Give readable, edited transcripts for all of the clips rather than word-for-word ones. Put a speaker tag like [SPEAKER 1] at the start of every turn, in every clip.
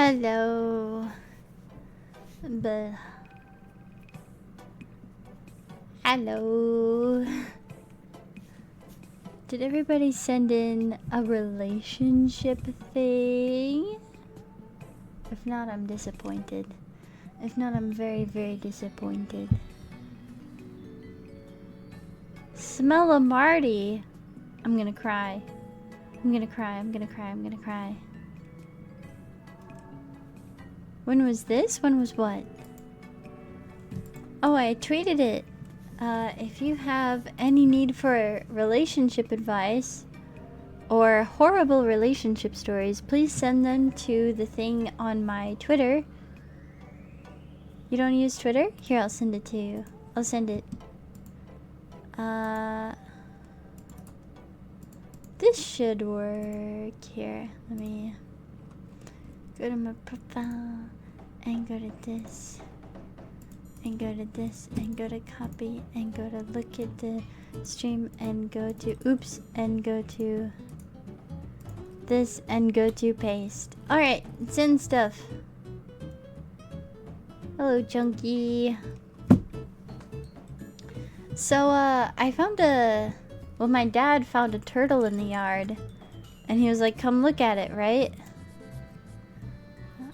[SPEAKER 1] Hello. Hello. Did everybody send in a relationship thing? If not, I'm disappointed. If not, I'm very, very disappointed. Smell a Marty. I'm gonna cry. I'm gonna cry. I'm gonna cry. I'm gonna cry. When was this? When was what? Oh, I tweeted it. If you have any need for relationship advice or horrible relationship stories, please send them to the thing on my Twitter. You don't use Twitter? Here, I'll send it to you. I'll send it. This should work. Here, let me go to my profile and go to this. And go to this, and go to copy, and go to look at the stream, and go to oops, and go to this, and go to paste. Alright, send stuff. Hello, Chunky. So, I found well, my dad found a turtle in the yard, and he was like, come look at it, right?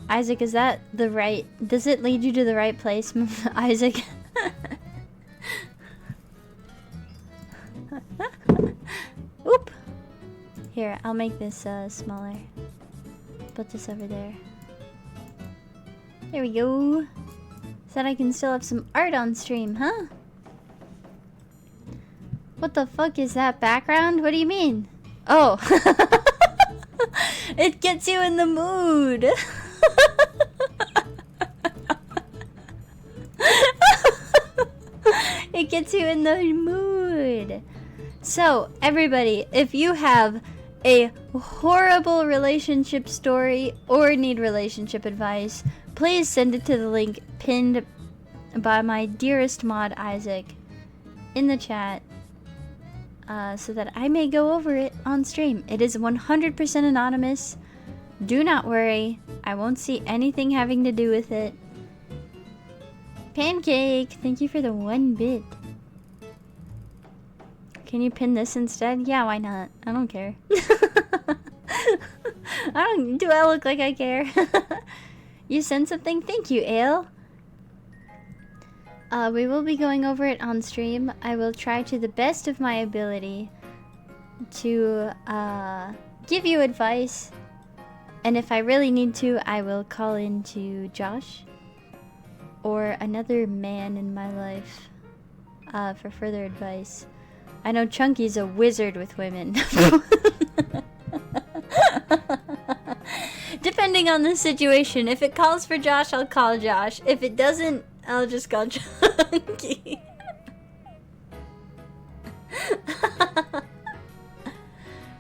[SPEAKER 1] Isaac, is that the right... Does it lead you to the right place, Isaac? Oop! Here, I'll make this smaller. Put this over there. There we go. Said I can still have some art on stream, huh? What the fuck is that background? What do you mean? Oh! It gets you in the mood! It gets you in the mood. So, everybody, if you have a horrible relationship story or need relationship advice, please send it to the link pinned by my dearest mod, Isaac, in the chat, so that I may go over it on stream. It is 100% anonymous. Do not worry. I won't see anything having to do with it. Pancake, thank you for the 1 bit. Can you pin this instead? Yeah, why not? I don't care. Do I look like I care? You sent something? Thank you, Ale. We will be going over it on stream. I will try to the best of my ability to give you advice. And if I really need to, I will call in to Josh or another man in my life for further advice. I know Chunky's a wizard with women. Depending on the situation. If it calls for Josh, I'll call Josh. If it doesn't, I'll just call Chunky.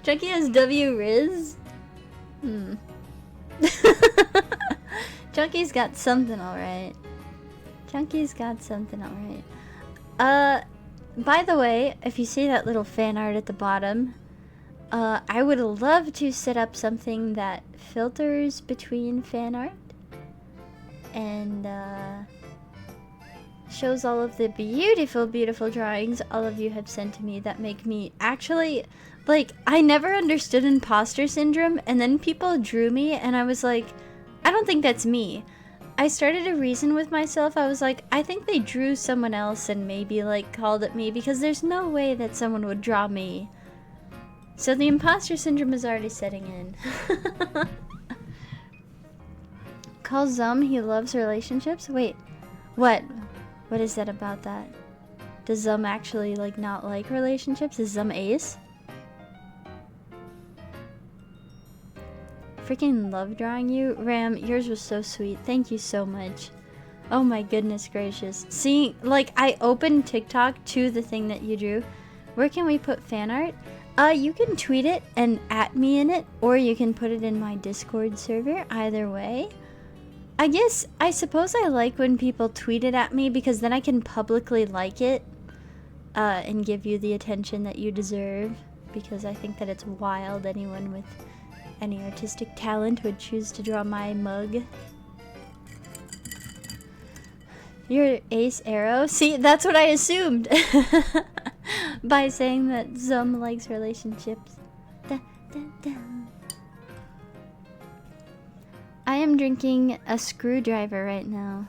[SPEAKER 1] Chunky has W Riz? Chunky's got something alright. Chunky's got something alright. By the way, if you see that little fan art at the bottom, I would love to set up something that filters between fan art and shows all of the beautiful, beautiful drawings all of you have sent to me that make me actually, like, I never understood imposter syndrome, and then people drew me and I was like, I don't think that's me. I started to reason with myself. I was like, I think they drew someone else and maybe like called it me, because there's no way that someone would draw me. So the imposter syndrome is already setting in. Call Zum, he loves relationships? Wait, what? What is that about that? Does Zum actually like not like relationships? Is Zum ace? Freaking love drawing you. Ram, yours was so sweet. Thank you so much. Oh my goodness gracious. See, like, I opened TikTok to the thing that you drew. Where can we put fan art? You can tweet it and at me in it, or you can put it in my Discord server. Either way. I suppose I like when people tweet it at me, because then I can publicly like it and give you the attention that you deserve, because I think that it's wild anyone with any artistic talent would choose to draw my mug. You're Ace Arrow? See, that's what I assumed by saying that Zum likes relationships. Da, da, da. I am drinking a screwdriver right now.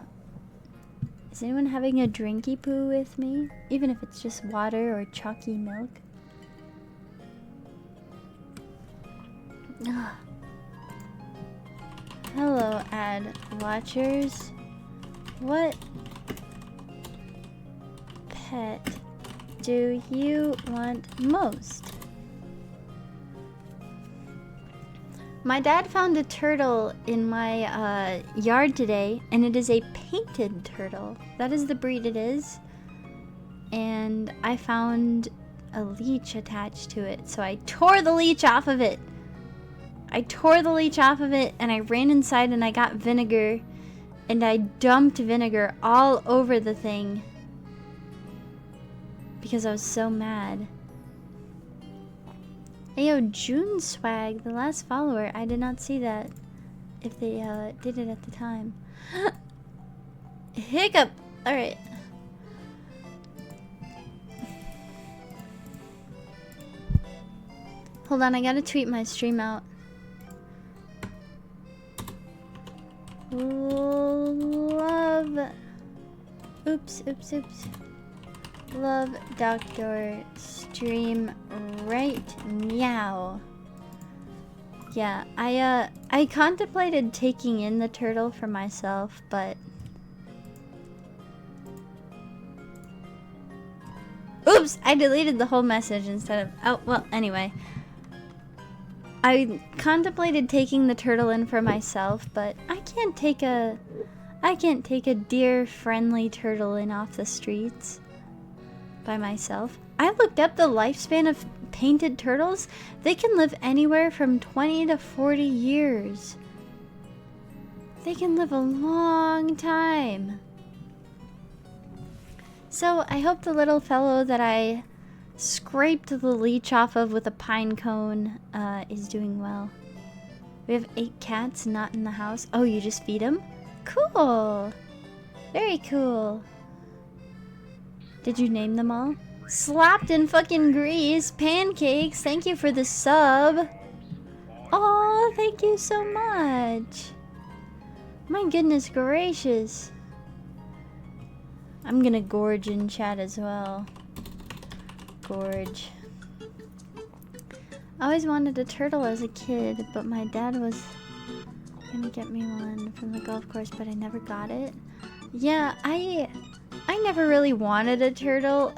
[SPEAKER 1] Is anyone having a drinky poo with me? Even if it's just water or chalky milk? Ugh. Hello, ad watchers. What pet do you want most? My dad found a turtle in my yard today, and it is a painted turtle. That is the breed it is. And I found a leech attached to it, so I tore the leech off of it. And I ran inside and I got vinegar, and I dumped vinegar all over the thing because I was so mad. Ayo, June Swag, the last follower. I did not see that. If they did it at the time. Hiccup! Alright. Hold on, I gotta tweet my stream out. Love. Oops. Love Doctor stream right meow. Yeah, I contemplated taking in the turtle for myself, but oops, I deleted the whole message instead of oh well, anyway. I contemplated taking the turtle in for myself, but I can't take a dear friendly turtle in off the streets by myself. I looked up the lifespan of painted turtles. They can live anywhere from 20 to 40 years. They can live a long time. So I hope the little fellow that I scraped the leech off of with a pine cone is doing well. We have 8 cats not in the house. Oh, you just feed them? Cool. Very cool. Did you name them all? Slapped in fucking grease. Pancakes. Thank you for the sub. Oh, thank you so much. My goodness gracious. I'm gonna gorge in chat as well. Gorge. I always wanted a turtle as a kid, but my dad was gonna get me one from the golf course, but I never got it. Yeah, I never really wanted a turtle.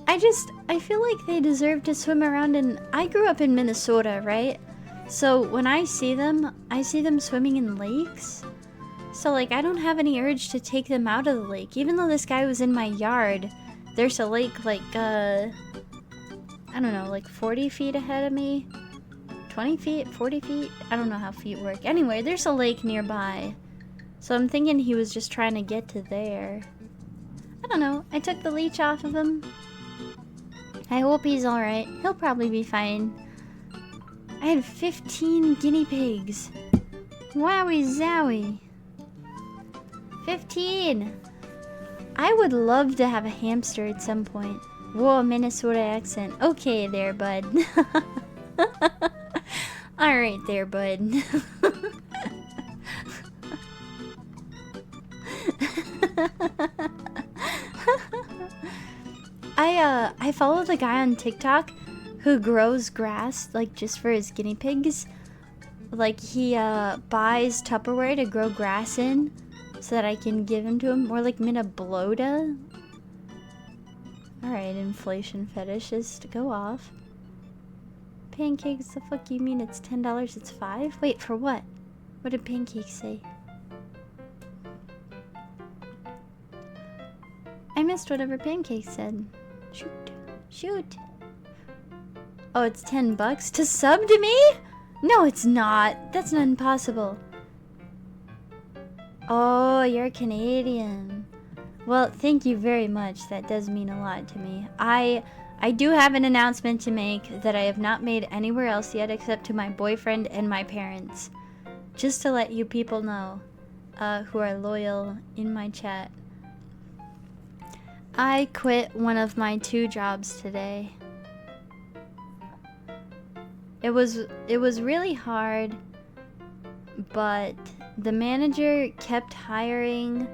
[SPEAKER 1] I feel like they deserve to swim around in... I grew up in Minnesota, right? So when I see them swimming in lakes. So like, I don't have any urge to take them out of the lake. Even though this guy was in my yard, there's a lake like, I don't know, like 40 feet ahead of me. 20 feet? 40 feet? I don't know how feet work. Anyway, there's a lake nearby. So I'm thinking he was just trying to get to there. I don't know. I took the leech off of him. I hope he's alright. He'll probably be fine. I had 15 guinea pigs. Wowie zowie. 15! I would love to have a hamster at some point. Whoa, Minnesota accent. Okay there, bud. Alright there, bud. I follow the guy on TikTok who grows grass, like, just for his guinea pigs. Like, he, buys Tupperware to grow grass in so that I can give him to him. More like Minablota. Alright, inflation fetishist, go off. Pancakes, the fuck you mean it's $10, it's $5? Wait, for what? What did Pancakes say? I missed whatever Pancakes said. Shoot. Shoot. Oh, it's $10 to sub to me? No, it's not. That's not impossible. Oh, you're Canadian. Well, thank you very much. That does mean a lot to me. I I do have an announcement to make that I have not made anywhere else yet except to my boyfriend and my parents. Just to let you people know, who are loyal in my chat. I quit one of my 2 jobs today. It was really hard, but the manager kept hiring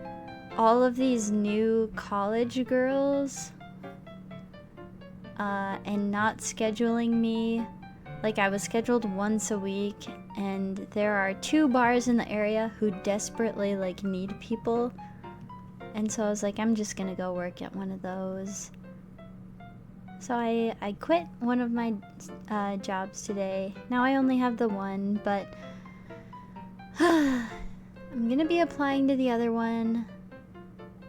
[SPEAKER 1] all of these new college girls and not scheduling me. Like, I was scheduled once a week, and there are 2 bars in the area who desperately like need people, and so I was like, I'm just gonna go work at one of those. So I quit one of my jobs today. Now I only have the one, but I'm gonna be applying to the other one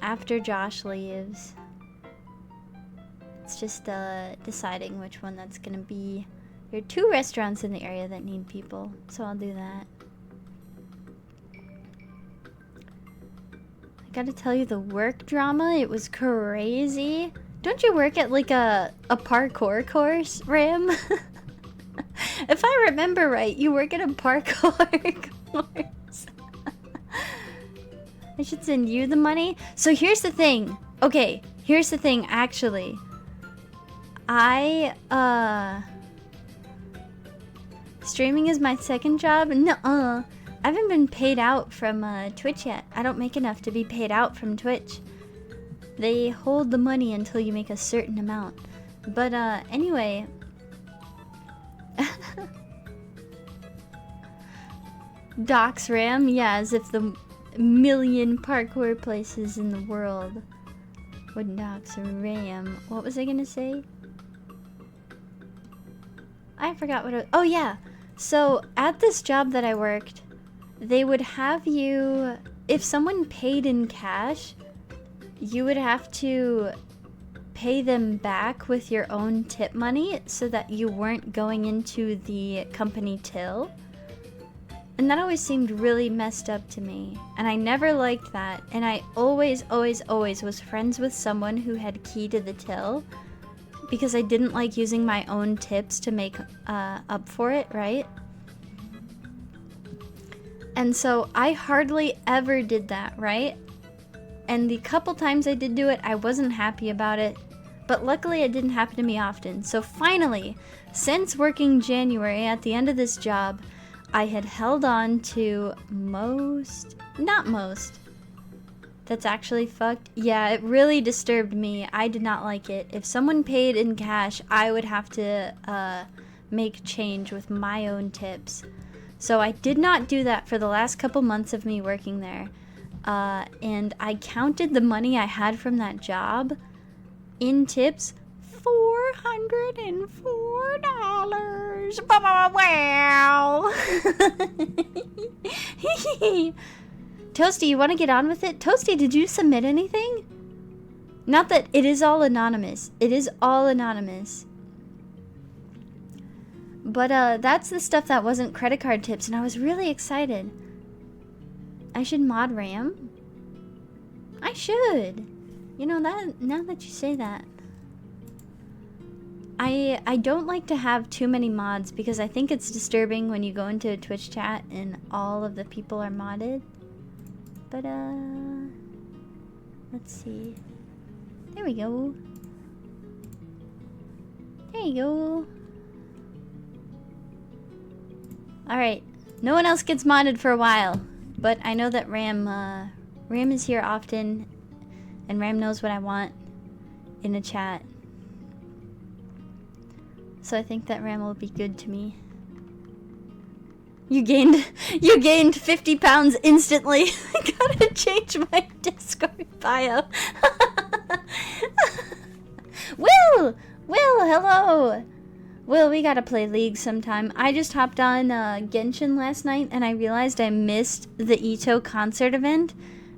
[SPEAKER 1] after Josh leaves. It's just deciding which one that's gonna be. There are 2 restaurants in the area that need people, so I'll do that. I gotta tell you, the work drama, it was crazy. Don't you work at like a parkour course, Ram? If I remember right, you work at a parkour course. I should send you the money. So here's the thing. Okay, here's the thing, actually. Streaming is my second job? Nuh-uh. I haven't been paid out from Twitch yet. I don't make enough to be paid out from Twitch. They hold the money until you make a certain amount. But anyway. Docs Ram? Yeah, as if the million parkour places in the world would dox Ram. What was I gonna say? I forgot what oh yeah. So at this job that I worked, they would have you, if someone paid in cash, you would have to pay them back with your own tip money so that you weren't going into the company till. And that always seemed really messed up to me. And I never liked that. And I always was friends with someone who had key to the till, because I didn't like using my own tips to make up for it, right? And so I hardly ever did that, right? And the couple times I did do it, I wasn't happy about it. But luckily it didn't happen to me often. So finally, since working January at the end of this job, I had held on to not most. That's actually fucked. Yeah, it really disturbed me. I did not like it. If someone paid in cash, I would have to make change with my own tips. So I did not do that for the last couple months of me working there. And I counted the money I had from that job in tips. $404. Wow. Toasty, you want to get on with it? Toasty, did you submit anything? Not that it is all anonymous. It is all anonymous. But that's the stuff that wasn't credit card tips, and I was really excited. I should mod Ram. I should. You know, that now that you say that. I don't like to have too many mods because I think it's disturbing when you go into a Twitch chat and all of the people are modded. But let's see. There we go. There you go. Alright. No one else gets modded for a while. But I know that Ram is here often, and Ram knows what I want in a chat. So I think that Ram will be good to me. You gained 50 pounds instantly. I gotta change my Discord bio. Will, hello. Will, we gotta play League sometime. I just hopped on Genshin last night and I realized I missed the Ito concert event,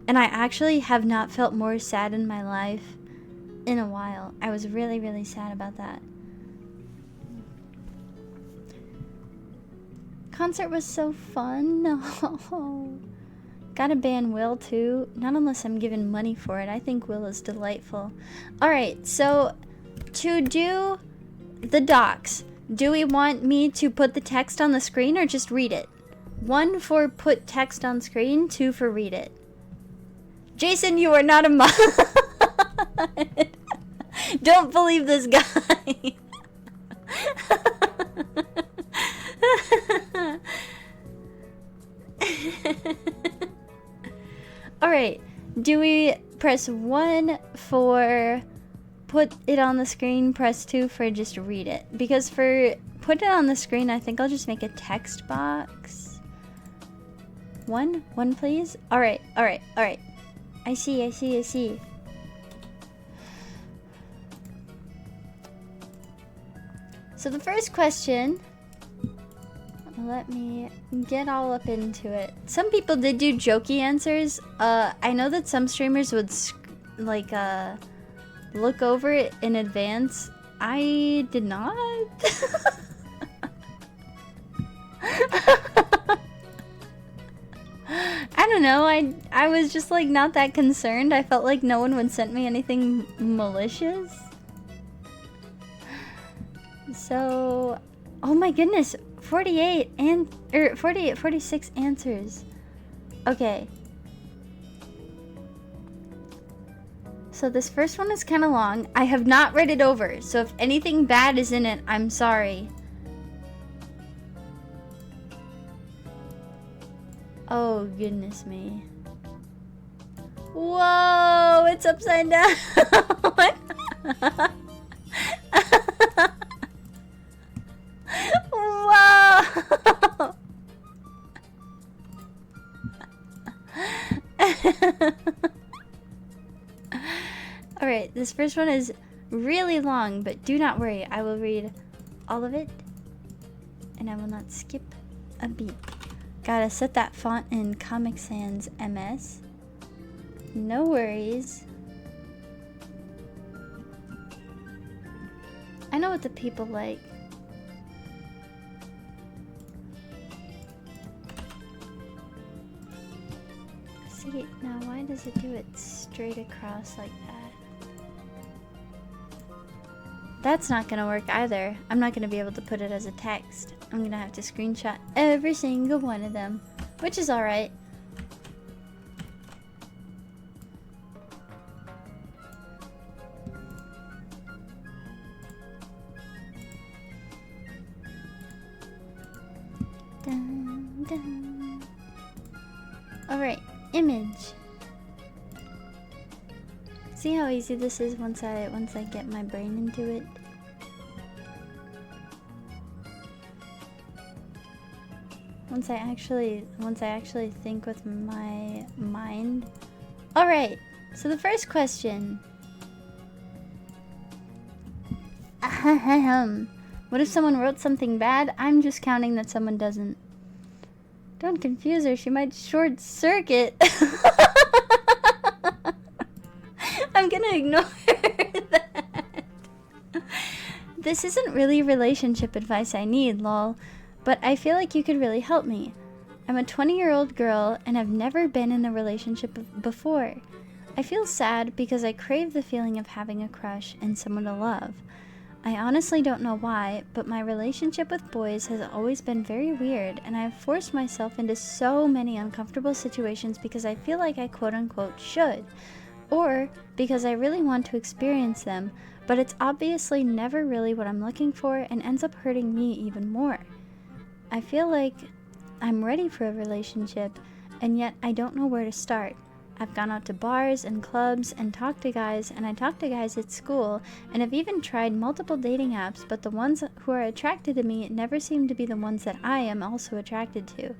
[SPEAKER 1] and I actually have not felt more sad in my life in a while. I was really, really sad about that. Concert was so fun. No. Gotta ban Will too. Not unless I'm given money for it. I think Will is delightful. Alright, so to do the docs, do we want me to put the text on the screen or just read it? 1 for put text on screen, 2 for read it. Jason, you are not a mod. Don't believe this guy. Alright, do we press 1 for put it on the screen, press 2 for just read it? Because for put it on the screen, I think I'll just make a text box. 1 please? Alright. I see. So the first question, let me get all up into it. Some people did do jokey answers. I know that some streamers would look over it in advance. I did not. I don't know, I was just like not that concerned. I felt like no one would send me anything malicious. So, oh my goodness, 46 answers. Okay. So this first one is kind of long. I have not read it over, so if anything bad is in it, I'm sorry. Oh, goodness me. Whoa, it's upside down. Whoa. Alright, this first one is really long, but do not worry. I will read all of it, and I will not skip a beat. Gotta set that font in Comic Sans MS. No worries. I know what the people like. See, now why does it do it straight across like that? That's not gonna work either. I'm not gonna be able to put it as a text. I'm gonna have to screenshot every single one of them, which is alright. Dun, dun. Alright, image. See how easy this is once I get my brain into it? Once I actually think with my mind. Alright, so the first question. What if someone wrote something bad? I'm just counting that someone doesn't. Don't confuse her, she might short circuit. I'm gonna ignore that. This isn't really relationship advice I need, lol. But I feel like you could really help me. I'm a 20-year-old girl and I've never been in a relationship before. I feel sad because I crave the feeling of having a crush and someone to love. I honestly don't know why, but my relationship with boys has always been very weird, and I've forced myself into so many uncomfortable situations because I feel like I quote-unquote should, or because I really want to experience them, but it's obviously never really what I'm looking for and ends up hurting me even more. I feel like I'm ready for a relationship, and yet I don't know where to start. I've gone out to bars and clubs and talked to guys, and I talk to guys at school, and I've even tried multiple dating apps, but the ones who are attracted to me never seem to be the ones that I am also attracted to.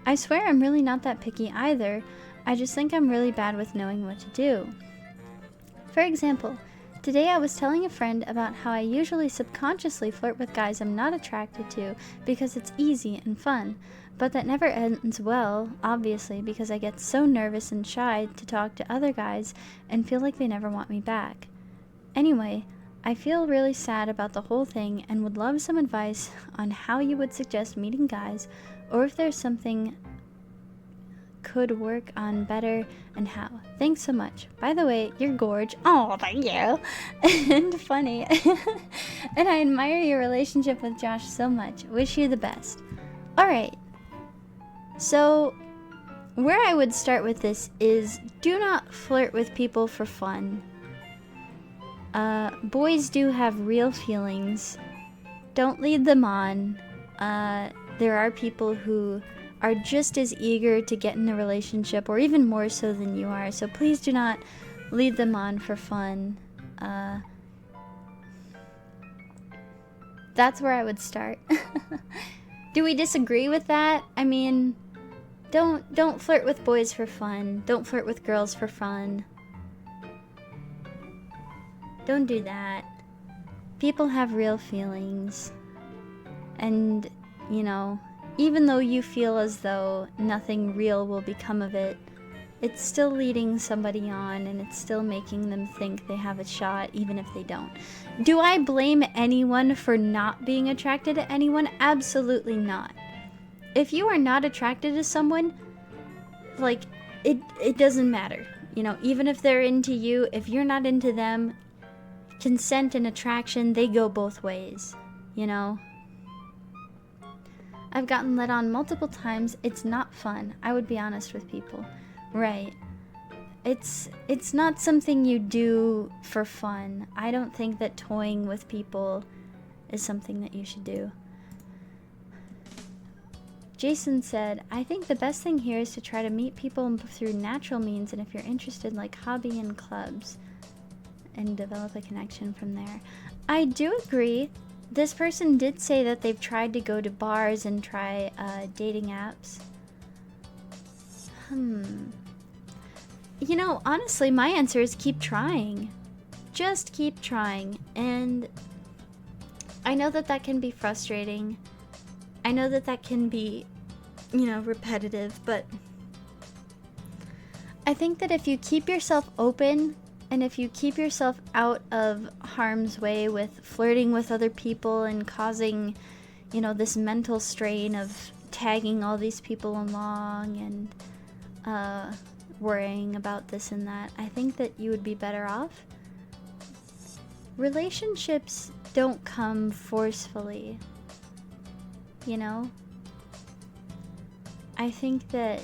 [SPEAKER 1] I swear I'm really not that picky either, I just think I'm really bad with knowing what to do. For example, today I was telling a friend about how I usually subconsciously flirt with guys I'm not attracted to because it's easy and fun, but that never ends well, obviously, because I get so nervous and shy to talk to other guys and feel like they never want me back. Anyway, I feel really sad about the whole thing and would love some advice on how you would suggest meeting guys, or if there's something could work on better and how. Thanks so much. By the way, you're gorge. Oh, thank you. And funny. And I admire your relationship with Josh so much. Wish you the best. Alright. So, where I would start with this is do not flirt with people for fun. Boys do have real feelings. Don't lead them on. There are people who are just as eager to get in a relationship, or even more so than you are, so please do not lead them on for fun. That's where I would start. Do we disagree with that? I mean, don't flirt with boys for fun. Don't flirt with girls for fun. Don't do that. People have real feelings. And, you know, even though you feel as though nothing real will become of it, it's still leading somebody on, and it's still making them think they have a shot, even if they don't. Do I blame anyone for not being attracted to anyone? Absolutely not. If you are not attracted to someone, like, it doesn't matter. You know, even if they're into you, if you're not into them, consent and attraction, they go both ways, you know? I've gotten led on multiple times. It's not fun. I would be honest with people. Right. It's not something you do for fun. I don't think that toying with people is something that you should do. Jason said, I think the best thing here is to try to meet people through natural means, and if you're interested, like hobby and clubs, and develop a connection from there. I do agree. This person did say that they've tried to go to bars and try dating apps. You know, honestly, my answer is keep trying. Just keep trying. And I know that that can be frustrating. I know that that can be, you know, repetitive, but I think that if you keep yourself open, and if you keep yourself out of harm's way with flirting with other people and causing, you know, this mental strain of tagging all these people along and worrying about this and that, I think that you would be better off. Relationships don't come forcefully, you know? I think that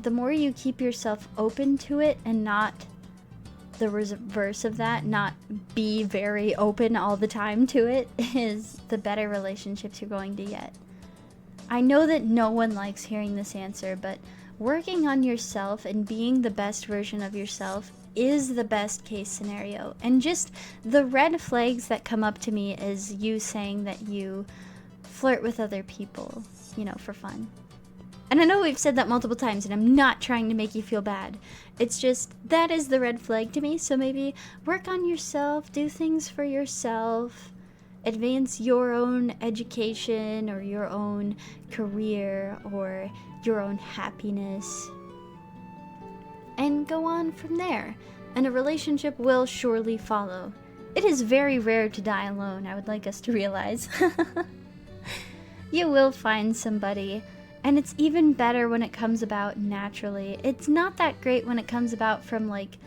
[SPEAKER 1] the more you keep yourself open to it and not the reverse of that, not be very open all the time to it, is the better relationships you're going to get. I know that no one likes hearing this answer, but working on yourself and being the best version of yourself is the best case scenario. And just the red flags that come up to me is you saying that you flirt with other people, you know, for fun. And I know we've said that multiple times, and I'm not trying to make you feel bad. It's just, that is the red flag to me, so maybe work on yourself, do things for yourself, advance your own education, or your own career, or your own happiness, and go on from there. And a relationship will surely follow. It is very rare to die alone, I would like us to realize. You will find somebody. And it's even better when it comes about naturally. It's not that great when it comes about from, like,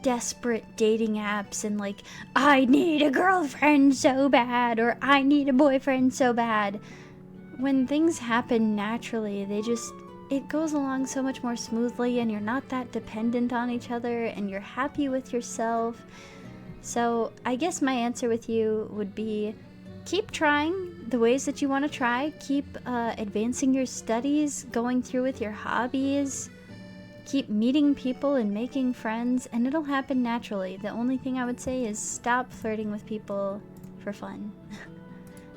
[SPEAKER 1] desperate dating apps and, like, I need a girlfriend so bad, or I need a boyfriend so bad. When things happen naturally, it goes along so much more smoothly, and you're not that dependent on each other, and you're happy with yourself. So I guess my answer with you would be, keep trying the ways that you want to try. Keep advancing your studies, going through with your hobbies. Keep meeting people and making friends, and it'll happen naturally. The only thing I would say is stop flirting with people for fun.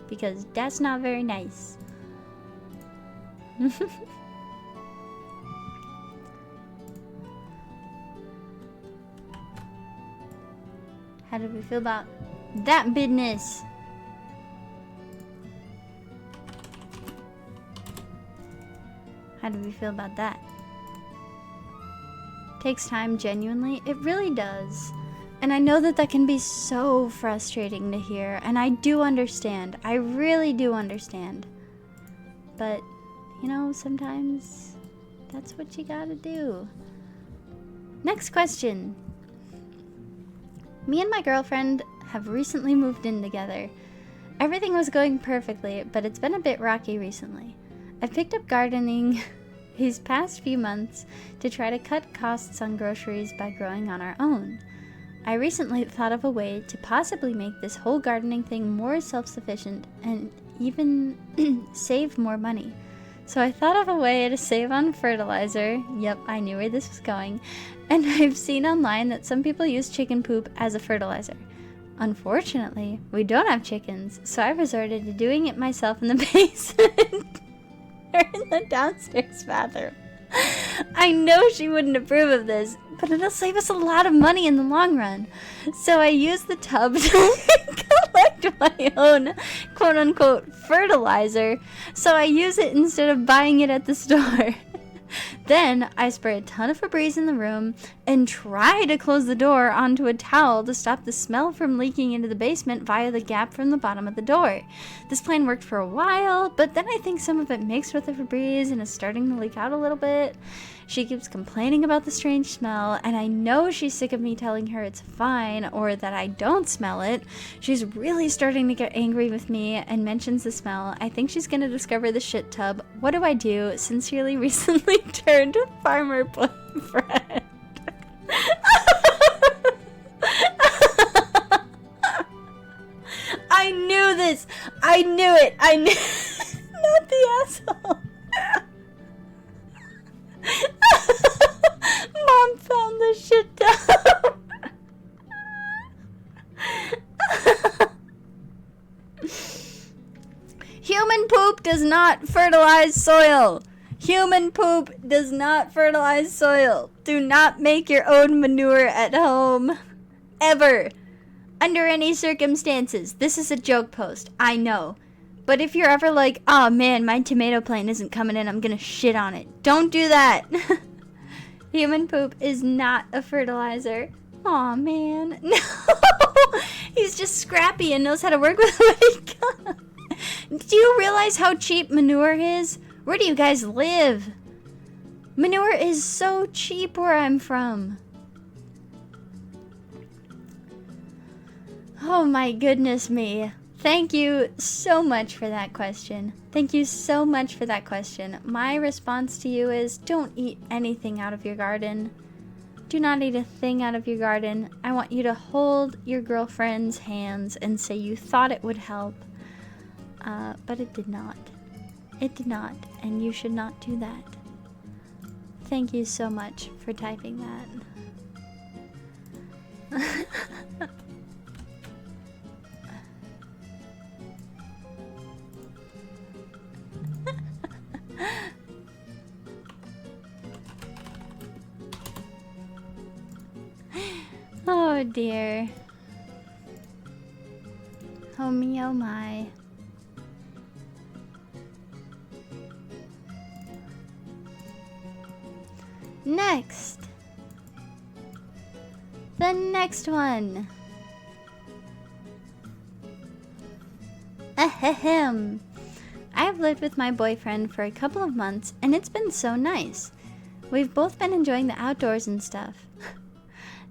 [SPEAKER 1] Because that's not very nice. How did we feel about that business? How do we feel about that? Takes time, genuinely. It really does. And I know that that can be so frustrating to hear, and I do understand. I really do understand. But, you know, sometimes That's what you gotta do. Next question. Me and my girlfriend have recently moved in together. Everything was going perfectly, but it's been a bit rocky recently. I picked up gardening these past few months to try to cut costs on groceries by growing on our own. I recently thought of a way to possibly make this whole gardening thing more self-sufficient and even save more money. So I thought of a way to save on fertilizer. Yep, I knew where this was going. And I've seen online that some people use chicken poop as a fertilizer. Unfortunately, we don't have chickens, so I resorted to doing it myself in the basement or in the downstairs bathroom. I know she wouldn't approve of this, but it'll save us a lot of money in the long run. So I use the tub to collect my own quote-unquote fertilizer, so I use it instead of buying it at the store. Then I spray a ton of Febreze in the room and try to close the door onto a towel to stop the smell from leaking into the basement via the gap from the bottom of the door. This plan worked for a while, but then I think some of it mixed with the Febreze and is starting to leak out a little bit. She keeps complaining about the strange smell, and I know she's sick of me telling her it's fine or that I don't smell it. She's really starting to get angry with me and mentions the smell. I think she's gonna discover the shit tub. What do I do? Sincerely, recently turned farmer boyfriend. I knew this! I knew it! I knew not the asshole. Mom found the shit tub. Human poop does not fertilize soil. Human poop does not fertilize soil. Do not make your own manure at home. Ever. Under any circumstances. This is a joke post. I know. But if you're ever like, oh man, my tomato plant isn't coming in, I'm gonna shit on it. Don't do that. Human poop is not a fertilizer. Aw man. No. He's just scrappy and knows how to work with what he got. Do you realize how cheap manure is? Where do you guys live? Manure is so cheap where I'm from. Oh my goodness me. Thank you so much for that question. Thank you so much for that question. My response to you is don't eat anything out of your garden. Do not eat a thing out of your garden. I want you to hold your girlfriend's hands and say you thought it would help. But it did not. It did not, and you should not do that. Thank you so much for typing that. Oh dear. Oh me, oh my. Next. The next one. Ahem. I have lived with my boyfriend for a couple of months and it's been so nice. We've both been enjoying the outdoors and stuff.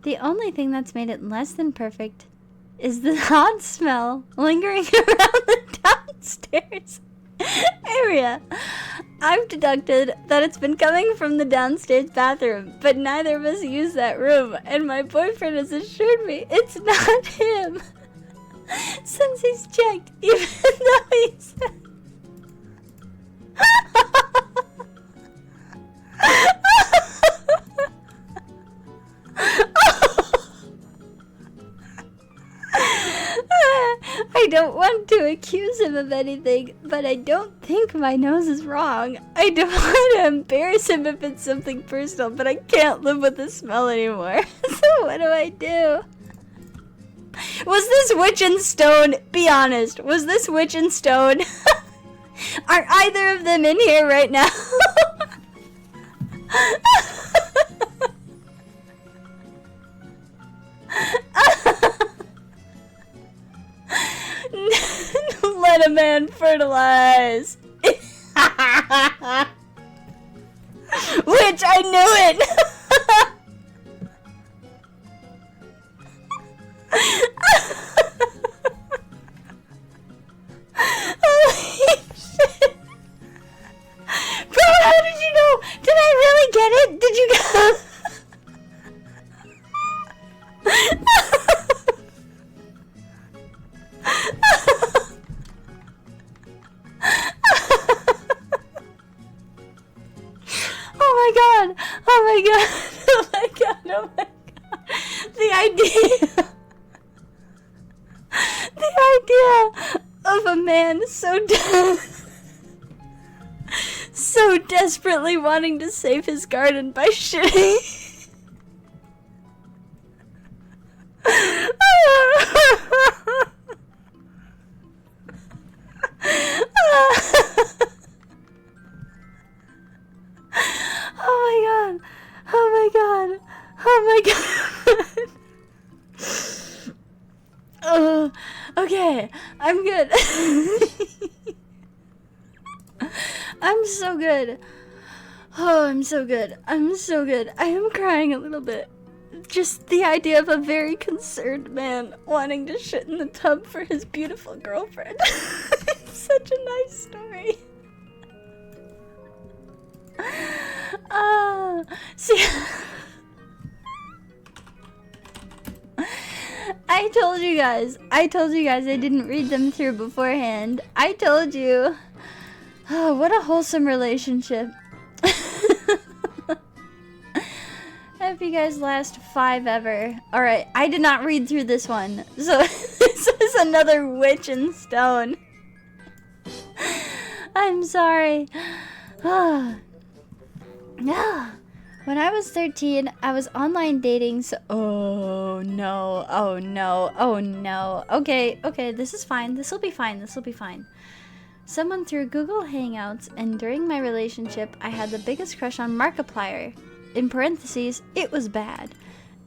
[SPEAKER 1] The only thing that's made it less than perfect is the odd smell lingering around the downstairs area. I've deducted that it's been coming from the downstairs bathroom, but neither of us use that room, and my boyfriend has assured me it's not him. Since he's checked, even though he said... I don't want to accuse him of anything, but I don't think my nose is wrong. I don't want to embarrass him if it's something personal, but I can't live with the smell anymore. So what do I do? Was this Witch and Stone? Be honest. Was this Witch and Stone? Are either of them in here right now? Let a man fertilize. Witch bitch! I knew it! Holy shit! Bro, how did you know? Did I really get it? Did you go? Oh my god! Oh my god! Oh my god! Oh my god! The idea! The idea of a man so desperately wanting to save his garden by shitting. Oh my god! Oh my god! Oh my god! Oh, okay, I'm good. I'm so good. Oh, I'm so good. I'm so good. I am crying a little bit. Just the idea of a very concerned man wanting to shit in the tub for his beautiful girlfriend. It's such a nice story. See, I told you guys I didn't read them through beforehand. I told you. Oh, what a wholesome relationship. I hope you guys last 5 ever. Alright, I did not read through this one. So, this is another witch in stone. I'm sorry. When I was 13, I was online dating, so... Oh, no. Oh, no. Oh, no. Okay, this is fine. This will be fine. Someone through Google Hangouts, and during my relationship, I had the biggest crush on Markiplier. In parentheses, it was bad.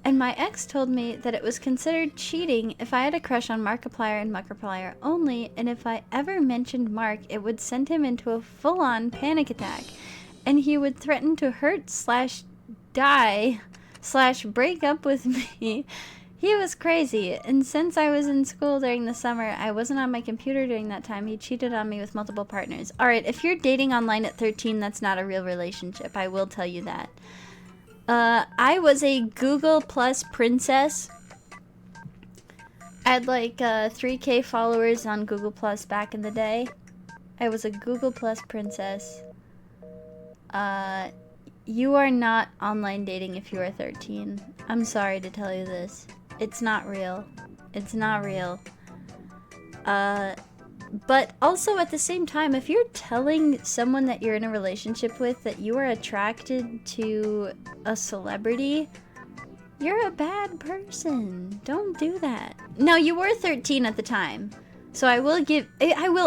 [SPEAKER 1] And my ex told me that it was considered cheating if I had a crush on Markiplier and Markiplier only, and if I ever mentioned Mark, it would send him into a full-on panic attack. And he would threaten to hurt/die/break up with me. He was crazy, and since I was in school during the summer, I wasn't on my computer during that time. He cheated on me with multiple partners. Alright, if you're dating online at 13, that's not a real relationship. I will tell you that. I was a Google Plus princess. I had like 3K followers on Google Plus back in the day. I was a Google Plus princess. You are not online dating if you are 13. I'm sorry to tell you this. It's not real. It's not real. But also at the same time, if you're telling someone that you're in a relationship with that you are attracted to a celebrity, you're a bad person. Don't do that. Now, you were 13 at the time, so I will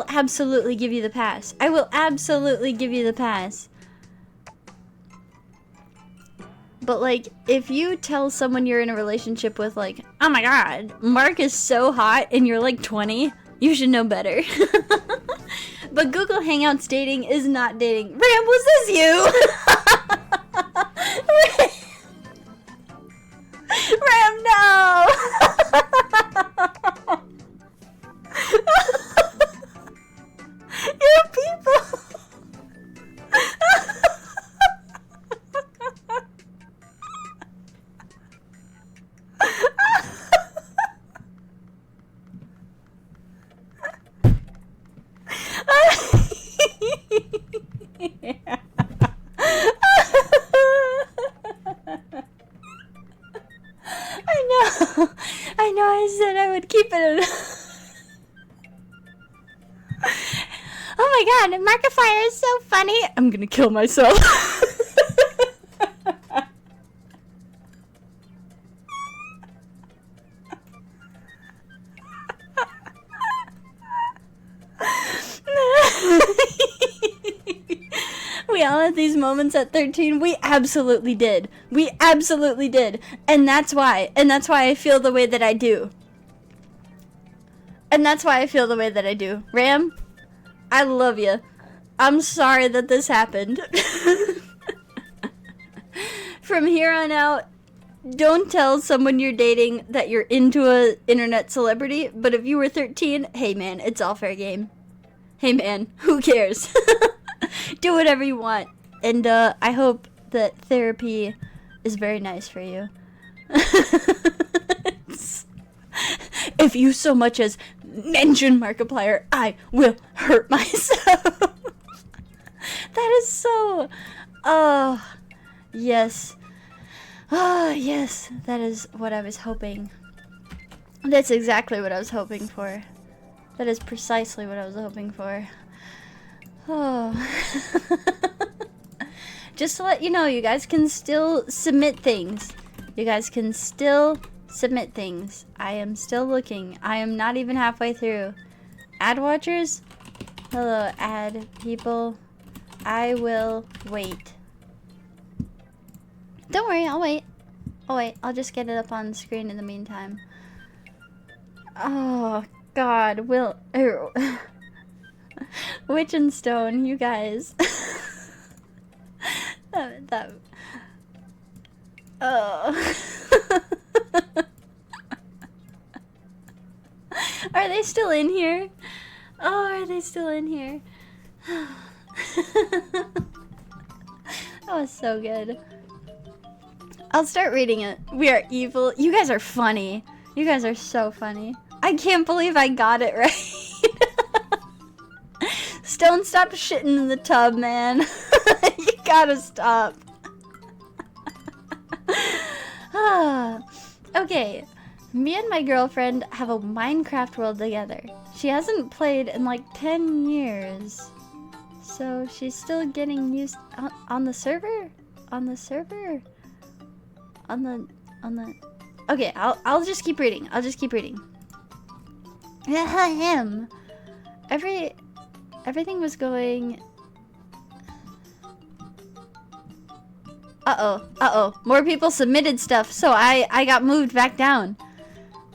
[SPEAKER 1] absolutely give you the pass. I will absolutely give you the pass. But, like, if you tell someone you're in a relationship with, like, oh my god, Mark is so hot and you're like 20, you should know better. But Google Hangouts dating is not dating. Ram, was this you? Ram, no! You're people! I know I said I would keep it. Oh my god, Markiplier is so funny. I'm gonna kill myself. We all had these moments at 13. We absolutely did. We absolutely did. And that's why I feel the way that I do. Ram, I love you. I'm sorry that this happened. from here on out, don't tell someone you're dating that you're into a internet celebrity, but if you were 13, hey man, it's all fair game. Hey man, who cares? Do whatever you want. And I hope that therapy is very nice for you. If you so much as mention Markiplier, I will hurt myself. That is so... Oh, yes. Oh, yes. That is what I was hoping. That's exactly what I was hoping for. That is precisely what I was hoping for. Oh. Just to let you know, you guys can still submit things. You guys can still submit things. I am still looking. I am not even halfway through. Ad watchers? Hello, ad people. I will wait. Don't worry, I'll wait. Oh wait, I'll just get it up on the screen in the meantime. Oh God, Witch and Stone, you guys. Oh. Are they still in here? Oh, are they still in here? That was so good. I'll start reading it. We are evil. You guys are funny. You guys are so funny. I can't believe I got it right. Stone, stop shitting in the tub, man. You gotta stop. Okay. Me and my girlfriend have a Minecraft world together. She hasn't played in like 10 years. So she's still getting used on the server? On the server? On the Okay, I'll just keep reading. I'll just keep reading. Him. Everything was going. Uh-oh. More people submitted stuff, so I got moved back down.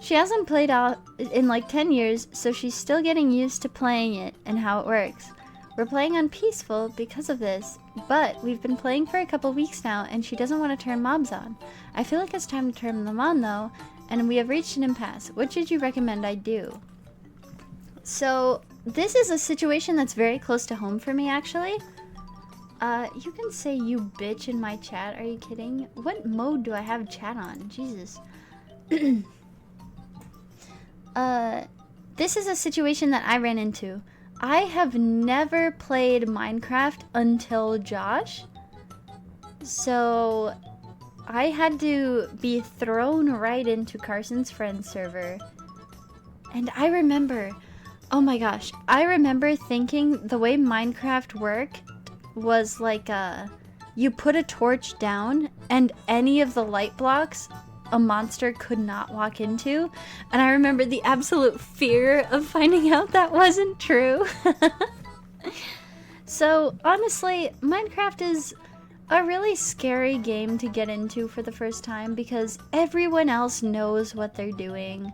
[SPEAKER 1] She hasn't played out in like 10 years, so she's still getting used to playing it and how it works. We're playing on peaceful because of this, but we've been playing for a couple weeks now and she doesn't want to turn mobs on. I feel like it's time to turn them on though, and we have reached an impasse. What should you recommend I do? So, this is a situation that's very close to home for me actually. You can say you bitch in my chat, are you kidding? What mode do I have chat on? Jesus. This is a situation that I ran into. I have never played Minecraft until Josh. So I had to be thrown right into Carson's friend server. And I remember, oh my gosh, I remember thinking the way Minecraft worked was like you put a torch down and any of the light blocks a monster could not walk into, and I remember the absolute fear of finding out that wasn't true. So honestly, Minecraft is a really scary game to get into for the first time because everyone else knows what they're doing.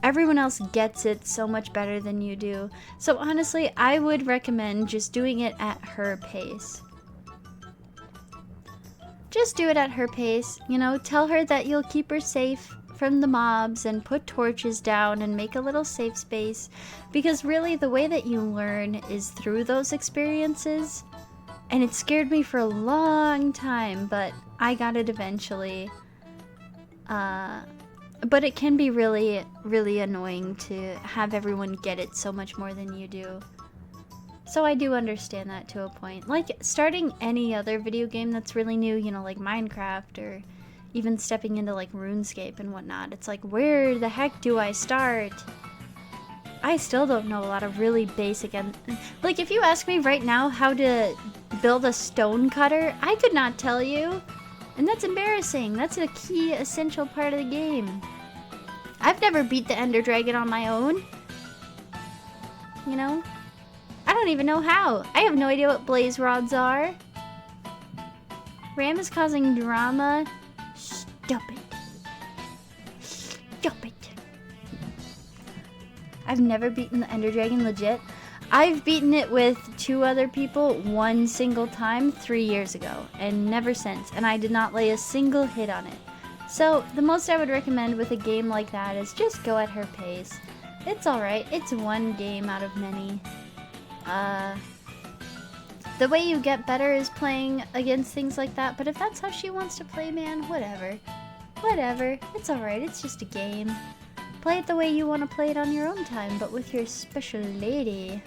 [SPEAKER 1] Everyone else gets it so much better than you do. So honestly, I would recommend just doing it at her pace. Just do it at her pace, you know, tell her that you'll keep her safe from the mobs and put torches down and make a little safe space, because really the way that you learn is through those experiences, and it scared me for a long time, but I got it eventually. But it can be really, really annoying to have everyone get it so much more than you do. So I do understand that to a point. Like, starting any other video game that's really new, you know, like Minecraft, or even stepping into, like, RuneScape and whatnot. It's like, where the heck do I start? I still don't know a lot of really basic... Like, if you ask me right now how to build a stone cutter, I could not tell you. And that's embarrassing. That's a key, essential part of the game. I've never beat the Ender Dragon on my own. You know? I don't even know how. I have no idea what blaze rods are. Ram is causing drama. Stop it. Stop it. I've never beaten the Ender Dragon, legit. I've beaten it with 2 other people one single time 3 years ago, and never since, and I did not lay a single hit on it. So, the most I would recommend with a game like that is just go at her pace. It's alright, it's one game out of many. The way you get better is playing against things like that, but if that's how she wants to play, man, whatever. Whatever, it's alright, it's just a game. Play it the way you want to play it on your own time, but with your special lady.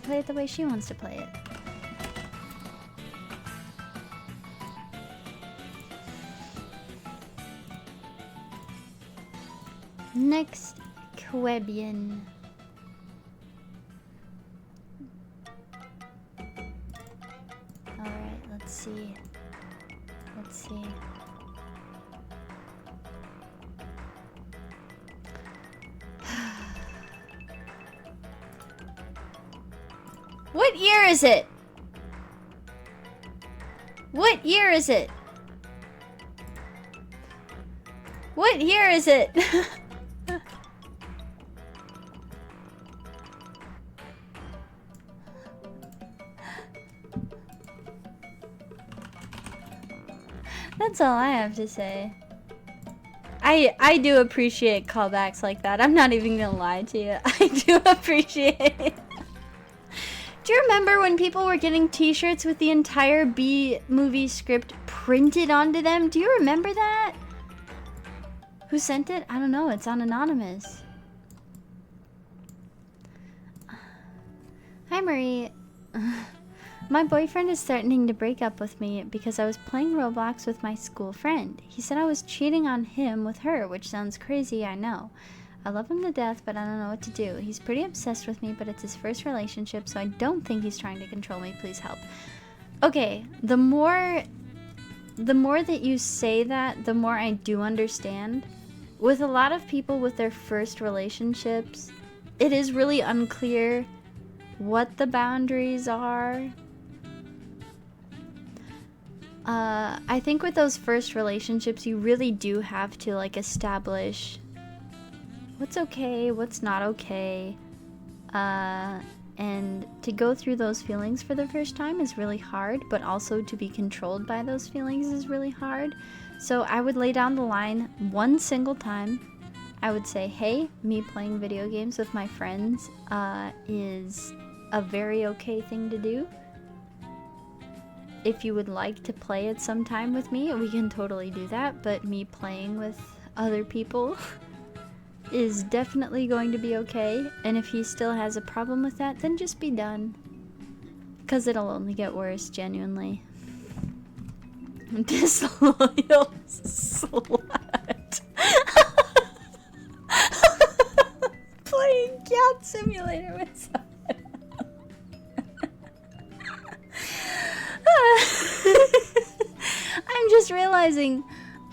[SPEAKER 1] Play it the way she wants to play it. Next, Quebian. Alright, let's see. Let's see. What year is it? What year is it? What year is it? That's all I have to say. I do appreciate callbacks like that. I'm not even gonna lie to you. I do appreciate it. Do you remember when people were getting t-shirts with the entire B movie script printed onto them? Do you remember that? Who sent it? I don't know. It's on Anonymous. Hi, Marie. My boyfriend is threatening to break up with me because I was playing Roblox with my school friend. He said I was cheating on him with her, which sounds crazy, I know. I love him to death, but I don't know what to do. He's pretty obsessed with me, but it's his first relationship, so I don't think he's trying to control me. Please help. Okay, the more that you say that, the more I do understand. With a lot of people with their first relationships, it is really unclear what the boundaries are. I think with those first relationships, you really do have to like establish what's okay, what's not okay, and to go through those feelings for the first time is really hard, but also to be controlled by those feelings is really hard. So I would lay down the line one single time. I would say, hey, me playing video games with my friends is a very okay thing to do. If you would like to play it sometime with me, we can totally do that, but me playing with other people is definitely going to be okay, and if he still has a problem with that, then just be done. Because it'll only get worse, genuinely. Disloyal slut. Playing Cat Simulator with someone.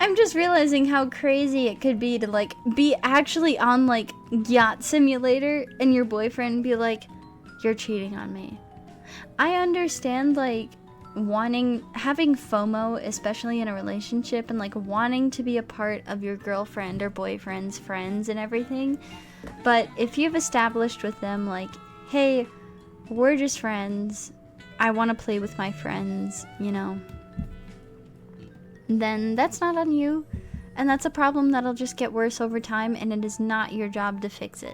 [SPEAKER 1] I'm just realizing how crazy it could be to like be actually on like Yacht Simulator and your boyfriend be like, you're cheating on me. I understand like having FOMO, especially in a relationship, and like wanting to be a part of your girlfriend or boyfriend's friends and everything. But if you've established with them like, hey, we're just friends, I want to play with my friends, you know, then that's not on you, and that's a problem that'll just get worse over time, and it is not your job to fix it.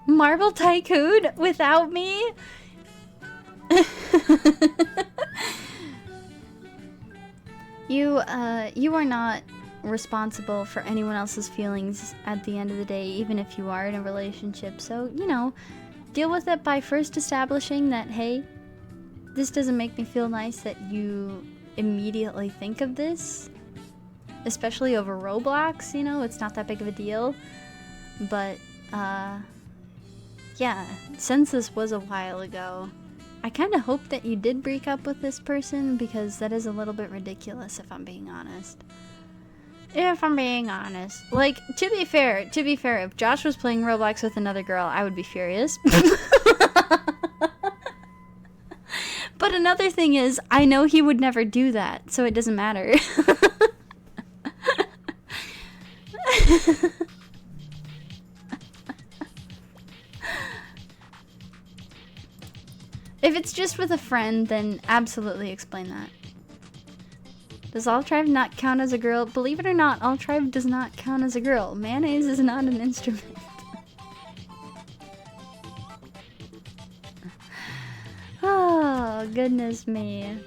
[SPEAKER 1] Marble Tycoon without me? You are not responsible for anyone else's feelings at the end of the day, even if you are in a relationship. So, you know, deal with it by first establishing that, hey, this doesn't make me feel nice that you immediately think of this, especially over Roblox, you know, it's not that big of a deal. But, yeah, since this was a while ago, I kind of hope that you did break up with this person, because that is a little bit ridiculous, if I'm being honest. If I'm being honest. Like, to be fair, if Josh was playing Roblox with another girl, I would be furious. But another thing is, I know he would never do that, so it doesn't matter. it's just with a friend, then absolutely explain that. Does Altrive not count as a girl? Believe it or not, Altrive does not count as a girl. Mayonnaise is not an instrument. Oh, goodness me.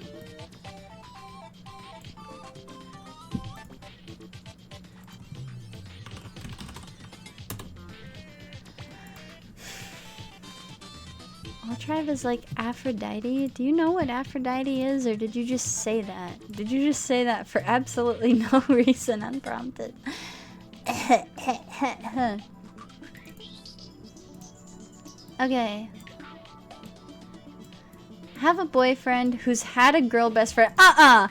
[SPEAKER 1] Altrive is like Aphrodite. Do you know what Aphrodite is, or did you just say that? Did you just say that for absolutely no reason, unprompted? Okay. Have a boyfriend who's had a girl best friend. Ha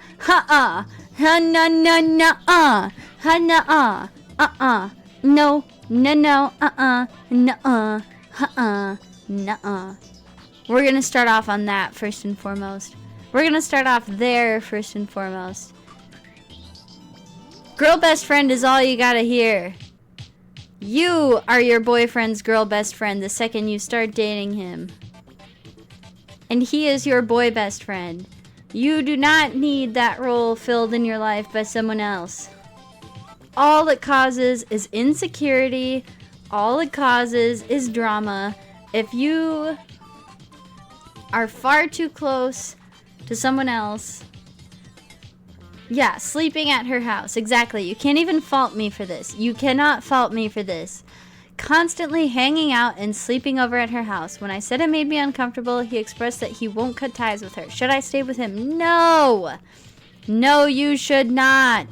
[SPEAKER 1] na na na ha na no no nuh-uh. We're gonna start off on that first and foremost. We're gonna start off there first and foremost. Girl best friend is all you gotta hear. You are your boyfriend's girl best friend the second you start dating him. And he is your boy best friend. You do not need that role filled in your life by someone else. All it causes is insecurity. All it causes is drama. If you are far too close to someone else, yeah, sleeping at her house, exactly. You can't even fault me for this. You cannot fault me for this. Constantly hanging out and sleeping over at her house. When I said it made me uncomfortable, he expressed that he won't cut ties with her. Should I stay with him? No! No, you should not.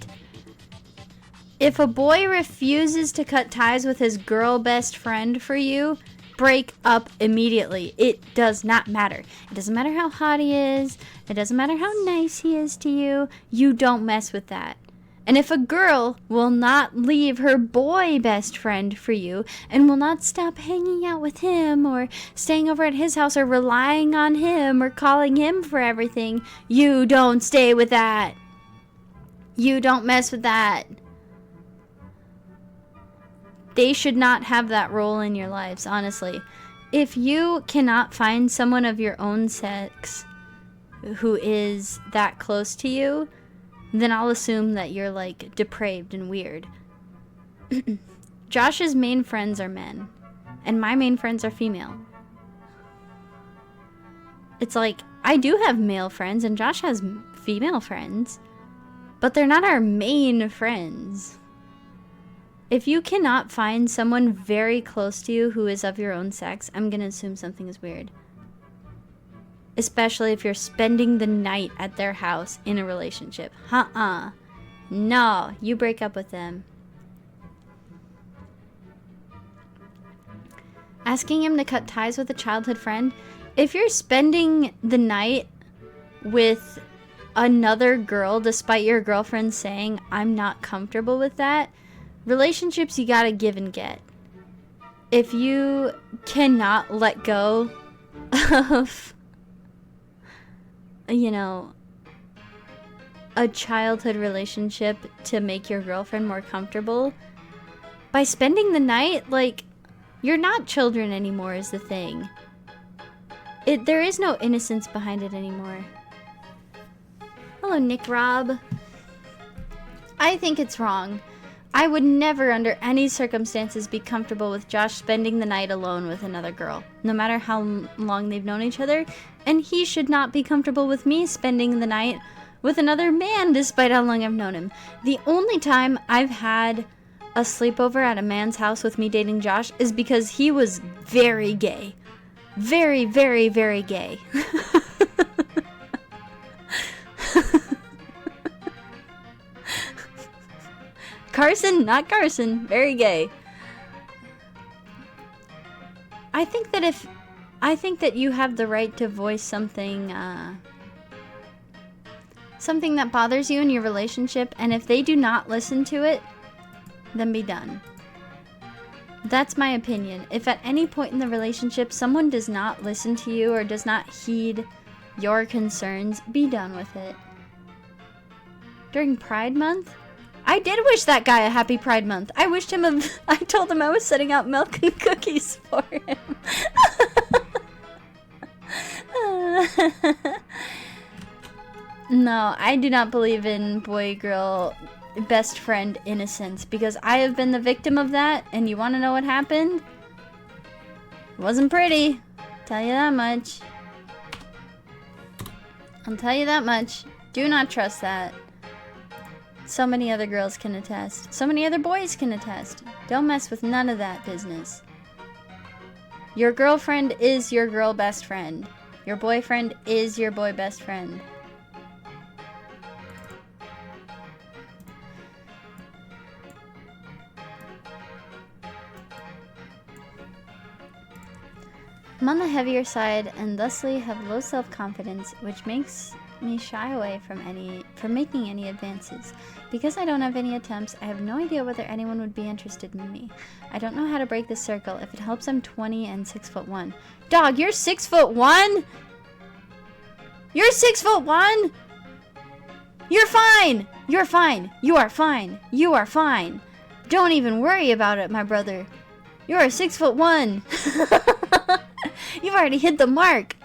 [SPEAKER 1] If a boy refuses to cut ties with his girl best friend for you, break up immediately. It does not matter. It doesn't matter how hot he is. It doesn't matter how nice he is to you. You don't mess with that. And if a girl will not leave her boy best friend for you and will not stop hanging out with him or staying over at his house or relying on him or calling him for everything, you don't stay with that. You don't mess with that. They should not have that role in your lives, honestly. If you cannot find someone of your own sex who is that close to you, then I'll assume that you're, like, depraved and weird. Josh's main friends are men, and my main friends are female. It's like, I do have male friends, and Josh has female friends, but they're not our main friends. If you cannot find someone very close to you who is of your own sex, I'm gonna assume something is weird. Especially if you're spending the night at their house in a relationship. No, you break up with them. Asking him to cut ties with a childhood friend. If you're spending the night with another girl, despite your girlfriend saying, I'm not comfortable with that, relationships you gotta give and get. If you cannot let go of, you know, a childhood relationship to make your girlfriend more comfortable, by spending the night, like, you're not children anymore is the thing. There is no innocence behind it anymore. Hello, Nick Rob. I think it's wrong. I would never, under any circumstances, be comfortable with Josh spending the night alone with another girl, no matter how long they've known each other, and he should not be comfortable with me spending the night with another man, despite how long I've known him. The only time I've had a sleepover at a man's house with me dating Josh is because he was very gay. Very, very, very gay. Carson, not Carson. Very gay. I think that you have the right to voice something that bothers you in your relationship, and if they do not listen to it, then be done. That's my opinion. If at any point in the relationship someone does not listen to you or does not heed your concerns, be done with it. During Pride Month, I did wish that guy a happy Pride Month. I told him I was setting out milk and cookies for him. No, I do not believe in boy-girl best friend innocence because I have been the victim of that, and you want to know what happened? It wasn't pretty. Tell you that much. I'll tell you that much. Do not trust that. So many other girls can attest. So many other boys can attest. Don't mess with none of that business. Your girlfriend is your girl best friend. Your boyfriend is your boy best friend. I'm on the heavier side and thusly have low self-confidence, which makes me shy away from making any advances. Because I don't have any attempts, I have no idea whether anyone would be interested in me. I don't know how to break the circle. If it helps, I'm 20 and 6'1". Dog, you're 6'1"? You're 6'1"? You're fine! You're fine! You are fine! You are fine! Don't even worry about it, my brother. You're 6'1". You've already hit the mark.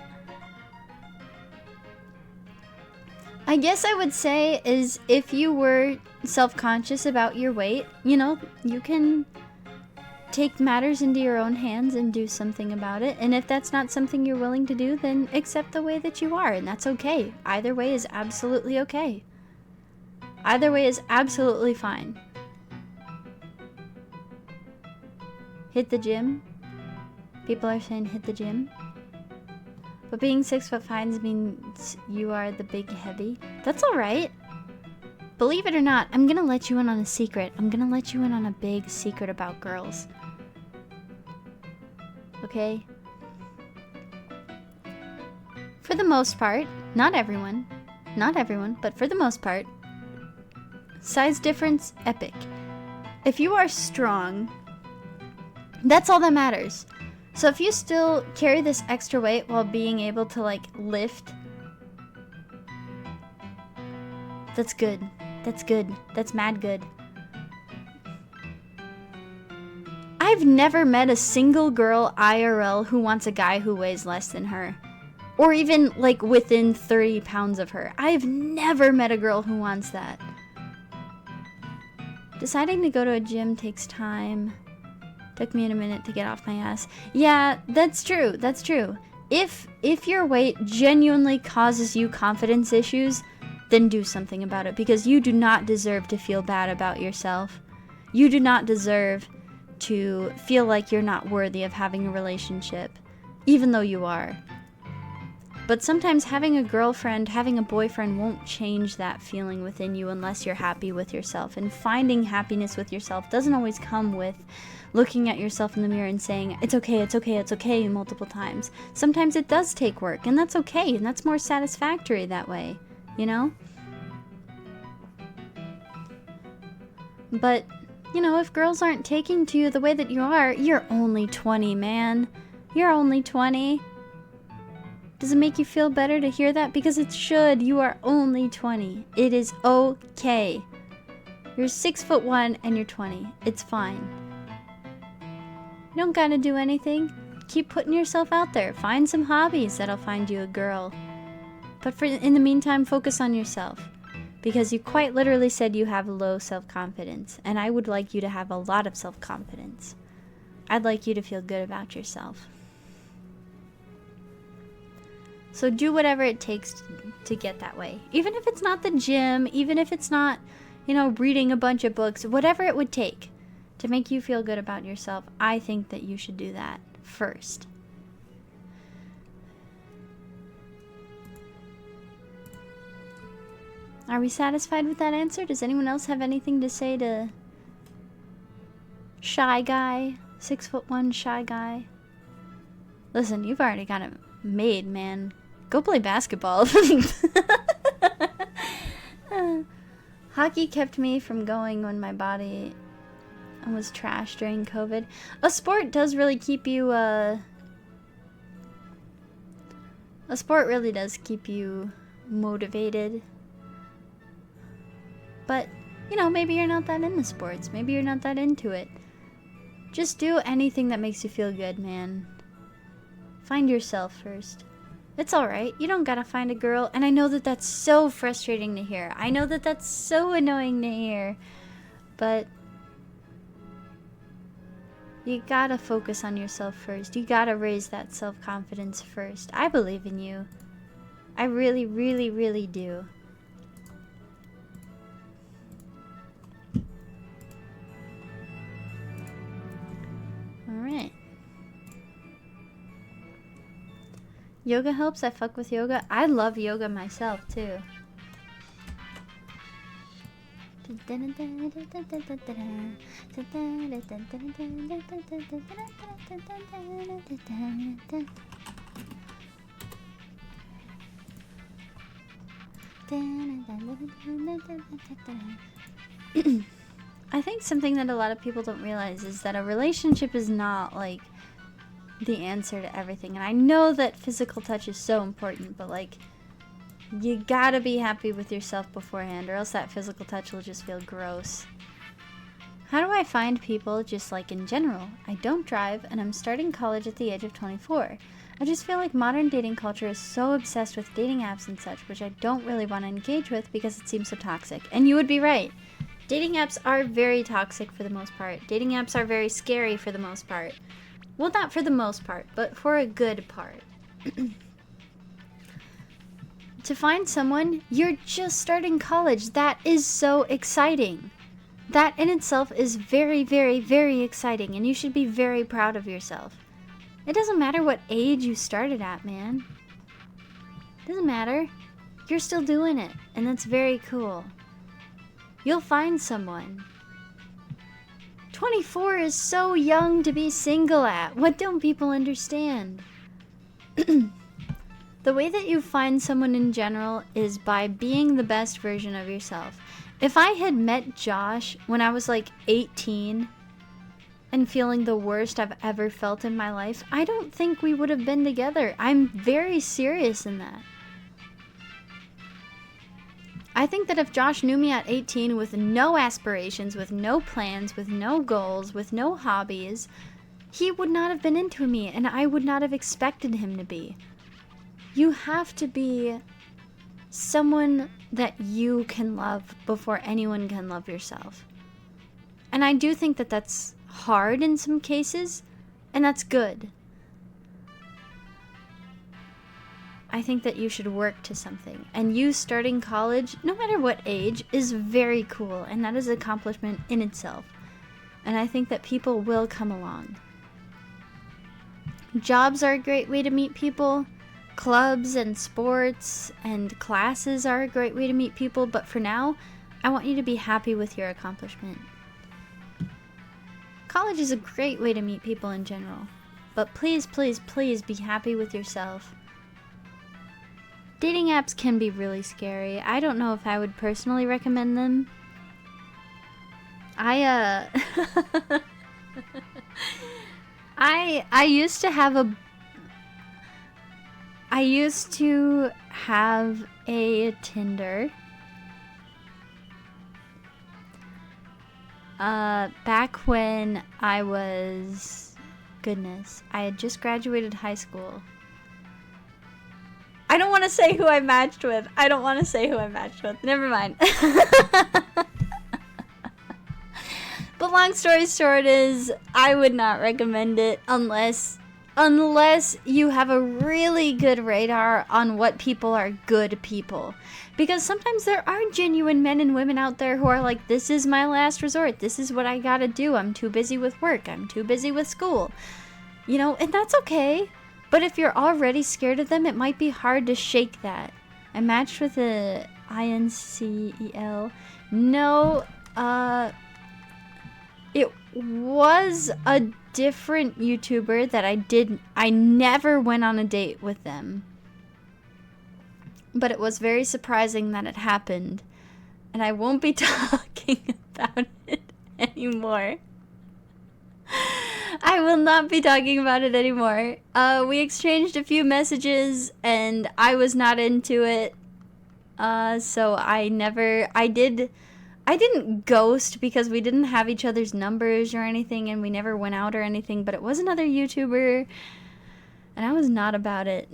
[SPEAKER 1] I guess I would say is if you were self-conscious about your weight, you know, you can take matters into your own hands and do something about it. And if that's not something you're willing to do, then accept the way that you are, and that's okay. Either way is absolutely okay. Either way is absolutely fine. Hit the gym. People are saying hit the gym. But being 6'5" means you are the big heavy. That's alright. Believe it or not, I'm gonna let you in on a secret. I'm gonna let you in on a big secret about girls. Okay? For the most part, not everyone, but for the most part, size difference, epic. If you are strong, that's all that matters. So if you still carry this extra weight while being able to, like, lift, that's good. That's good. That's mad good. I've never met a single girl IRL who wants a guy who weighs less than her. Or even, like, within 30 pounds of her. I've never met a girl who wants that. Deciding to go to a gym takes time. Took me a minute to get off my ass. Yeah, that's true. That's true. If your weight genuinely causes you confidence issues, then do something about it, because you do not deserve to feel bad about yourself. You do not deserve to feel like you're not worthy of having a relationship, even though you are. But sometimes having a girlfriend, having a boyfriend won't change that feeling within you unless you're happy with yourself. And finding happiness with yourself doesn't always come with looking at yourself in the mirror and saying, it's okay, it's okay, it's okay, multiple times. Sometimes it does take work, and that's okay, and that's more satisfactory that way, you know? But, you know, if girls aren't taking to you the way that you are, you're only 20, man. You're only 20. Does it make you feel better to hear that? Because it should. You are only 20. It is okay. You're 6'1" and you're 20. It's fine. You don't gotta do anything. Keep putting yourself out there. Find some hobbies that'll find you a girl. But in the meantime, focus on yourself. Because you quite literally said you have low self-confidence. And I would like you to have a lot of self-confidence. I'd like you to feel good about yourself. So do whatever it takes to get that way. Even if it's not the gym, even if it's not, you know, reading a bunch of books, whatever it would take to make you feel good about yourself, I think that you should do that first. Are we satisfied with that answer? Does anyone else have anything to say to Shy Guy? 6'1" Shy Guy? Listen, you've already got it made, man. Go play basketball. Hockey kept me from going when my body was trash during COVID. A sport does really keep you, a sport really does keep you motivated. But, you know, maybe you're not that into sports. Maybe you're not that into it. Just do anything that makes you feel good, man. Find yourself first. It's alright. You don't gotta find a girl. And I know that that's so frustrating to hear. I know that that's so annoying to hear. But you gotta focus on yourself first. You gotta raise that self-confidence first. I believe in you. I really, really, really do. Alright. Yoga helps. I fuck with yoga. I love yoga myself, too. I think something that a lot of people don't realize is that a relationship is not like the answer to everything. And I know that physical touch is so important, but like, you gotta be happy with yourself beforehand, or else that physical touch will just feel gross. How do I find people? Just like in general, I don't drive, and I'm starting college at the age of 24. I just feel like modern dating culture is so obsessed with dating apps and such, which I don't really want to engage with because it seems so toxic. And you would be right. Dating apps are very toxic for the most part. Dating apps are very scary for the most part. Well, not for the most part, but for a good part. To find someone, you're just starting college. That is so exciting. That in itself is very, very, very exciting, and you should be very proud of yourself. It doesn't matter what age you started at, man. It doesn't matter. You're still doing it, and that's very cool. You'll find someone. 24 is so young to be single at. What don't people understand? The way that you find someone in general is by being the best version of yourself. If I had met Josh when I was like 18 and feeling the worst I've ever felt in my life, I don't think we would have been together. I'm very serious in that. I think that if Josh knew me at 18 with no aspirations, with no plans, with no goals, with no hobbies, he would not have been into me, and I would not have expected him to be. You have to be someone that you can love before anyone can love yourself. And I do think that that's hard in some cases, and that's good. I think that you should work to something. And you starting college, no matter what age, is very cool, and that is an accomplishment in itself. And I think that people will come along. Jobs are a great way to meet people. Clubs and sports and classes are a great way to meet people, but for now, I want you to be happy with your accomplishment. College is a great way to meet people in general, but please, please, please be happy with yourself. Dating apps can be really scary. I don't know if I would personally recommend them. I used to have a Tinder. Back when I was, I had just graduated high school. I don't want to say who I matched with. Never mind. But long story short is, I would not recommend it unless you have a really good radar on what people are good people. Because sometimes there are genuine men and women out there who are like, this is my last resort. This is what I gotta do. I'm too busy with work. I'm too busy with school. You know, and that's okay. But if you're already scared of them, it might be hard to shake that. I matched with a INCEL. No, it was a different YouTuber that I never went on a date with them. But it was very surprising that it happened. And I won't be talking about it anymore. I will not be talking about it anymore. We exchanged a few messages and I was not into it. So I didn't ghost because we didn't have each other's numbers or anything and we never went out or anything, but it was another YouTuber and I was not about it.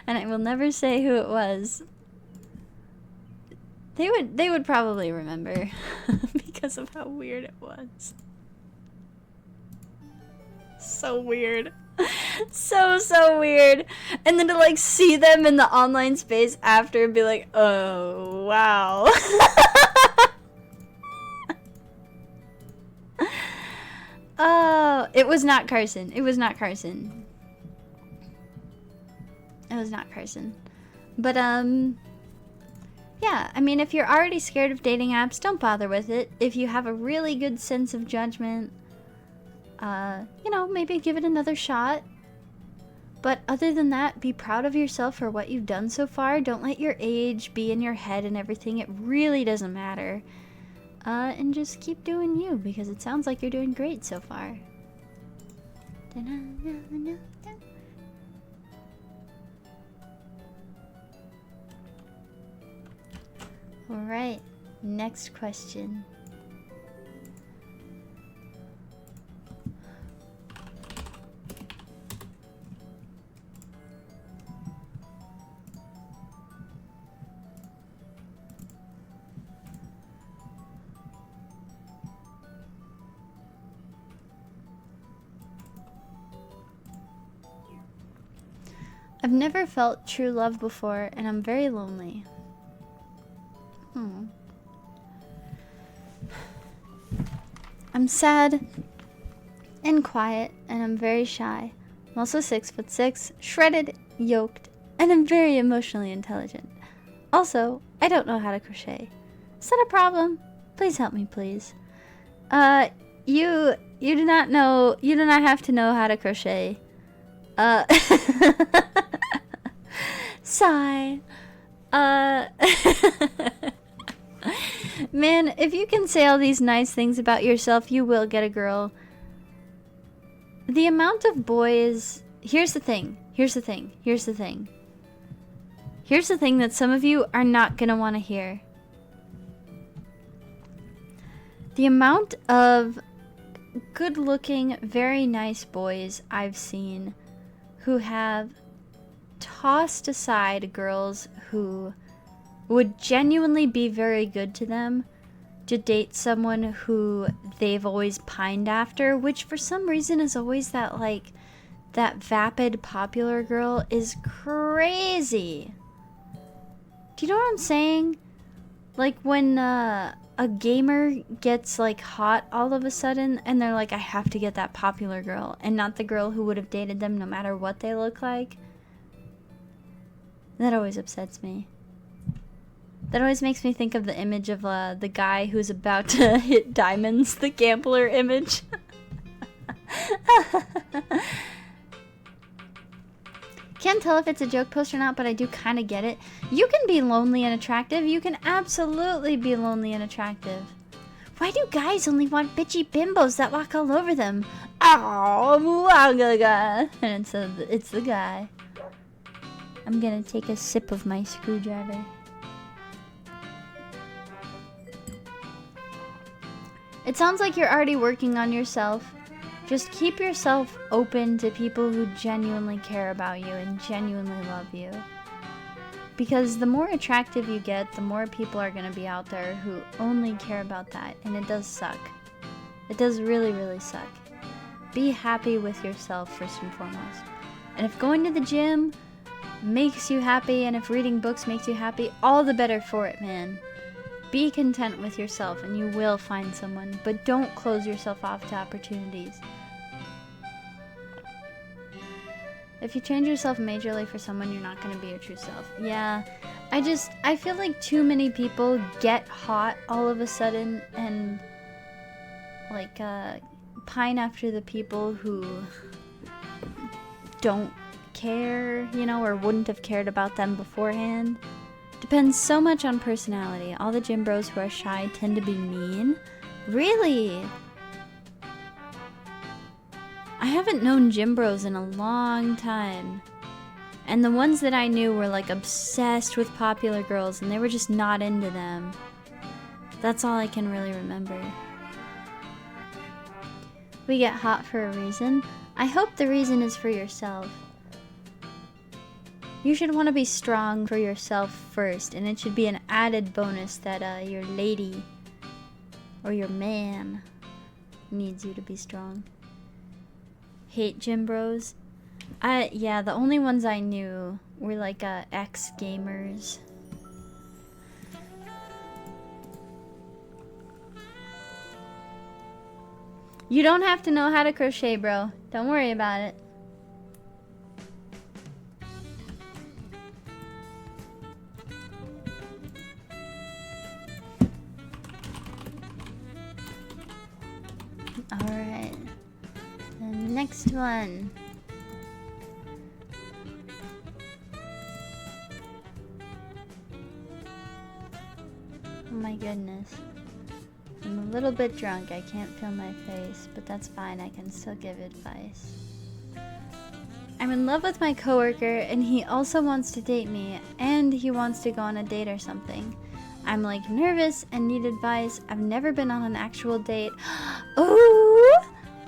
[SPEAKER 1] And I will never say who it was. They would probably remember because of how weird it was. So weird. So weird. And then to like see them in the online space after and be like, oh wow. Oh, it was not Carson. It was not Carson. It was not Carson. But yeah, I mean, if you're already scared of dating apps, don't bother with it. If you have a really good sense of judgment, you know, maybe give it another shot. But other than that, be proud of yourself for what you've done so far. Don't let your age be in your head and everything. It really doesn't matter. And just keep doing you, because it sounds like you're doing great so far. Alright, next question. I've never felt true love before, and I'm very lonely. I'm sad and quiet, and I'm very shy. I'm also 6'6", shredded, yoked, and I'm very emotionally intelligent. Also, I don't know how to crochet. Is that a problem? Please help me, please. You do not have to know how to crochet. Sigh. Man, if you can say all these nice things about yourself, you will get a girl. The amount of boys... Here's the thing that some of you are not gonna want to hear. The amount of good-looking, very nice boys I've seen who have tossed aside girls who would genuinely be very good to them to date someone who they've always pined after, which for some reason is always that, like, that vapid popular girl, is crazy. Do you know what I'm saying? Like when a gamer gets like hot all of a sudden and they're like, I have to get that popular girl, and not the girl who would have dated them no matter what they look like. That always upsets me. That always makes me think of the image of the guy who's about to hit diamonds, the gambler image. Can't tell if it's a joke post or not, but I do kind of get it. You can be lonely and attractive. You can absolutely be lonely and attractive. Why do guys only want bitchy bimbos that walk all over them? Oh, and it's the guy. I'm gonna take a sip of my screwdriver. It sounds like you're already working on yourself. Just keep yourself open to people who genuinely care about you and genuinely love you. Because the more attractive you get, the more people are going to be out there who only care about that. And it does suck. It does really, really suck. Be happy with yourself first and foremost. And if going to the gym makes you happy, and if reading books makes you happy, all the better for it, man. Be content with yourself and you will find someone, but don't close yourself off to opportunities. If you change yourself majorly for someone, you're not going to be your true self. Yeah, I feel like too many people get hot all of a sudden and like pine after the people who don't care, you know, or wouldn't have cared about them beforehand. Depends so much on personality. All the gym bros who are shy tend to be mean. Really? I haven't known gym bros in a long time. And the ones that I knew were like obsessed with popular girls and they were just not into them. That's all I can really remember. We get hot for a reason. I hope the reason is for yourself. You should want to be strong for yourself first, and it should be an added bonus that your lady or your man needs you to be strong. Hate gym bros? Yeah, the only ones I knew were like ex-gamers. You don't have to know how to crochet, bro. Don't worry about it. Alright. The next one. Oh my goodness. I'm a little bit drunk. I can't feel my face, but that's fine. I can still give advice. I'm in love with my coworker, and he also wants to date me, and he wants to go on a date or something. I'm like nervous and need advice. I've never been on an actual date. Ooh!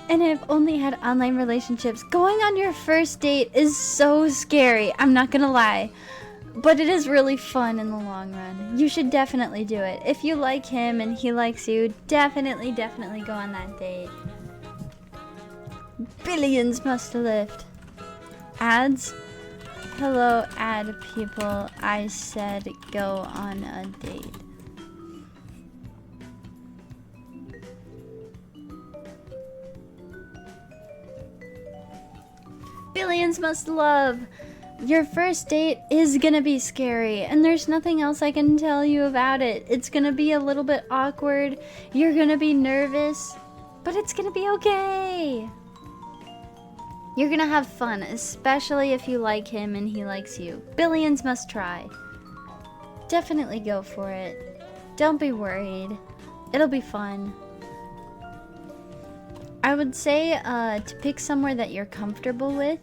[SPEAKER 1] And I've only had online relationships. Going on your first date is so scary. I'm not gonna lie. But it is really fun in the long run. You should definitely do it. If you like him and he likes you, definitely go on that date. Billions must lift. Ads? Hello, ad people. I said go on a date. Billions must love. Your first date is gonna be scary, and there's nothing else I can tell you about it. It's gonna be a little bit awkward. You're gonna be nervous, but it's gonna be okay. You're gonna have fun, especially if you like him and he likes you. Billions must try. Definitely go for it. Don't be worried. It'll be fun. I would say to pick somewhere that you're comfortable with.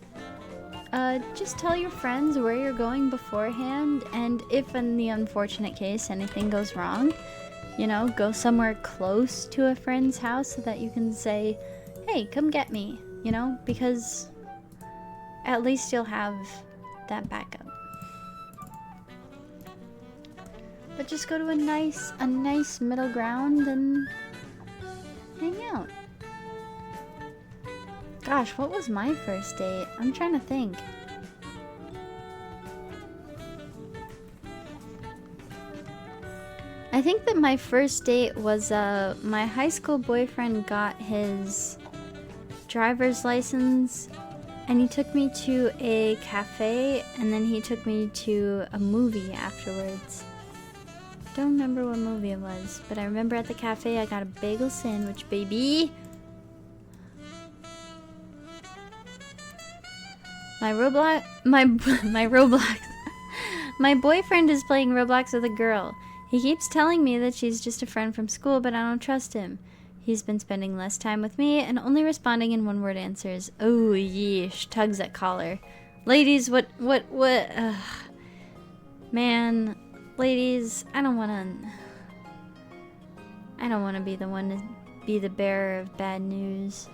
[SPEAKER 1] Just tell your friends where you're going beforehand, and if in the unfortunate case anything goes wrong, you know, go somewhere close to a friend's house so that you can say, hey, come get me, you know, because at least you'll have that backup. But just go to a nice middle ground and hang out. Gosh, what was my first date? I'm trying to think. I think that my first date was my high school boyfriend got his driver's license and he took me to a cafe and then he took me to a movie afterwards. Don't remember what movie it was, but I remember at the cafe I got a bagel sandwich, baby. My Roblox. My boyfriend is playing Roblox with a girl. He keeps telling me that she's just a friend from school, but I don't trust him. He's been spending less time with me and only responding in one-word answers. Oh, yeesh. Tugs at collar. Ladies, what? Man, ladies, I don't want to be the one to be the bearer of bad news.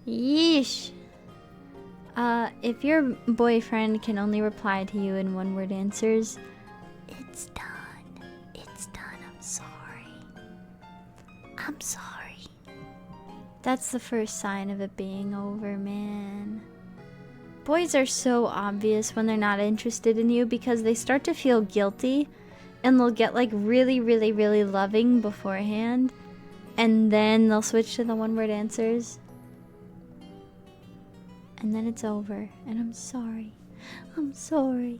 [SPEAKER 1] Yeesh. If your boyfriend can only reply to you in one-word answers, it's done. It's done. I'm sorry. I'm sorry. That's the first sign of it being over, man. Boys are so obvious when they're not interested in you because they start to feel guilty and they'll get like really loving beforehand and then they'll switch to the one-word answers. And then it's over, and I'm sorry. I'm sorry.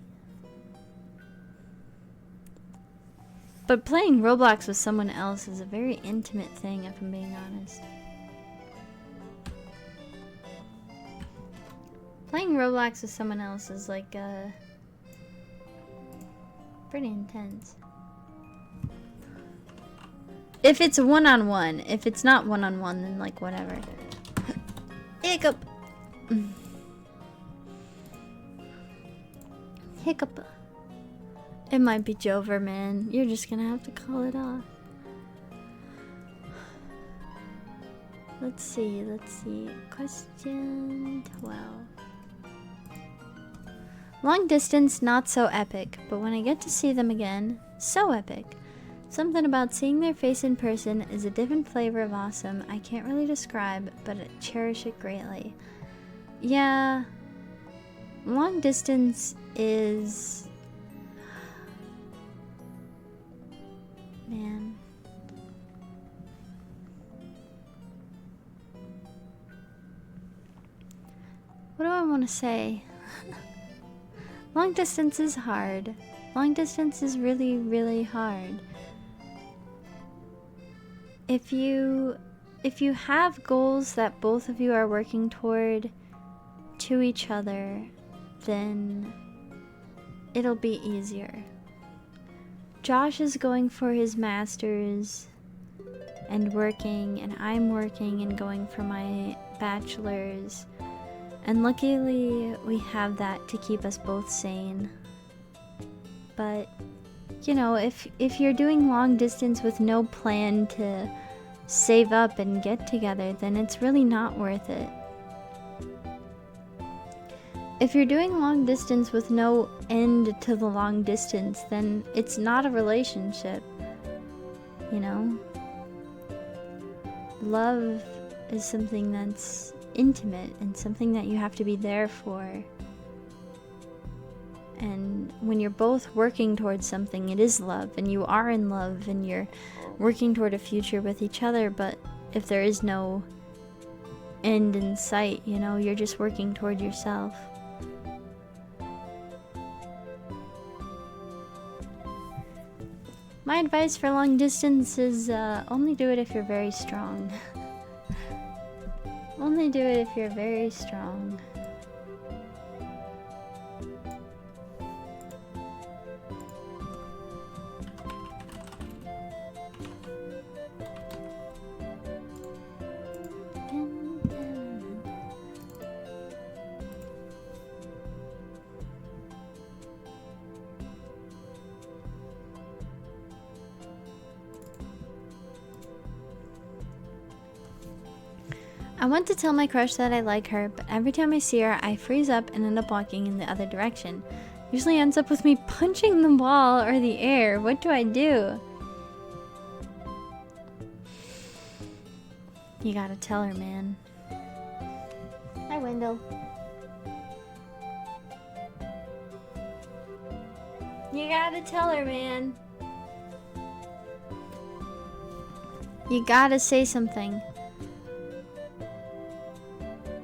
[SPEAKER 1] But playing Roblox with someone else is a very intimate thing, if I'm being honest. Playing Roblox with someone else is like, pretty intense. If it's one-on-one. If it's not one-on-one, then like, whatever. Hiccup! Hiccup. It might be Jover, man. You're just gonna have to call it off. Let's see. Question 12. Long distance, not so epic, but when I get to see them again, so epic. Something about seeing their face in person is a different flavor of awesome I can't really describe, but I cherish it greatly. Yeah, long distance is... Man. What do I want to say? Long distance is hard. Long distance is really, really hard. If you have goals that both of you are working toward to each other, then it'll be easier. Josh is going for his master's and working, and I'm working and going for my bachelor's. And luckily, we have that to keep us both sane. But, you know, if you're doing long distance with no plan to save up and get together, then it's really not worth it. If you're doing long distance with no end to the long distance, then it's not a relationship, you know? Love is something that's intimate and something that you have to be there for. And when you're both working towards something, it is love, and you are in love, and you're working toward a future with each other. But if there is no end in sight, you know, you're just working toward yourself. My advice for long distance is only do it if you're very strong. Only do it if you're very strong. I want to tell my crush that I like her, but every time I see her, I freeze up and end up walking in the other direction. Usually ends up with me punching the wall or the air. What do I do? You gotta tell her, man. Hi, Wendell. You gotta tell her, man. You gotta say something.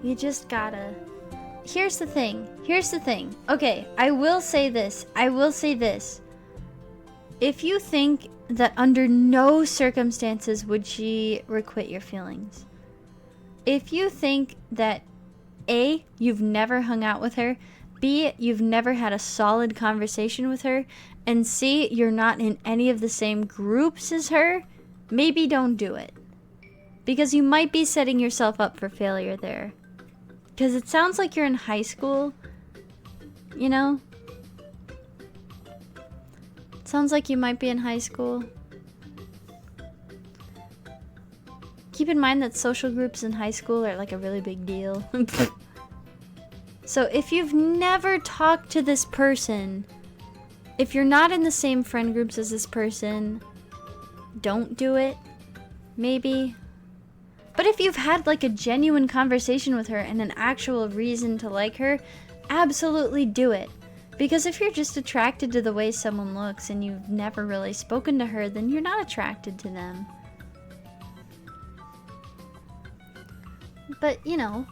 [SPEAKER 1] You just gotta. Here's the thing. Okay, I will say this. If you think that under no circumstances would she requite your feelings, if you think that A, you've never hung out with her, B, you've never had a solid conversation with her, and C, you're not in any of the same groups as her, maybe don't do it. Because you might be setting yourself up for failure there. Because it sounds like you're in high school, you know? It sounds like you might be in high school. Keep in mind that social groups in high school are like a really big deal. So if you've never talked to this person, if you're not in the same friend groups as this person, don't do it. Maybe. But if you've had like a genuine conversation with her and an actual reason to like her, absolutely do it. Because if you're just attracted to the way someone looks and you've never really spoken to her, then you're not attracted to them. But, you know,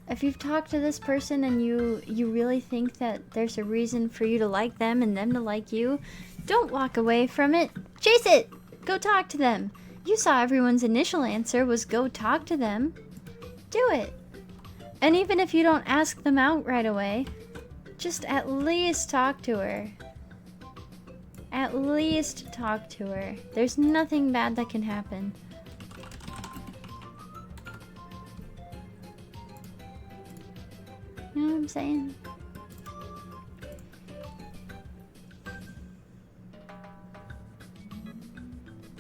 [SPEAKER 1] if you've talked to this person and you really think that there's a reason for you to like them and them to like you, don't walk away from it. Chase it! Go talk to them. You saw everyone's initial answer was go talk to them. Do it. And even if you don't ask them out right away, just at least talk to her. At least talk to her. There's nothing bad that can happen. You know what I'm saying?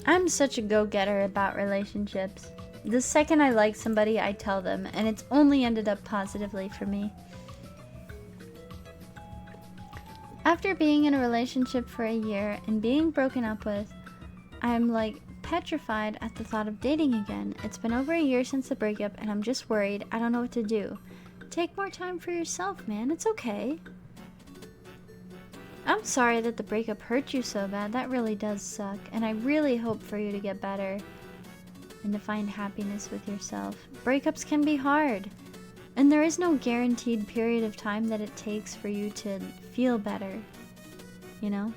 [SPEAKER 1] I'm such a go-getter about relationships. The second I like somebody, I tell them, and it's only ended up positively for me. After being in a relationship for a year and being broken up with, I'm like petrified at the thought of dating again. It's been over a year since the breakup and I'm just worried. I don't know what to do. Take more time for yourself, man. It's okay. I'm sorry that the breakup hurt you so bad. That really does suck. And I really hope for you to get better and to find happiness with yourself. Breakups can be hard. And there is no guaranteed period of time that it takes for you to feel better. You know?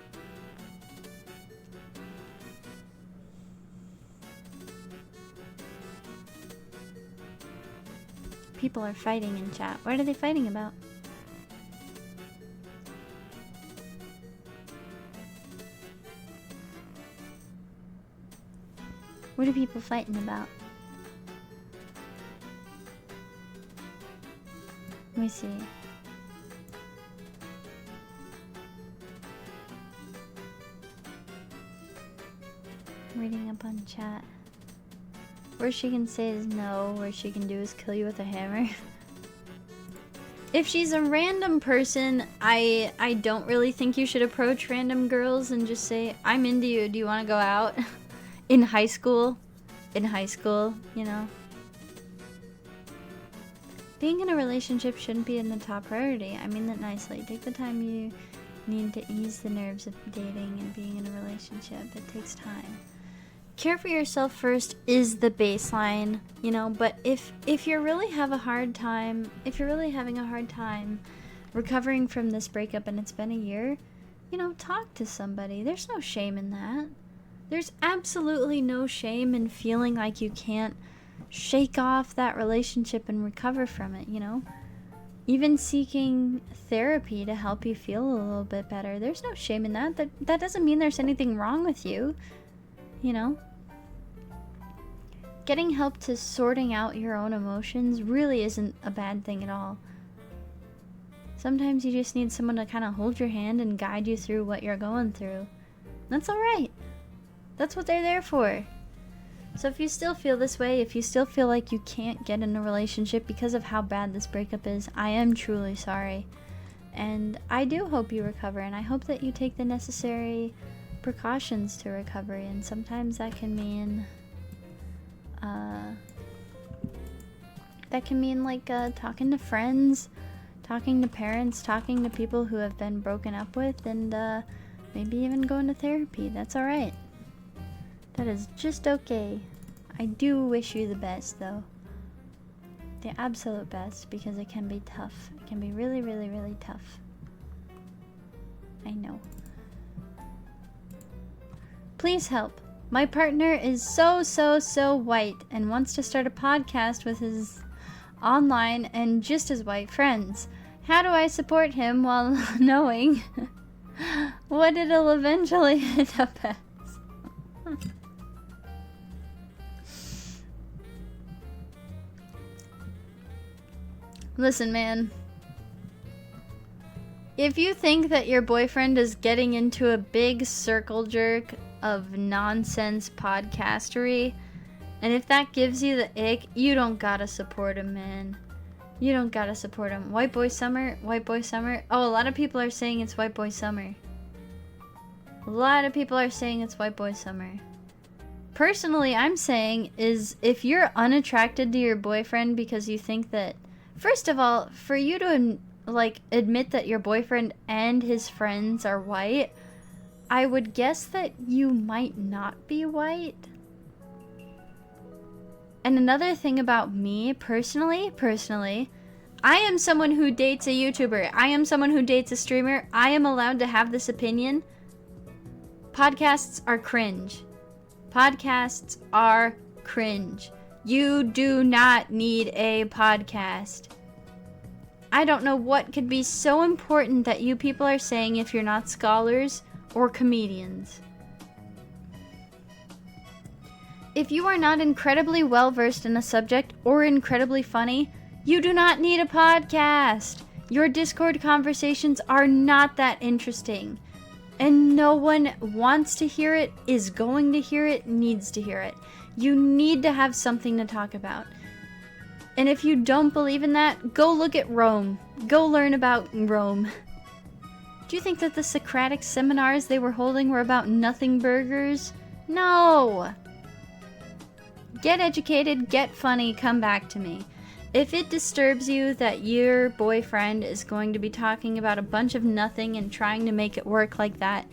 [SPEAKER 1] People are fighting in chat. What are they fighting about? What are people fighting about? Let me see. Reading up on chat. Worst she can say is no. Worst she can do is kill you with a hammer. If she's a random person, I don't really think you should approach random girls and just say, I'm into you, do you want to go out? In high school, you know. Being in a relationship shouldn't be in the top priority. I mean that nicely. Take the time you need to ease the nerves of dating and being in a relationship. It takes time. Care for yourself first is the baseline, you know, but if you're really having a hard time recovering from this breakup and it's been a year, you know, talk to somebody. There's no shame in that. There's absolutely no shame in feeling like you can't shake off that relationship and recover from it, you know? Even seeking therapy to help you feel a little bit better. There's no shame in that. That doesn't mean there's anything wrong with you, you know? Getting help to sorting out your own emotions really isn't a bad thing at all. Sometimes you just need someone to kind of hold your hand and guide you through what you're going through. That's alright. That's what they're there for. So if you still feel this way, if you still feel like you can't get in a relationship because of how bad this breakup is, I am truly sorry. And I do hope you recover, and I hope that you take the necessary precautions to recovery. And sometimes that can mean like talking to friends, talking to parents, talking to people who have been broken up with, and maybe even going to therapy. That's alright. That is just okay. I do wish you the best, though. The absolute best, because it can be tough. It can be really, really, really tough. I know. Please help. My partner is so white and wants to start a podcast with his online and just as white friends. How do I support him while knowing what it'll eventually end up as? Listen, man. If you think that your boyfriend is getting into a big circle jerk of nonsense podcastery, and if that gives you the ick, you don't gotta support him, man. You don't gotta support him. White boy summer, white boy summer. Oh, a lot of people are saying it's white boy summer. A lot of people are saying it's white boy summer. Personally, I'm saying is if you're unattracted to your boyfriend because you think that, first of all, for you to like admit that your boyfriend and his friends are white, I would guess that you might not be white. And another thing about me, personally, I am someone who dates a YouTuber. I am someone who dates a streamer. I am allowed to have this opinion. Podcasts are cringe. Podcasts are cringe. You do not need a podcast. I don't know what could be so important that you people are saying if you're not scholars or comedians. If you are not incredibly well versed in a subject or incredibly funny, you do not need a podcast. Your Discord conversations are not that interesting. And no one wants to hear it, is going to hear it, needs to hear it. You need to have something to talk about. And if you don't believe in that, go look at Rome. Go learn about Rome. Do you think that the Socratic seminars they were holding were about nothing burgers? No! Get educated, get funny, come back to me. If it disturbs you that your boyfriend is going to be talking about a bunch of nothing and trying to make it work like that,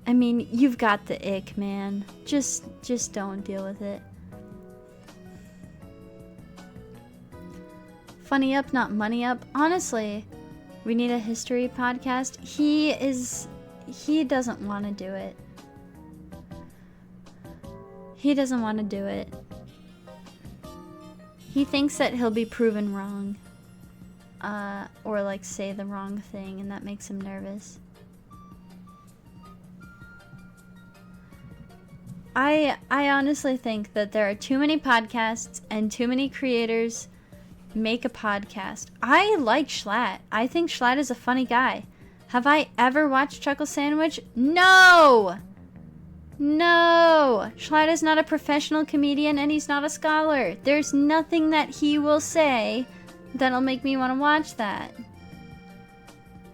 [SPEAKER 1] I mean, you've got the ick, man. Just don't deal with it. Funny up, not money up. Honestly, we need a history podcast. He doesn't want to do it. He doesn't want to do it. He thinks that he'll be proven wrong. Or like say the wrong thing, and that makes him nervous. I honestly think that there are too many podcasts and too many creators make a podcast. I like Schlatt. I think Schlatt is a funny guy. Have I ever watched Chuckle Sandwich? No! No! Schlatt is not a professional comedian and he's not a scholar. There's nothing that he will say that'll make me want to watch that.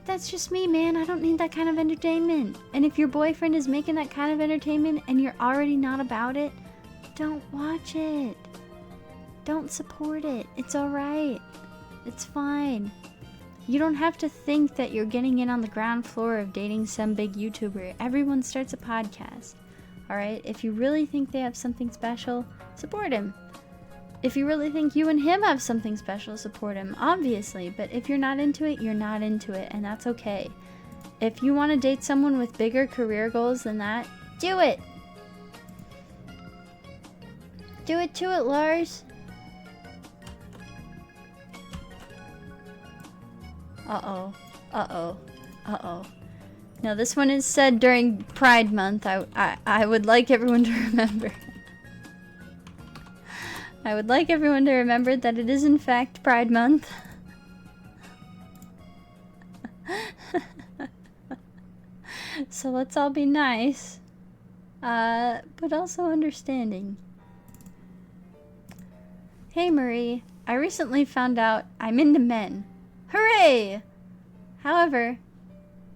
[SPEAKER 1] That's just me, man. I don't need that kind of entertainment. And if your boyfriend is making that kind of entertainment and you're already not about it, don't watch it. Don't support it. It's alright. It's fine. You don't have to think that you're getting in on the ground floor of dating some big YouTuber. Everyone starts a podcast. Alright? If you really think they have something special, support him. If you really think you and him have something special, support him, obviously. But if you're not into it, you're not into it, and that's okay. If you want to date someone with bigger career goals than that, do it! Do it to it, Lars! Uh-oh. Uh-oh. Uh-oh. Now, this one is said during Pride Month. I would like everyone to remember. I would like everyone to remember that it is in fact Pride Month. So let's all be nice. But also understanding. Hey Marie, I recently found out I'm into men. Hooray! However,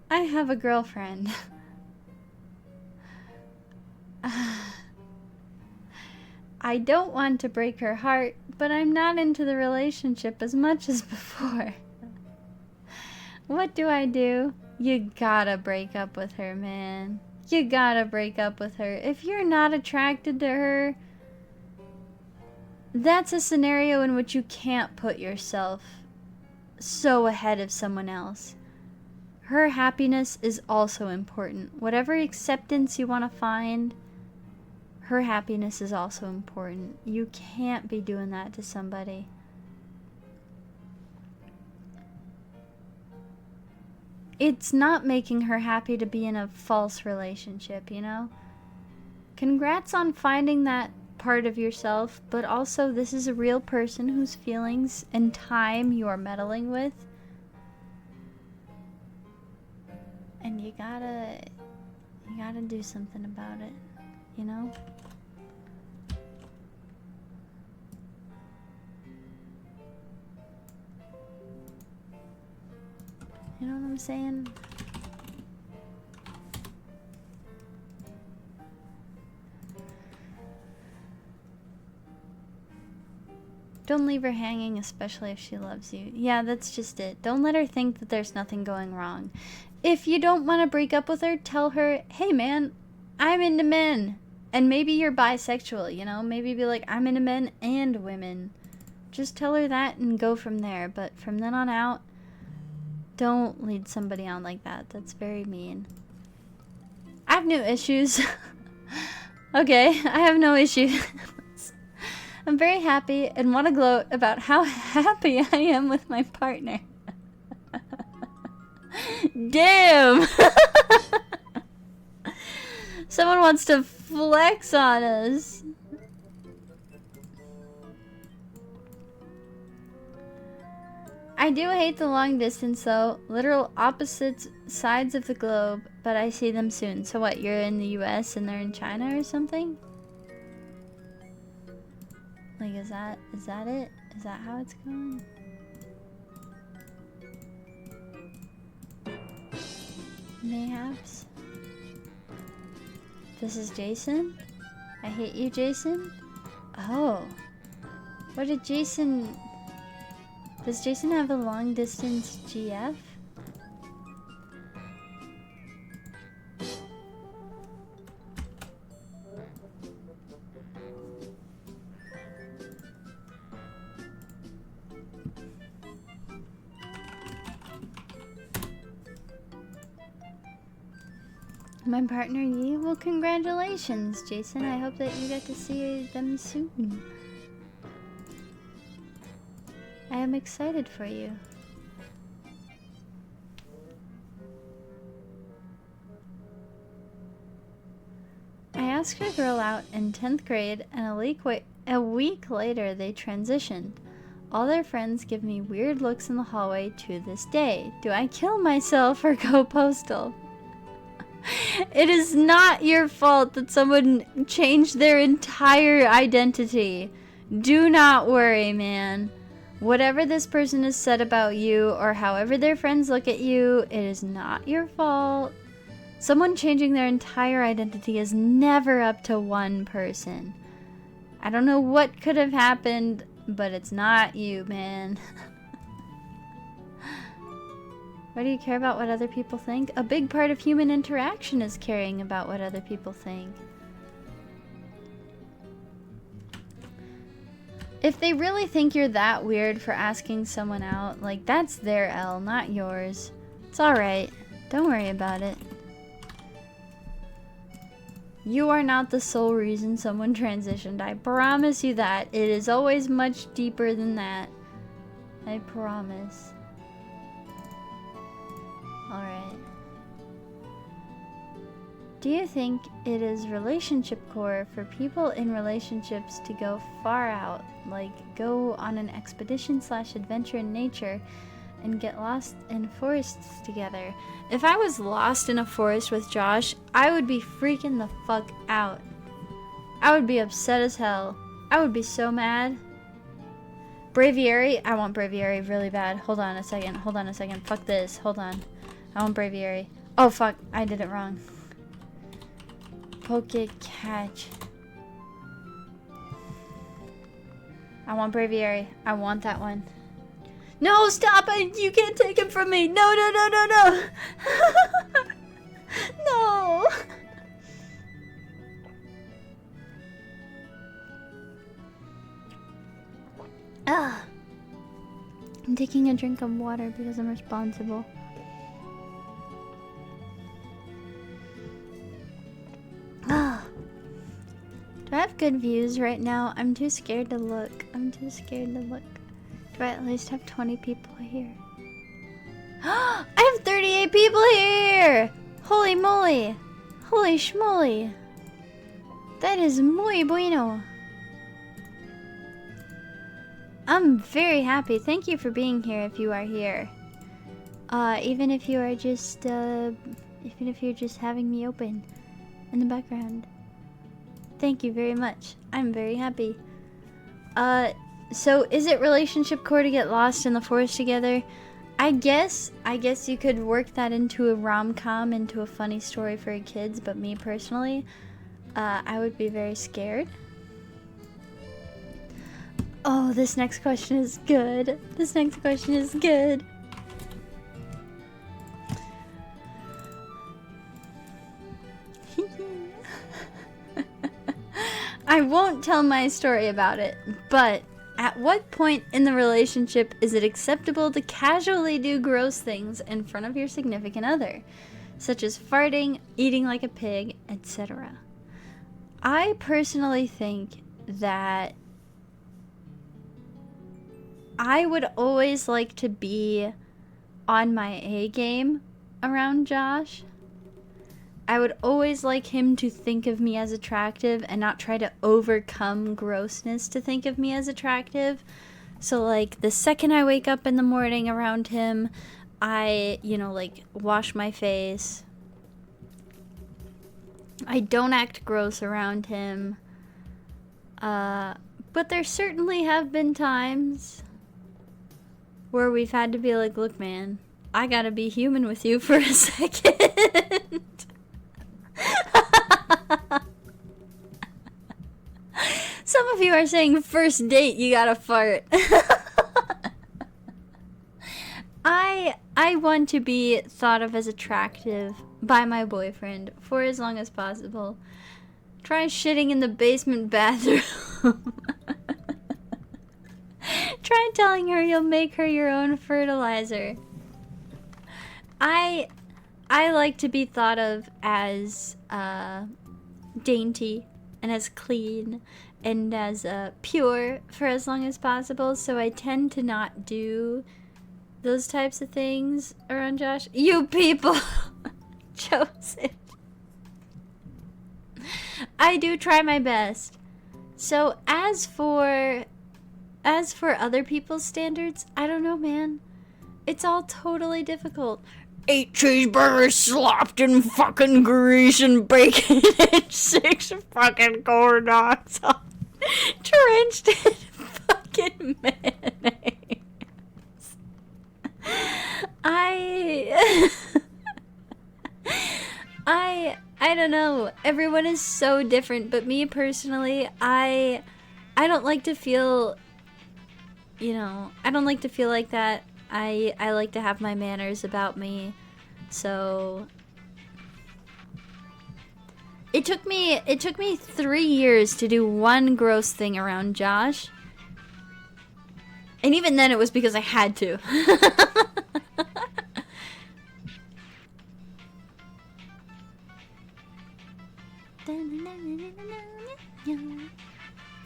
[SPEAKER 1] I have a girlfriend. I don't want to break her heart, but I'm not into the relationship as much as before. What do? You gotta break up with her, man. You gotta break up with her. If you're not attracted to her, that's a scenario in which you can't put yourself so ahead of someone else. Her happiness is also important. Whatever acceptance you want to find, her happiness is also important. You can't be doing that to somebody. It's not making her happy to be in a false relationship, you know? Congrats on finding that part of yourself, but also this is a real person whose feelings and time you are meddling with. And you gotta do something about it, you know? You know what I'm saying? Don't leave her hanging, especially if she loves you. Yeah, that's just it. Don't let her think that there's nothing going wrong. If you don't want to break up with her, tell her, hey man, I'm into men. And maybe you're bisexual, you know? Maybe be like, I'm into men and women. Just tell her that and go from there. But from then on out, don't lead somebody on like that. That's very mean. I have no issues. Okay, I have no issues. I'm very happy and want to gloat about how happy I am with my partner. Damn! Someone wants to flex on us. I do hate the long distance though. Literal opposite sides of the globe, but I see them soon. So what, you're in the US and they're in China or something? Like, is that it? Is that how it's going? Mayhaps. This is Jason? I hate you, Jason? Oh. What did Jason... Does Jason have a long distance GF? My partner Yi? Well, congratulations, Jason. I hope that you get to see them soon. I am excited for you. I asked a girl out in 10th grade, and a week later they transitioned. All their friends give me weird looks in the hallway to this day. Do I kill myself or go postal? It is not your fault that someone changed their entire identity. Do not worry, man. Whatever this person has said about you or however their friends look at you, it is not your fault. Someone changing their entire identity is never up to one person. I don't know what could have happened, but it's not you, man. Why do you care about what other people think? A big part of human interaction is caring about what other people think. If they really think you're that weird for asking someone out, like, that's their L, not yours. It's alright. Don't worry about it. You are not the sole reason someone transitioned. I promise you that. It is always much deeper than that. I promise. Alright. Do you think it is relationship core for people in relationships to go far out, like go on an expedition/adventure in nature and get lost in forests together? If I was lost in a forest with Josh, I would be freaking the fuck out. I would be upset as hell. I would be so mad. Braviary? I want Braviary really bad. Hold on a second. Fuck this. Hold on. I want Braviary. Oh fuck, I did it wrong. Poke catch. I want Braviary. I want that one. No, stop it! You can't take him from me! No, no, no, no, no! No! Ah! I'm taking a drink of water because I'm responsible. Ah! Do I have good views right now? I'm too scared to look. Do I at least have 20 people here? I have 38 people here! Holy moly! Holy schmoly! That is muy bueno! I'm very happy. Thank you for being here if you are here. Even if you are just, even if you're just having me open in the background. Thank you very much. I'm very happy. So is it relationship core to get lost in the forest together? I guess you could work that into a rom-com, into a funny story for kids, but me personally, I would be very scared. Oh, this next question is good. I won't tell my story about it, but at what point in the relationship is it acceptable to casually do gross things in front of your significant other, such as farting, eating like a pig, etc.? I personally think that I would always like to be on my A game around Josh. I would always like him to think of me as attractive and not try to overcome grossness to think of me as attractive. So like the second I wake up in the morning around him, I, like wash my face. I don't act gross around him. But there certainly have been times where we've had to be like, look, man, I gotta be human with you for a second. Some of you are saying first date you gotta fart. I want to be thought of as attractive by my boyfriend for as long as possible. Try shitting in the basement bathroom. Try telling her you'll make her your own fertilizer. I like to be thought of as dainty and as clean and as pure for as long as possible, so I tend to not do those types of things around Josh. You people! Joseph. I do try my best. So as for other people's standards, I don't know, man. It's all totally difficult. 8 cheeseburgers slopped in fucking grease and bacon and 6 fucking corn dogs drenched in fucking mayonnaise. I don't know. Everyone is so different, but me personally, I don't like to feel, you know, I don't like to feel like that. I like to have my manners about me. So it took me 3 years to do one gross thing around Josh. And even then it was because I had to.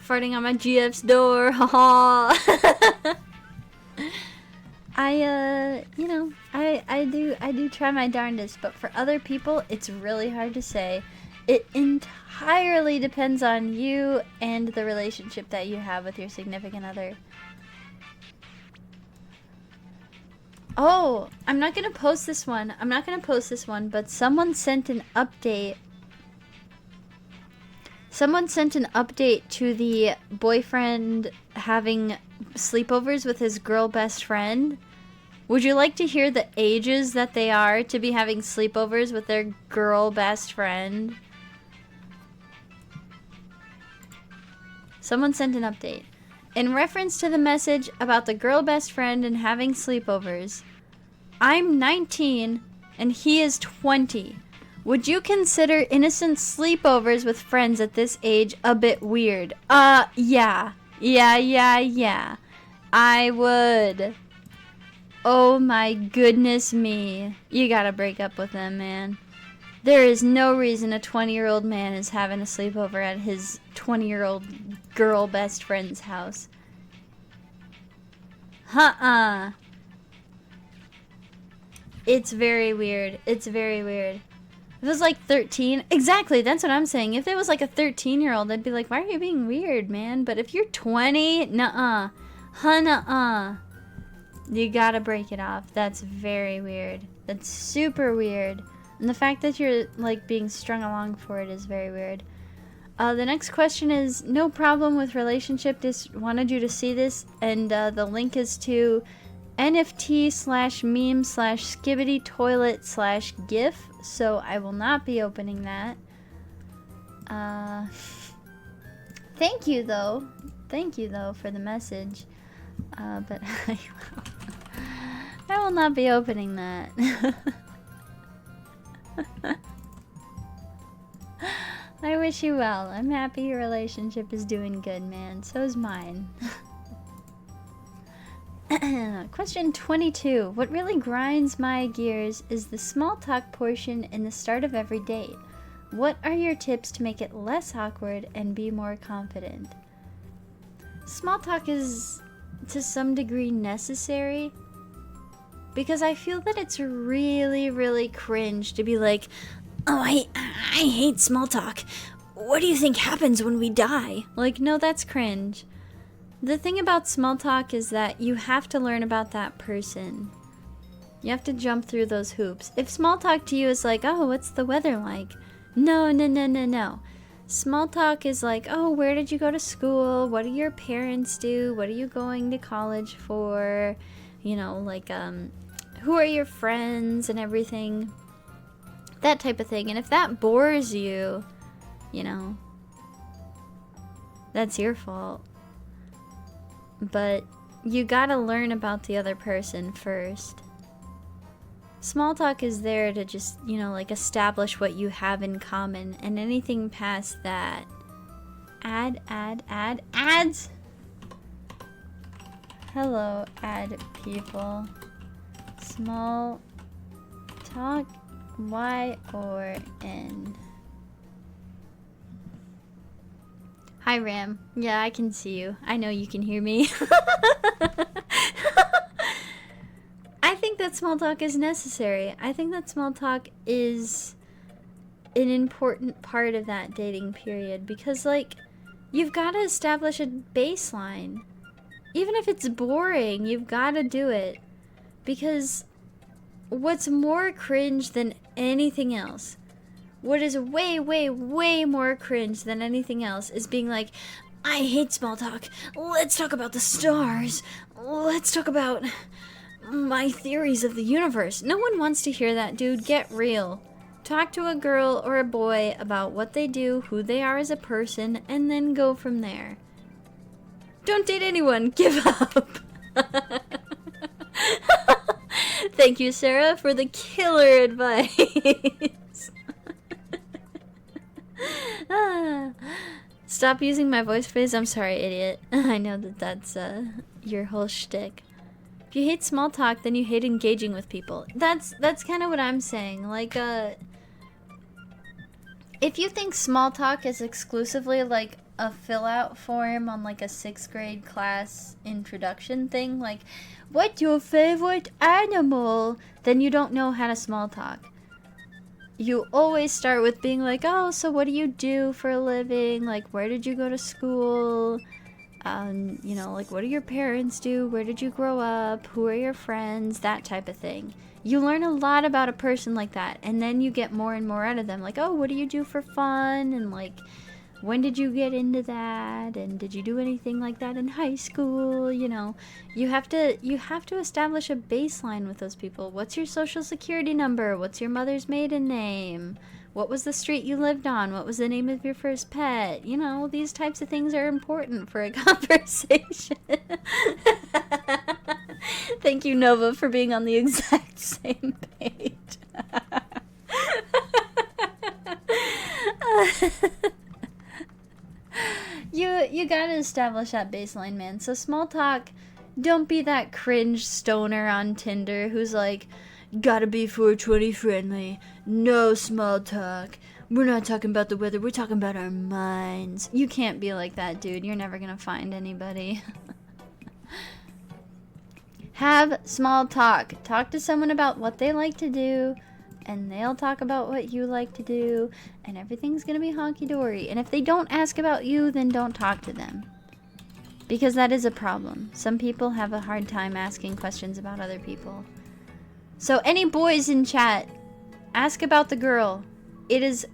[SPEAKER 1] Farting on my GF's door. Haha. You know, I do try my darndest, but for other people, it's really hard to say. It entirely depends on you and the relationship that you have with your significant other. Oh, I'm not gonna post this one. But someone sent an update. Someone sent an update to the boyfriend having sleepovers with his girl best friend. Would you like to hear the ages that they are to be having sleepovers with their girl best friend? Someone sent an update. In reference to the message about the girl best friend and having sleepovers, I'm 19 and he is 20. Would you consider innocent sleepovers with friends at this age a bit weird? Yeah. Yeah. I would. Oh my goodness me. You gotta break up with them, man. There is no reason a 20-year-old man is having a sleepover at his 20-year-old girl best friend's house. It's very weird. It's very weird. If it was like 13, exactly, that's what I'm saying. If it was like a 13-year-old, I'd be like, why are you being weird, man? But if you're 20, nuh-uh. Nuh-uh. You gotta break it off. That's very weird. That's super weird. And the fact that you're, like, being strung along for it is very weird. The next question is, no problem with relationship, just wanted you to see this, and the link is to NFT/meme/skibbity-toilet/gif, so I will not be opening that. Thank you though for the message, but I will not be opening that. I wish you well. I'm happy your relationship is doing good, man. So is mine. Question 22. What really grinds my gears is the small talk portion in the start of every date. What are your tips to make it less awkward and be more confident? Small talk is to some degree necessary, because I feel that it's really, really cringe to be like, oh, I hate small talk. What do you think happens when we die? Like, no, that's cringe. The thing about small talk is that you have to learn about that person. You have to jump through those hoops. If small talk to you is like, oh, what's the weather like? No. Small talk is like, oh, where did you go to school? What do your parents do? What are you going to college for? You know, like, who are your friends and everything? That type of thing. And if that bores you, you know, that's your fault. But you gotta learn about the other person first. Small talk is there to just, you know, like establish what you have in common, and anything past that. Ads! Hello, ad people. Small talk, Y or N? Hi, Ram. Yeah, I can see you. I know you can hear me. I think that small talk is necessary. I think that small talk is an important part of that dating period because, like, you've got to establish a baseline. Even if it's boring, you've got to do it. Because what's more cringe than anything else, what is way, way, way more cringe than anything else is being like, I hate small talk. Let's talk about the stars. Let's talk about my theories of the universe. No one wants to hear that, dude. Get real. Talk to a girl or a boy about what they do, who they are as a person, and then go from there. Don't date anyone. Give up. Thank you, Sarah, for the killer advice. Stop using my voice phrase. I'm sorry, idiot. I know that that's your whole shtick. If you hate small talk, then you hate engaging with people. That's kind of what I'm saying. Like, if you think small talk is exclusively like a fill-out form on like a 6th grade class introduction thing, like, what's your favorite animal? Then you don't know how to small talk. You always start with being like, oh, so what do you do for a living? Like, where did you go to school? You know, like, what do your parents do? Where did you grow up? Who are your friends? That type of thing. You learn a lot about a person like that, and then you get more and more out of them. Like, oh, what do you do for fun? And, like, when did you get into that? And did you do anything like that in high school? You know, you have to establish a baseline with those people. What's your social security number? What's your mother's maiden name? What was the street you lived on? What was the name of your first pet? You know, these types of things are important for a conversation. Thank you, Nova, for being on the exact same page. You gotta establish that baseline, man. So small talk, don't be that cringe stoner on Tinder who's like, gotta be 420 friendly, no small talk, we're not talking about the weather, we're talking about our minds. You can't be like that, dude. You're never gonna find anybody. Have small talk. Talk to someone about what they like to do, and they'll talk about what you like to do, and everything's gonna be honky-dory. And if they don't ask about you, then don't talk to them. Because that is a problem. Some people have a hard time asking questions about other people. So any boys in chat, ask about the girl. It is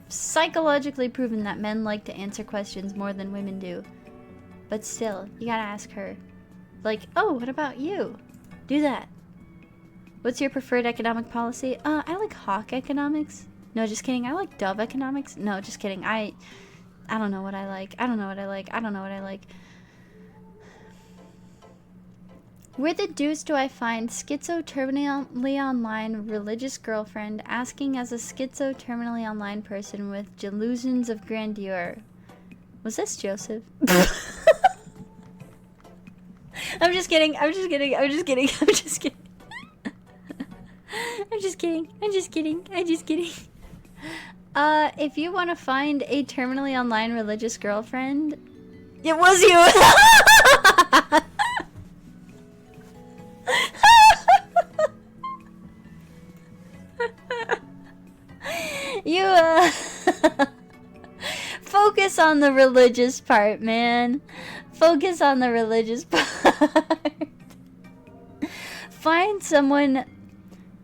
[SPEAKER 1] psychologically proven that men like to answer questions more than women do. But still, you gotta ask her. Like, oh, what about you? Do that. What's your preferred economic policy? I like hawk economics. No, just kidding. I like dove economics. No, just kidding. I don't know what I like. I don't know what I like. I don't know what I like. Where the deuce do I find schizo-terminally online religious girlfriend asking as a schizo-terminally online person with delusions of grandeur? Was this Joseph? I'm just kidding. I'm just kidding. I'm just kidding. I'm just kidding. I'm just kidding. I'm just kidding. I'm just kidding. If you want to find a terminally online religious girlfriend, it was you. You, focus on the religious part, man. Focus on the religious part. Find someone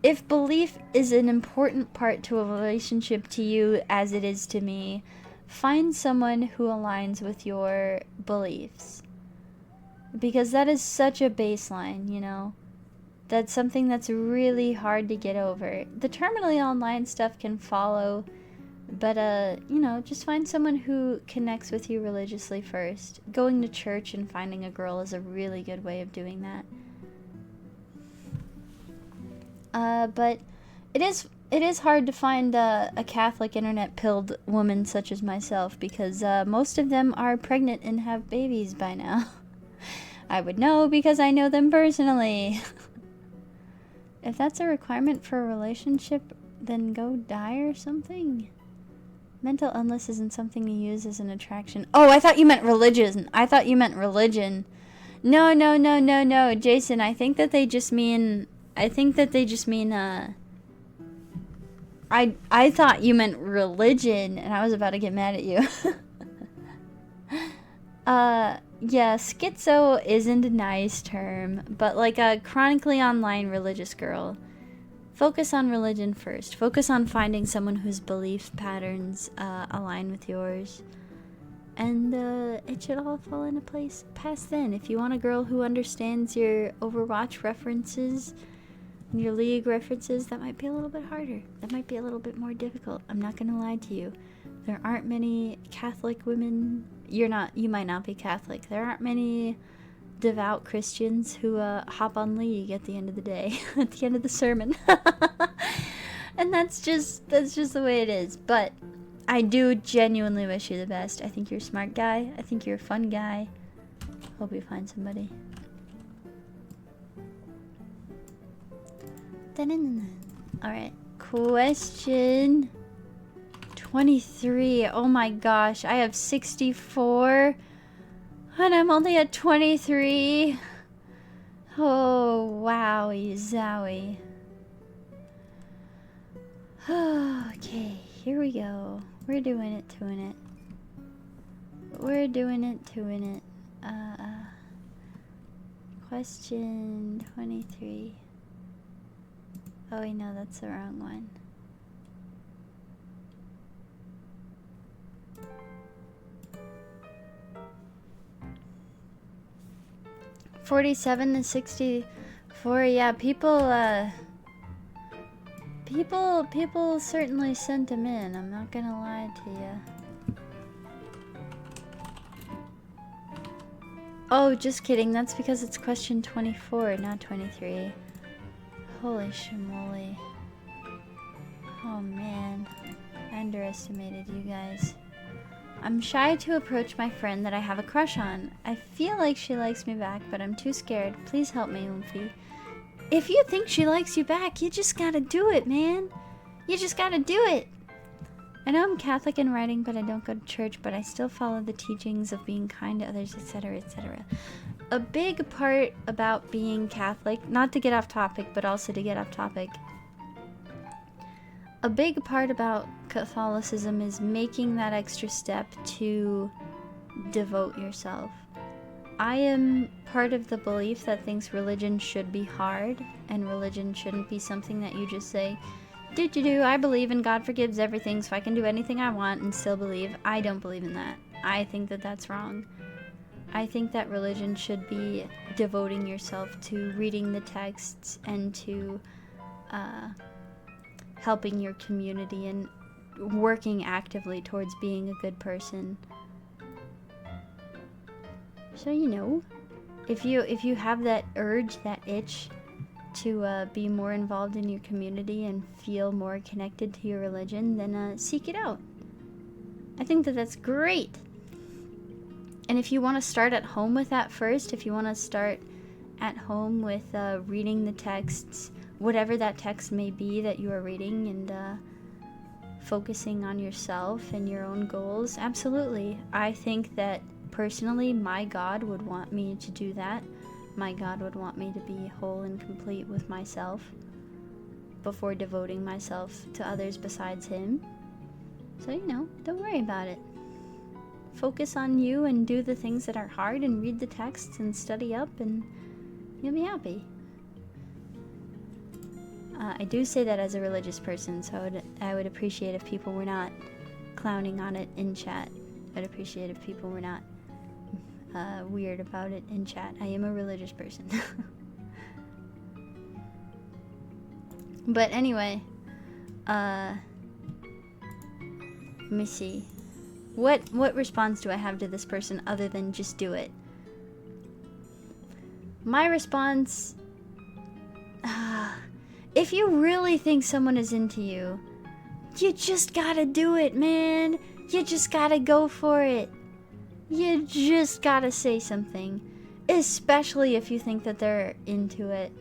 [SPEAKER 1] if belief is an important part to a relationship to you as it is to me, find someone who aligns with your beliefs. Because that is such a baseline, you know? That's something that's really hard to get over. The terminally online stuff can follow, but, you know, just find someone who connects with you religiously first. Going to church and finding a girl is a really good way of doing that. But it is hard to find a Catholic internet-pilled woman such as myself, because most of them are pregnant and have babies by now. I would know because I know them personally. If that's a requirement for a relationship, then go die or something. Mental illness isn't something you use as an attraction. Oh, I thought you meant religion. No, Jason, I think that they just mean... I thought you meant religion, and I was about to get mad at you. Yeah, schizo isn't a nice term, but like a chronically online religious girl. Focus on religion first. Focus on finding someone whose belief patterns align with yours. And it should all fall into place past then. If you want a girl who understands your Overwatch references and your League references, that might be a little bit harder. That might be a little bit more difficult. I'm not gonna lie to you. There aren't many Catholic women. You might not be Catholic. There aren't many devout Christians who hop on League at the end of the day, at the end of the sermon. And that's just the way it is. But I do genuinely wish you the best. I think you're a smart guy. I think you're a fun guy. Hope you find somebody. Alright, question 23. Oh my gosh, I have 64 and I'm only at 23. Oh, wowie zowie. Okay, here we go. We're doing it. Question 23. Oh wait, no, that's the wrong one. $47 to $64. Yeah, people certainly sent them in. I'm not gonna lie to you. Oh, just kidding. That's because it's question 24, not 23. Holy shmoly. Oh man, I underestimated you guys. I'm shy to approach my friend that I have a crush on. I feel like she likes me back, but I'm too scared. Please help me, Oomphy. If you think she likes you back, you just gotta do it, man. You just gotta do it. I know I'm Catholic in writing, but I don't go to church, but I still follow the teachings of being kind to others, etc., etc. A big part about being Catholic, not to get off topic, but also to get off topic, a big part about Catholicism is making that extra step to devote yourself. I am part of the belief that thinks religion should be hard, and religion shouldn't be something that you just say, do, I believe in God forgives everything, so I can do anything I want and still believe. I don't believe in that. I think that that's wrong. I think that religion should be devoting yourself to reading the texts and to helping your community and working actively towards being a good person. So, you know, if you have that urge, that itch to be more involved in your community and feel more connected to your religion, then seek it out. I think that that's great. And if you want to start at home with that first, if you want to start at home with reading the texts, whatever that text may be that you are reading, and focusing on yourself and your own goals, absolutely. I think that personally, my God would want me to do that. My God would want me to be whole and complete with myself before devoting myself to others besides Him. So, you know, don't worry about it. Focus on you and do the things that are hard and read the texts and study up, and you'll be happy. I do say that as a religious person, so I would appreciate if people were not clowning on it in chat. I'd appreciate if people were not weird about it in chat. I am a religious person. But anyway, let me see. What response do I have to this person other than just do it? My response, if you really think someone is into you, you just gotta do it, man. You just gotta go for it. You just gotta say something, especially if you think that they're into it.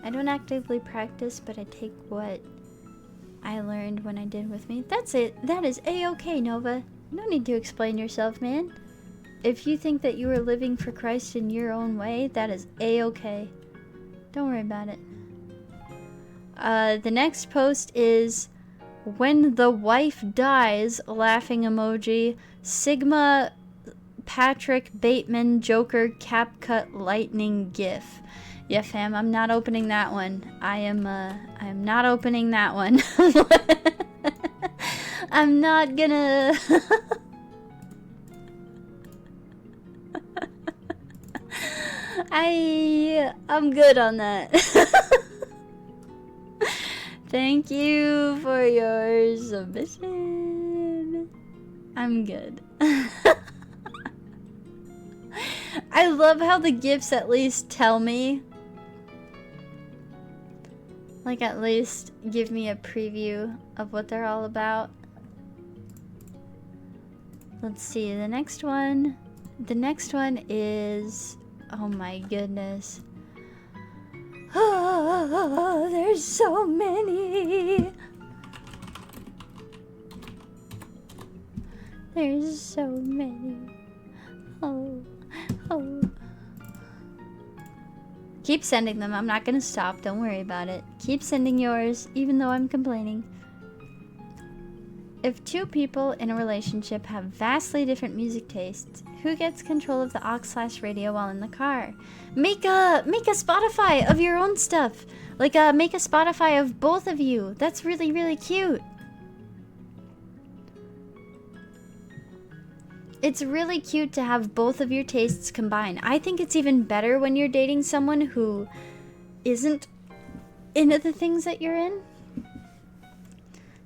[SPEAKER 1] I don't actively practice, but I take what I learned when I did with me. That's it. That is A-okay, Nova. No need to explain yourself, man. If you think that you are living for Christ in your own way, that is A-okay. Don't worry about it. The next post is when the wife dies, laughing emoji, Sigma Patrick Bateman Joker CapCut Lightning GIF. Yeah, fam, I'm not opening that one. I am not opening that one. I'm not gonna... I'm good on that. Thank you for your submission. I'm good. I love how the GIFs at least tell me. Like, at least give me a preview of what they're all about. Let's see, the next one. The next one is... Oh my goodness. Oh, there's so many. There's so many. Oh. Keep sending them. I'm not gonna stop. Don't worry about it. Keep sending yours, even though I'm complaining. If two people in a relationship have vastly different music tastes, who gets control of the aux/radio while in the car? Make a Spotify of your own stuff. Like, make a Spotify of both of you. That's really, really cute. It's really cute to have both of your tastes combined. I think it's even better when you're dating someone who isn't into the things that you're in.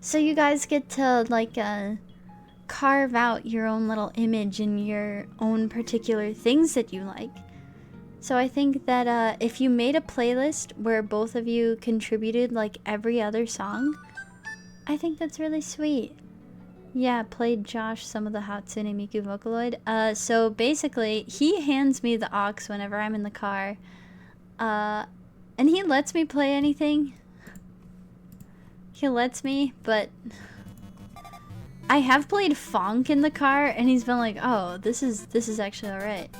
[SPEAKER 1] So you guys get to, like, carve out your own little image and your own particular things that you like. So I think that if you made a playlist where both of you contributed, like, every other song, I think that's really sweet. Yeah, played Josh some of the Hatsune Miku Vocaloid. So basically, he hands me the aux whenever I'm in the car. And he lets me play anything. He lets me, but I have played funk in the car, and he's been like, "Oh, this is actually alright."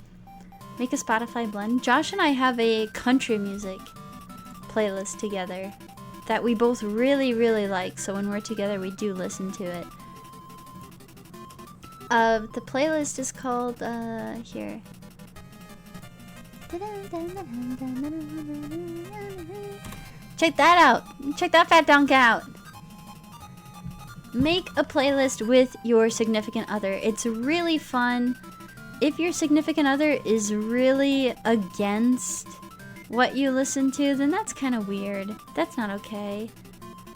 [SPEAKER 1] Make a Spotify blend. Josh and I have a country music playlist together that we both really, really like. So when we're together, we do listen to it. The playlist is called here. Check that out. Check that fat dunk out. Make a playlist with your significant other. It's really fun. If your significant other is really against what you listen to, then that's kind of weird. That's not okay.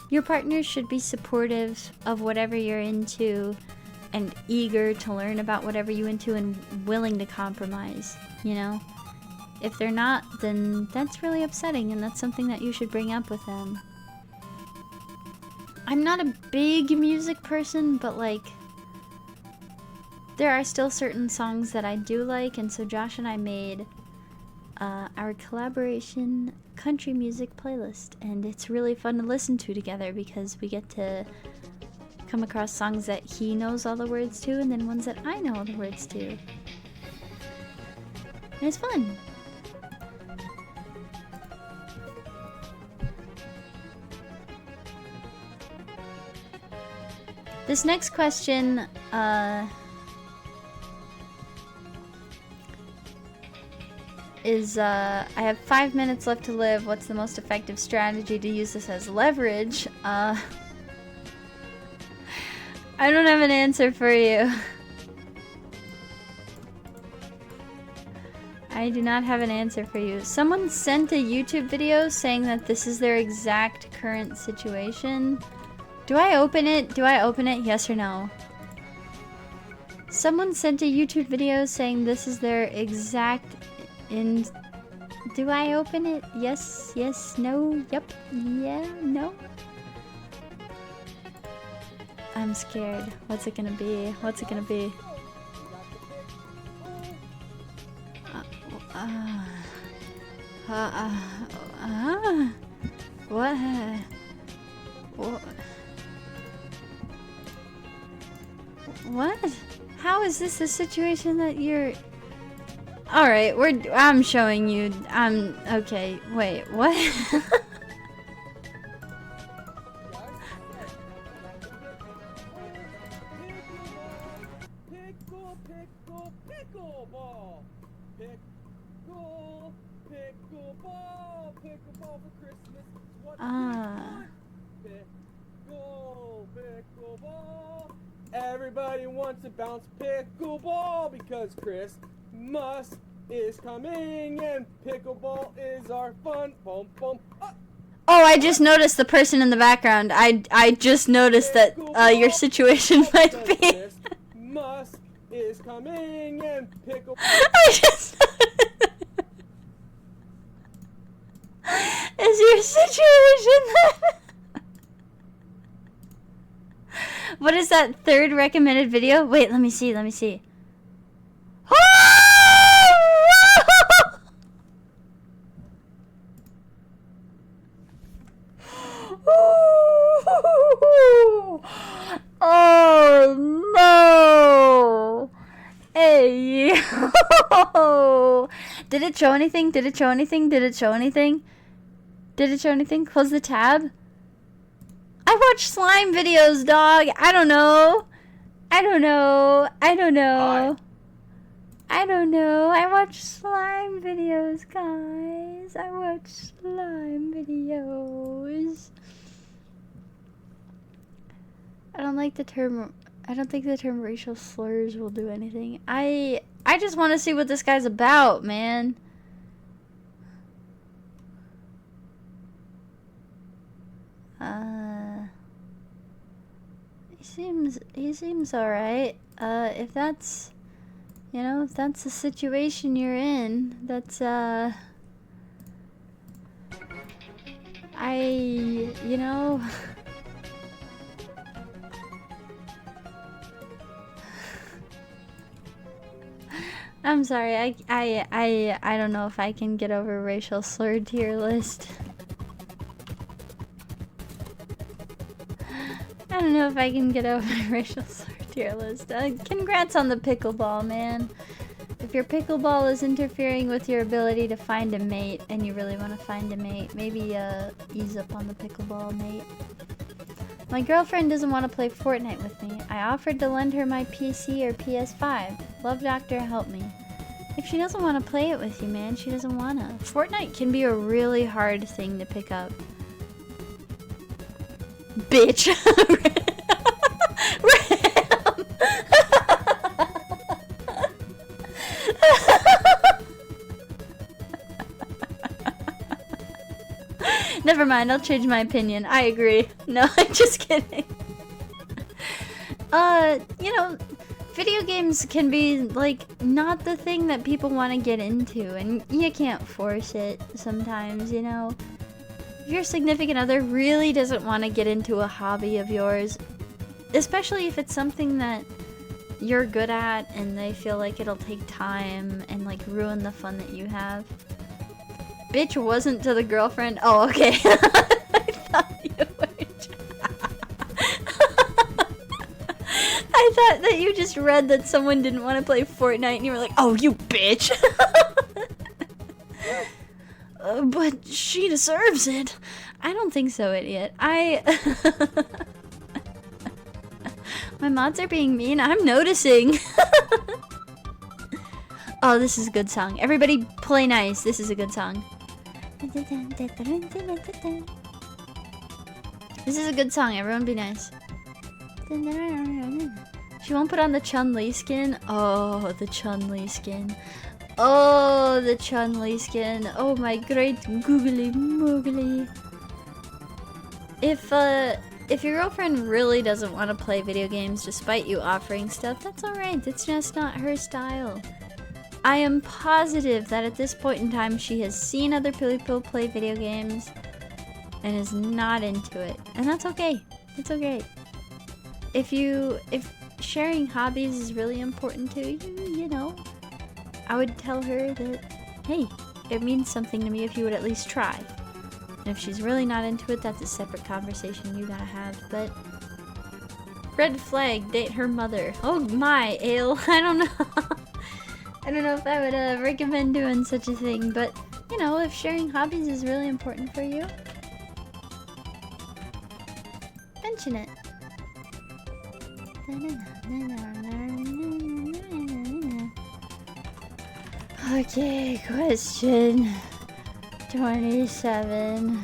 [SPEAKER 1] Your partner should be supportive of whatever you're into and eager to learn about whatever you're into and willing to compromise, you know? If they're not, then that's really upsetting, and that's something that you should bring up with them. I'm not a big music person, but like, there are still certain songs that I do like, and so Josh and I made our collaboration country music playlist, and it's really fun to listen to together because we get to come across songs that he knows all the words to, and then ones that I know all the words to. And it's fun. This next question, is, I have 5 minutes left to live. What's the most effective strategy to use this as leverage? I don't have an answer for you. I do not have an answer for you. Someone sent a YouTube video saying that this is their exact current situation. Do I open it? Do I open it? Yes or no? Someone sent a YouTube video saying this is their exact do I open it? Yes, yes, no, yep, yeah, no. I'm scared. What's it gonna be? What's it gonna be? What? What? How is this a situation that you're... Alright, I'm showing you. Okay, wait, what?
[SPEAKER 2] Pickleball! Pickleball for Christmas. Pickleball. Everybody wants to bounce pickleball because Christmas is coming and pickleball is our fun. Boom, boom.
[SPEAKER 1] Oh, I just noticed the person in the background. I just noticed that your situation might be.
[SPEAKER 2] Christmas is coming and pickleball.
[SPEAKER 1] I just is your situation What is that third recommended video? Wait, let me see, let me see. Oh no! Hey! Did it show anything? Did it show anything? Did it show anything? Did it show anything? Close the tab. I watch slime videos, dog. I don't know. I don't know. I don't know. I don't know. I watch slime videos, guys. I watch slime videos. I don't like the term. I don't think the term racial slurs will do anything. I just want to see what this guy's about, man. He seems alright. If that's, you know, if that's the situation you're in, that's, you know, I'm sorry, I don't know if I can get over racial slur tier list. I don't know if I can get over racial slur tier list. Congrats on the pickleball, man. If your pickleball is interfering with your ability to find a mate, and you really want to find a mate, maybe ease up on the pickleball, mate. My girlfriend doesn't want to play Fortnite with me. I offered to lend her my PC or PS5. Love Doctor, help me. If she doesn't want to play it with you, man, she doesn't want to. Fortnite can be a really hard thing to pick up. Bitch. Ram. Never mind, I'll change my opinion. I agree. No, I'm just kidding. You know, video games can be, like, not the thing that people want to get into, and you can't force it sometimes, you know? If your significant other really doesn't want to get into a hobby of yours, especially if it's something that you're good at and they feel like it'll take time and, like, ruin the fun that you have. Bitch wasn't to the girlfriend. Oh, okay. I thought you were. I thought that you just read that someone didn't want to play Fortnite and you were like, oh, you bitch. But she deserves it. I don't think so, idiot. My mods are being mean. I'm noticing. Oh, this is a good song. Everybody play nice. This is a good song. This is a good song. Everyone be nice. She won't put on the Chun-Li skin. Oh, the Chun-Li skin. Oh, the Chun-Li skin. Oh my great googly moogly. If your girlfriend really doesn't want to play video games despite you offering stuff, that's alright. It's just not her style. I am positive that at this point in time she has seen other people play video games and is not into it. And that's okay. It's okay. If sharing hobbies is really important to you, you know, I would tell her that, hey, it means something to me if you would at least try. And if she's really not into it, that's a separate conversation you gotta have. But red flag, date her mother. Oh my, Ale, I don't know. I don't know if I would recommend doing such a thing, but you know, if sharing hobbies is really important for you, mention it. Okay, question 27.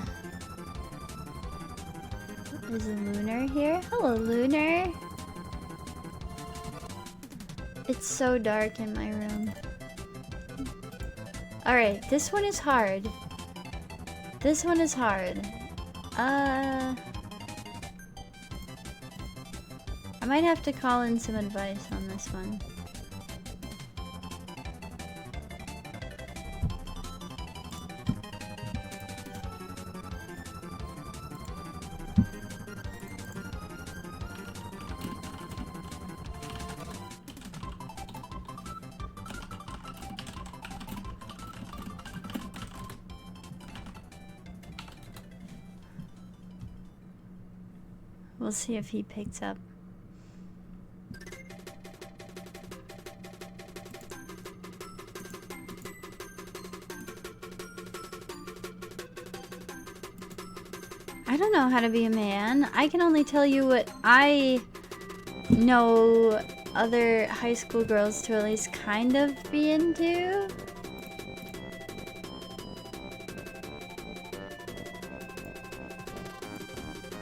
[SPEAKER 1] Is Lunar here? Hello, Lunar. It's so dark in my room. Alright, this one is hard. This one is hard. I might have to call in some advice on this one. We'll see if he picks up. I don't know how to be a man. I can only tell you what I know other high school girls to at least kind of be into.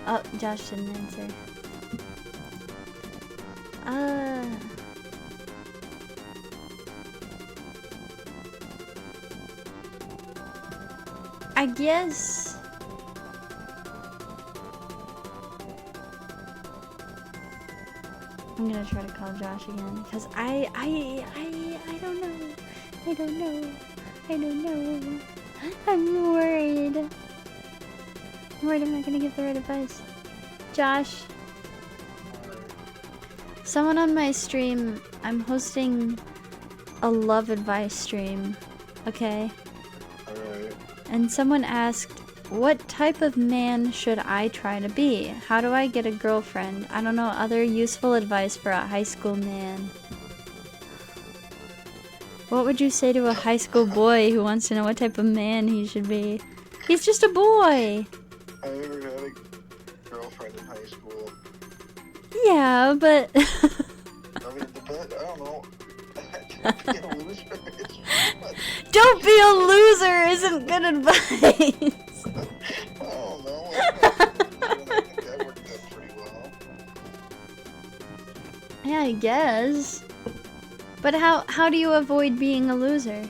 [SPEAKER 1] Oh, Josh didn't answer. I guess I'm gonna try to call Josh again because I don't know. I don't know. I don't know. I'm worried. I'm worried I'm not gonna get the right advice. Josh. Someone on my stream, I'm hosting a love advice stream. Okay?
[SPEAKER 3] Alright.
[SPEAKER 1] And someone asked, what type of man should I try to be? How do I get a girlfriend? I don't know other useful advice for a high school man. What would you say to a high school boy who wants to know what type of man he should be? He's just a boy!
[SPEAKER 3] I never had a girlfriend in high school.
[SPEAKER 1] Yeah, but...
[SPEAKER 3] I mean, it depends. I don't know. Be a loser. It's fun.
[SPEAKER 1] Don't be a loser isn't good advice!
[SPEAKER 3] I don't know. I think that worked out pretty well.
[SPEAKER 1] Yeah, I guess. But how do you avoid being a loser?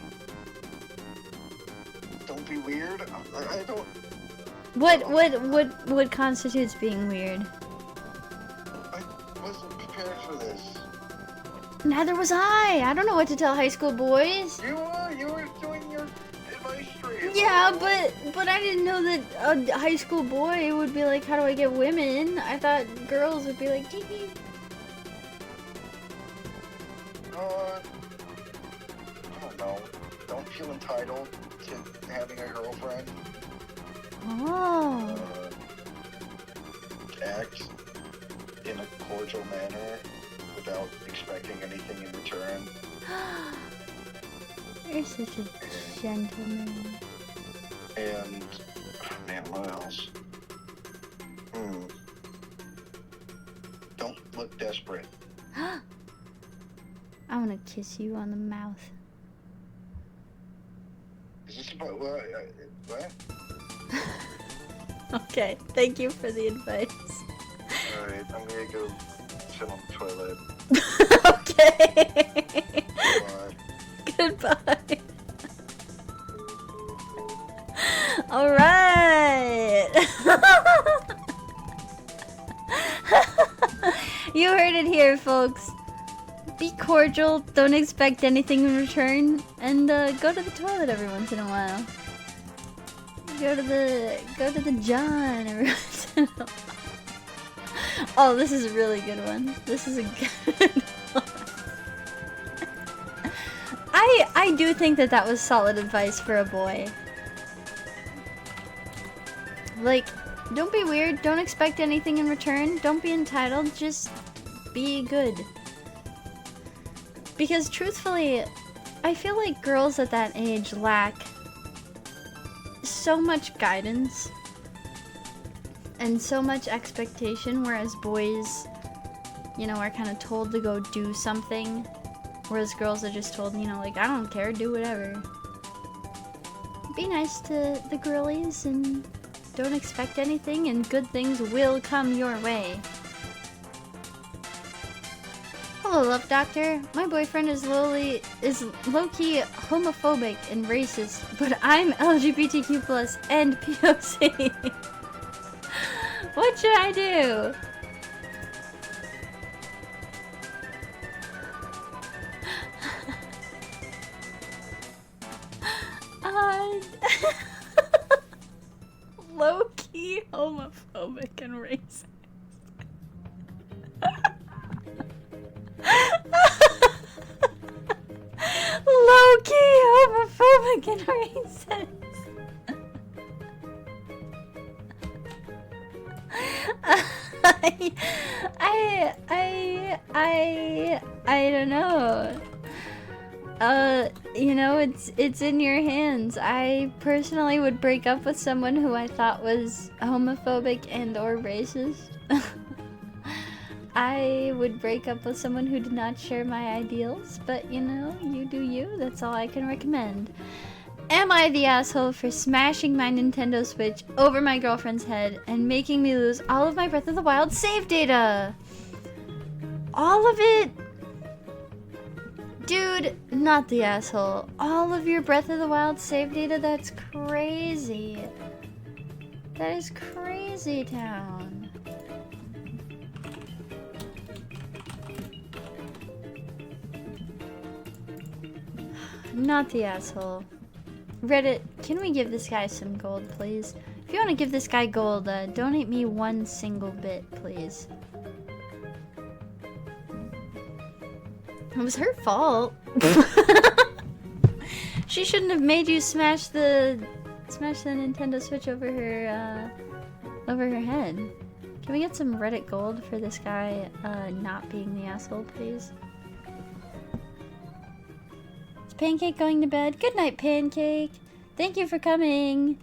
[SPEAKER 3] Don't be weird. I don't...
[SPEAKER 1] What constitutes being weird?
[SPEAKER 3] I wasn't prepared for this.
[SPEAKER 1] Neither was I. I don't know what to tell high school boys.
[SPEAKER 3] You were doing your advice stream.
[SPEAKER 1] Yeah, but I didn't know that a high school boy would be like, how do I get women? I thought girls would be like, gee.
[SPEAKER 3] I don't know. Don't feel entitled to having a girlfriend.
[SPEAKER 1] Oh.
[SPEAKER 3] Act in a cordial manner without expecting anything in return.
[SPEAKER 1] You're such a gentleman.
[SPEAKER 3] And, man, what else? Don't look desperate.
[SPEAKER 1] I want to kiss you on the mouth. Okay, thank you for the advice.
[SPEAKER 3] Alright, I'm gonna go sit on the toilet.
[SPEAKER 1] Okay.
[SPEAKER 3] Bye.
[SPEAKER 1] Goodbye. Alright. You heard it here, folks. Be cordial, don't expect anything in return, and go to the toilet every once in a while. Go to the John every once in a while. Oh, this is a really good one. This is a good one. I do think that that was solid advice for a boy. Like, don't be weird, don't expect anything in return, don't be entitled, just be good. Because truthfully, I feel like girls at that age lack so much guidance and so much expectation, whereas boys, you know, are kind of told to go do something, whereas girls are just told, you know, like, I don't care, do whatever. Be nice to the girlies and don't expect anything, and good things will come your way. Hello, Love Doctor. My boyfriend is low-key homophobic and racist, but I'm LGBTQ+ and POC. What should I do? Low-key homophobic and racist. Low-key homophobic and racist. I don't know. You know, it's in your hands. I personally would break up with someone who I thought was homophobic and or racist. I would break up with someone who did not share my ideals, but you know, you do you, that's all I can recommend. Am I the asshole for smashing my Nintendo Switch over my girlfriend's head and making me lose all of my Breath of the Wild save data? All of it? Dude, not the asshole. All of your Breath of the Wild save data? That's crazy. That is crazy town. Not the asshole. Reddit, can we give this guy some gold, please? If you want to give this guy gold, donate me 1 single bit, please. It was her fault. She shouldn't have made you smash the Nintendo Switch over her head. Can we get some Reddit gold for this guy not being the asshole, please? Is Pancake going to bed? Good night, Pancake. Thank you for coming.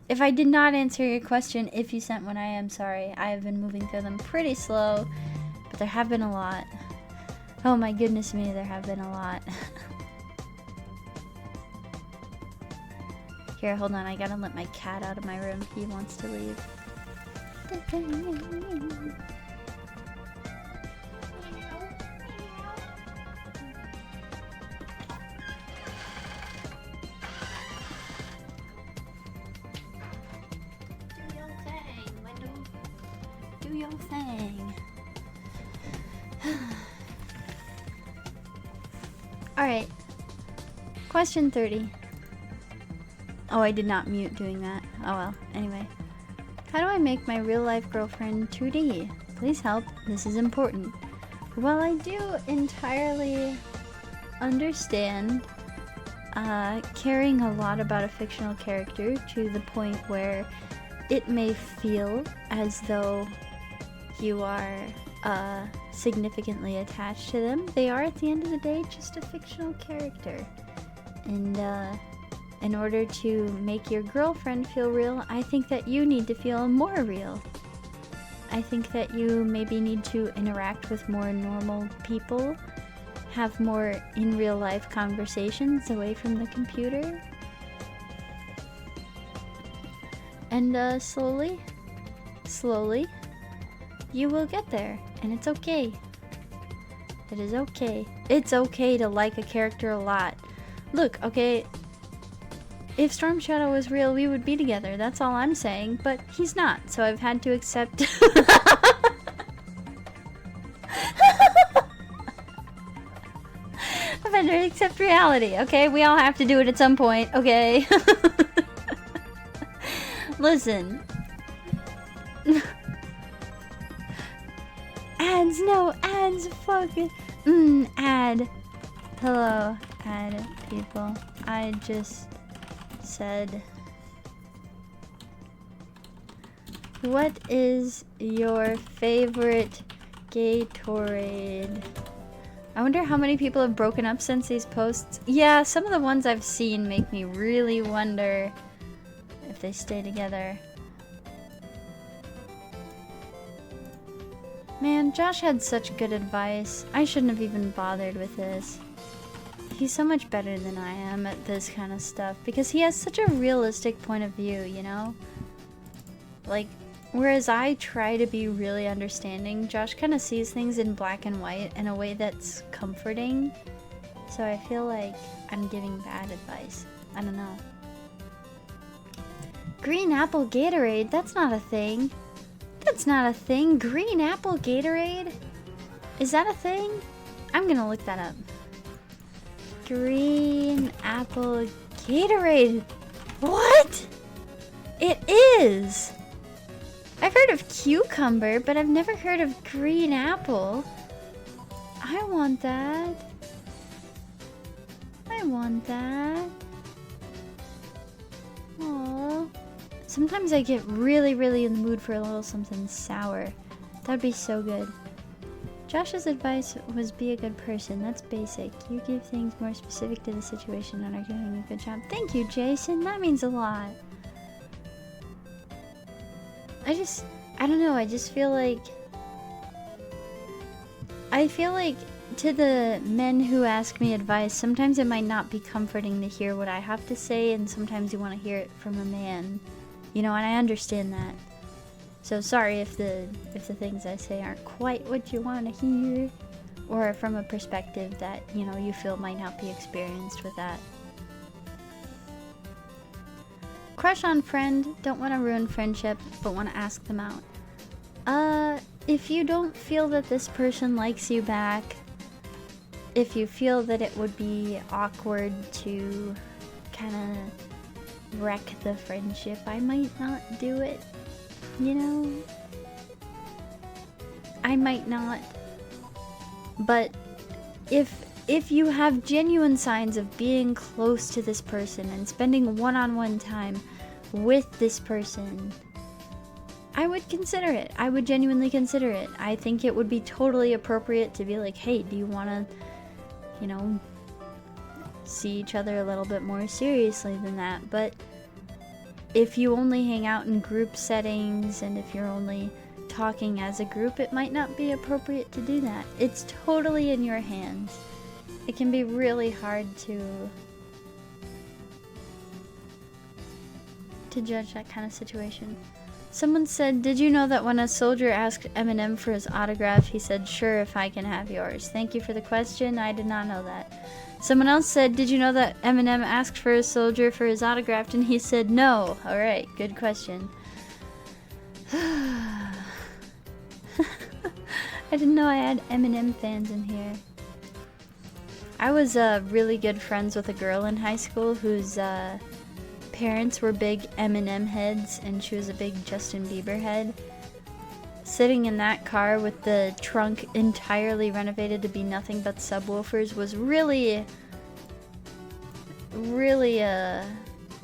[SPEAKER 1] If I did not answer your question, if you sent one, I am sorry. I have been moving through them pretty slow, but there have been a lot. Oh my goodness me, there have been a lot. Here, hold on, I gotta let my cat out of my room. He wants to leave. Do your thing. Alright. Question 30. Oh, I did not mute doing that. Oh well. Anyway. How do I make my real-life girlfriend 2D? Please help. This is important. Well, I do entirely understand caring a lot about a fictional character to the point where it may feel as though you are significantly attached to them. They are, at the end of the day, just a fictional character. And in order to make your girlfriend feel real, I think that you need to feel more real. I think that you maybe need to interact with more normal people, have more in real life conversations away from the computer. And slowly slowly, you will get there, and it's okay. It is okay. It's okay to like a character a lot. Look, okay, if Storm Shadow was real, we would be together. That's all I'm saying, but he's not, so I've had to accept. I've had to accept reality, okay? We all have to do it at some point, okay? Listen. Ads, no, ads, fuck it. Ad. Hello, ad people. I just said. What is your favorite Gatorade? I wonder how many people have broken up since these posts. Yeah, some of the ones I've seen make me really wonder if they stay together. Man, Josh had such good advice. I shouldn't have even bothered with this. He's so much better than I am at this kind of stuff because he has such a realistic point of view, you know? Like, whereas I try to be really understanding, Josh kind of sees things in black and white in a way that's comforting. So I feel like I'm giving bad advice. I don't know. Green apple Gatorade? That's not a thing. That's not a thing. Green apple Gatorade? Is that a thing? I'm gonna look that up. Green apple Gatorade. What? It is. I've heard of cucumber, but I've never heard of green apple. I want that. I want that. Aww. Sometimes I get really, really in the mood for a little something sour. That'd be so good. Josh's advice was be a good person. That's basic. You give things more specific to the situation and are doing a good job. Thank you, Jason. That means a lot. I don't know. I just feel like... to the men who ask me advice, sometimes it might not be comforting to hear what I have to say, and sometimes you want to hear it from a man. You know, and I understand that. So sorry if the things I say aren't quite what you want to hear, or from a perspective that, you know, you feel might not be experienced with that. Crush on friend, don't want to ruin friendship, but want to ask them out. If you don't feel that this person likes you back, if you feel that it would be awkward to kind of wreck the friendship, I might not do it, you know? I might not. But if you have genuine signs of being close to this person and spending one-on-one time with this person, I would consider it. I would genuinely consider it. I think it would be totally appropriate to be like, hey, do you want to, you know, see each other a little bit more seriously than that? But if you only hang out in group settings and if you're only talking as a group, it might not be appropriate to do that. It's totally in your hands. It can be really hard to judge that kind of situation. Someone said, did you know that when a soldier asked Eminem for his autograph, he said, sure, if I can have yours? Thank you for the question. I did not know that. Someone else said, did you know that Eminem asked for a soldier for his autograph and he said no? Alright, good question. I didn't know I had Eminem fans in here. I was really good friends with a girl in high school whose parents were big Eminem heads and she was a big Justin Bieber head. Sitting in that car with the trunk entirely renovated to be nothing but subwoofers was really an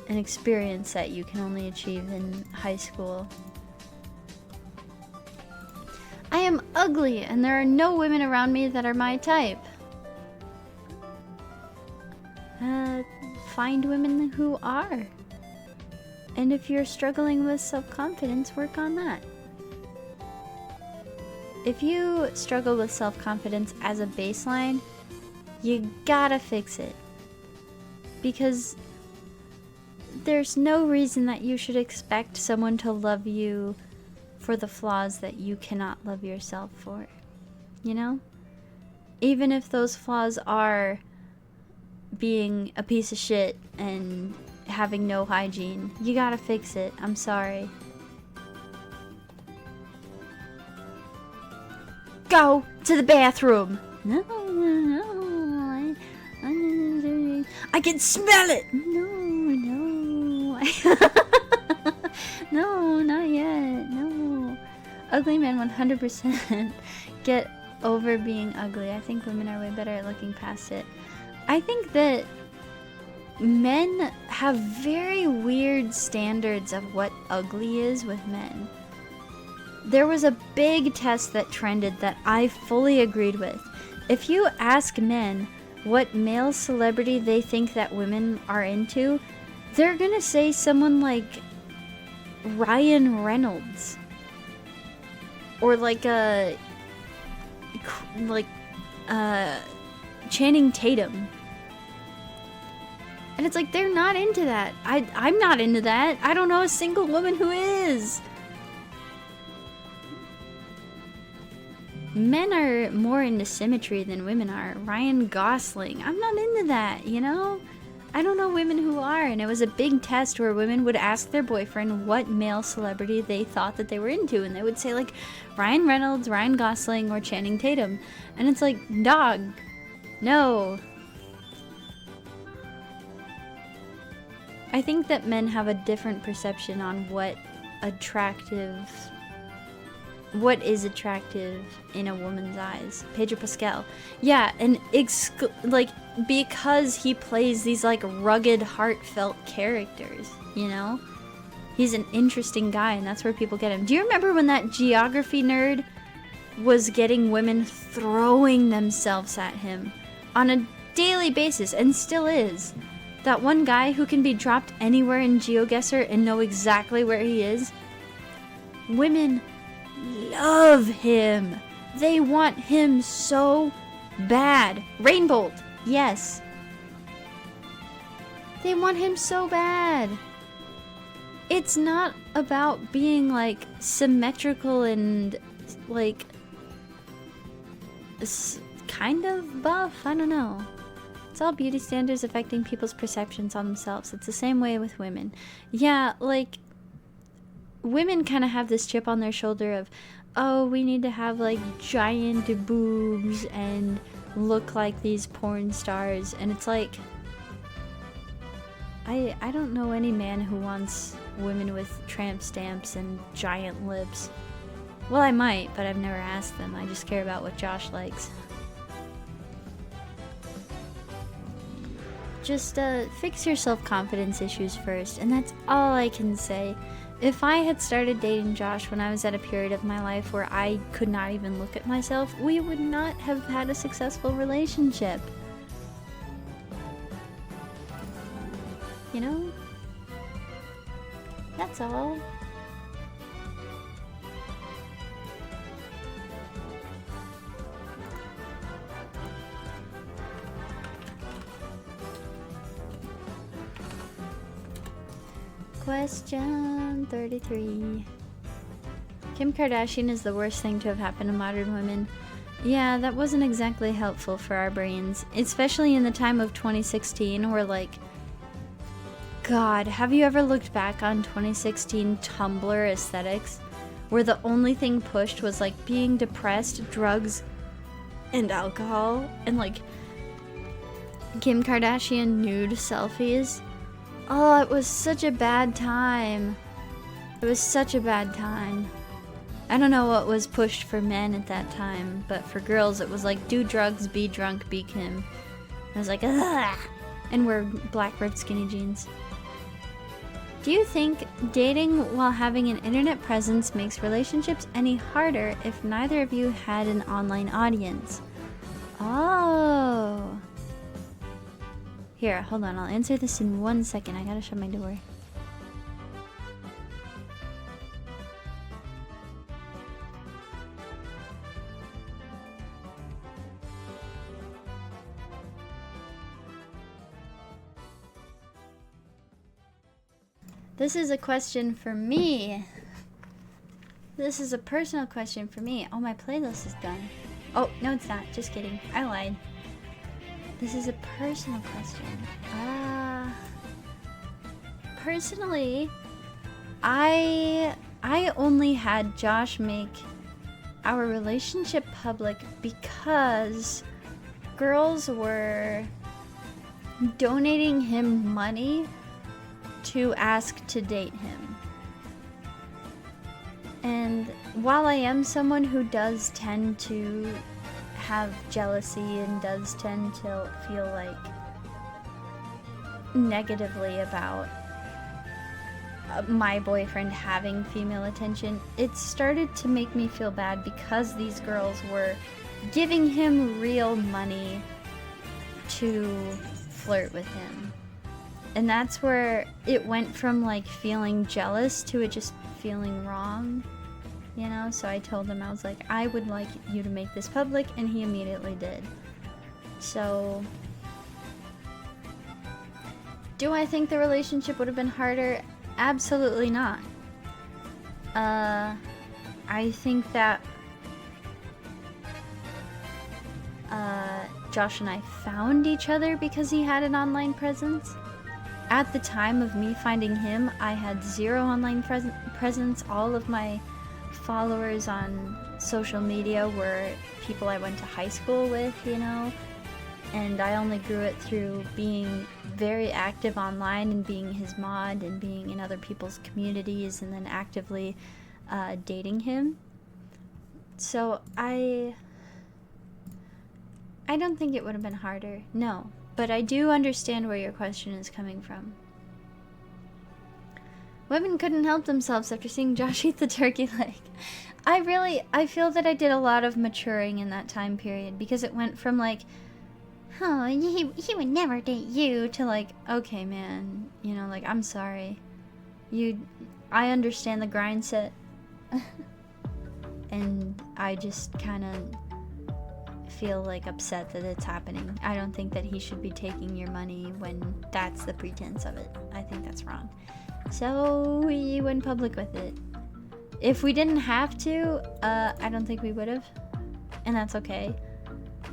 [SPEAKER 1] experience that you can only achieve in high school. I am ugly and there are no women around me that are my type. Find women who are. And if you're struggling with self-confidence, work on that. If you struggle with self-confidence as a baseline, you gotta fix it. Because there's no reason that you should expect someone to love you for the flaws that you cannot love yourself for. You know? Even if those flaws are being a piece of shit and having no hygiene, you gotta fix it. I'm sorry. Go to the bathroom. No, I can smell it. No. No, not yet. No. Ugly men 100% get over being ugly. I think women are way better at looking past it. I think that men have very weird standards of what ugly is with men. There was a big test that trended that I fully agreed with. If you ask men what male celebrity they think that women are into, they're gonna say someone like Ryan Reynolds. Or like Channing Tatum. And it's like, they're not into that. I'm not into that. I don't know a single woman who is. Men are more into symmetry than women are. Ryan Gosling. I'm not into that, you know? I don't know women who are, and it was a big test where women would ask their boyfriend what male celebrity they thought that they were into, and they would say like Ryan Reynolds, Ryan Gosling, or Channing Tatum. And it's like, dog, no. I think that men have a different perception on what is attractive in a woman's eyes. Pedro Pascal. Yeah, and because he plays these like rugged, heartfelt characters, you know? He's an interesting guy, and that's where people get him. Do you remember when that geography nerd was getting women throwing themselves at him on a daily basis, and still is? That one guy who can be dropped anywhere in GeoGuessr and know exactly where he is? Women love him. They want him so bad. Rainbolt, yes. They want him so bad. It's not about being like symmetrical and like kind of buff. I don't know. It's all beauty standards affecting people's perceptions on themselves. It's the same way with women. Yeah, like women kind of have this chip on their shoulder of, oh, we need to have like giant boobs and look like these porn stars. And it's like, I don't know any man who wants women with tramp stamps and giant lips. Well, I might, but I've never asked them. I just care about what Josh likes. Just fix your self-confidence issues first, and that's all I can say. If I had started dating Josh when I was at a period of my life where I could not even look at myself, we would not have had a successful relationship. You know? That's all. Question 33. Kim Kardashian is the worst thing to have happened to modern women. Yeah, that wasn't exactly helpful for our brains, especially in the time of 2016 where like, God, have you ever looked back on 2016 Tumblr aesthetics where the only thing pushed was like being depressed, drugs, and alcohol, and like Kim Kardashian nude selfies? Oh, it was such a bad time. It was such a bad time. I don't know what was pushed for men at that time, but for girls it was like, do drugs, be drunk, be Kim. I was like, ugh! And wear black ripped skinny jeans. Do you think dating while having an internet presence makes relationships any harder if neither of you had an online audience? Oh. Here, hold on, I'll answer this in 1 second. I gotta shut my door. This is a question for me. This is a personal question for me. Oh, my playlist is done. Oh, no, it's not. Just kidding. I lied. This is a personal question. Personally, I only had Josh make our relationship public because girls were donating him money to ask to date him. And while I am someone who does tend to have jealousy and does tend to feel like negatively about my boyfriend having female attention, it started to make me feel bad because these girls were giving him real money to flirt with him. And that's where it went from like feeling jealous to it just feeling wrong, you know? So I told him, I was like, I would like you to make this public, and he immediately did. So do I think the relationship would have been harder? Absolutely not. I think that Josh and I found each other because he had an online presence. At the time of me finding him, I had 0 online presence. All of my followers on social media were people I went to high school with, you know? And I only grew it through being very active online and being his mod and being in other people's communities and then actively dating him. So I don't think it would have been harder, no. But I do understand where your question is coming from. Women couldn't help themselves after seeing Josh eat the turkey leg. I feel that I did a lot of maturing in that time period because it went from like, oh, he would never date you, to like, okay, man, you know, like, I'm sorry. I understand the grind set. And I just kind of feel like upset that it's happening. I don't think that he should be taking your money when that's the pretense of it. I think that's wrong. So we went public with it. If we didn't have to, I don't think we would have. And that's okay.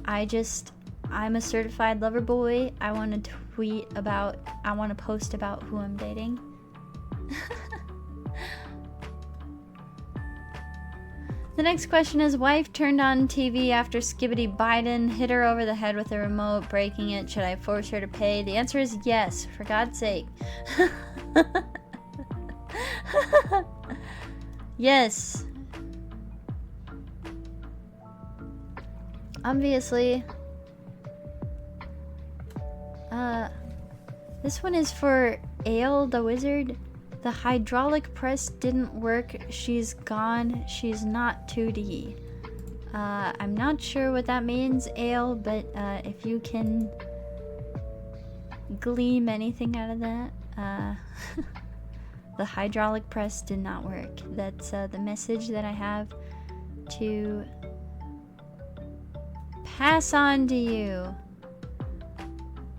[SPEAKER 1] I'm a certified lover boy. I want to post about who I'm dating. The next question is, wife turned on TV after Skibbity Biden hit her over the head with a remote, breaking it. Should I force her to pay? The answer is yes, for God's sake. Yes. Obviously. This one is for Ale the Wizard. The hydraulic press didn't work. She's gone. She's not 2D. I'm not sure what that means, Ale, but if you can glean anything out of that, the hydraulic press did not work. That's the message that I have to pass on to you.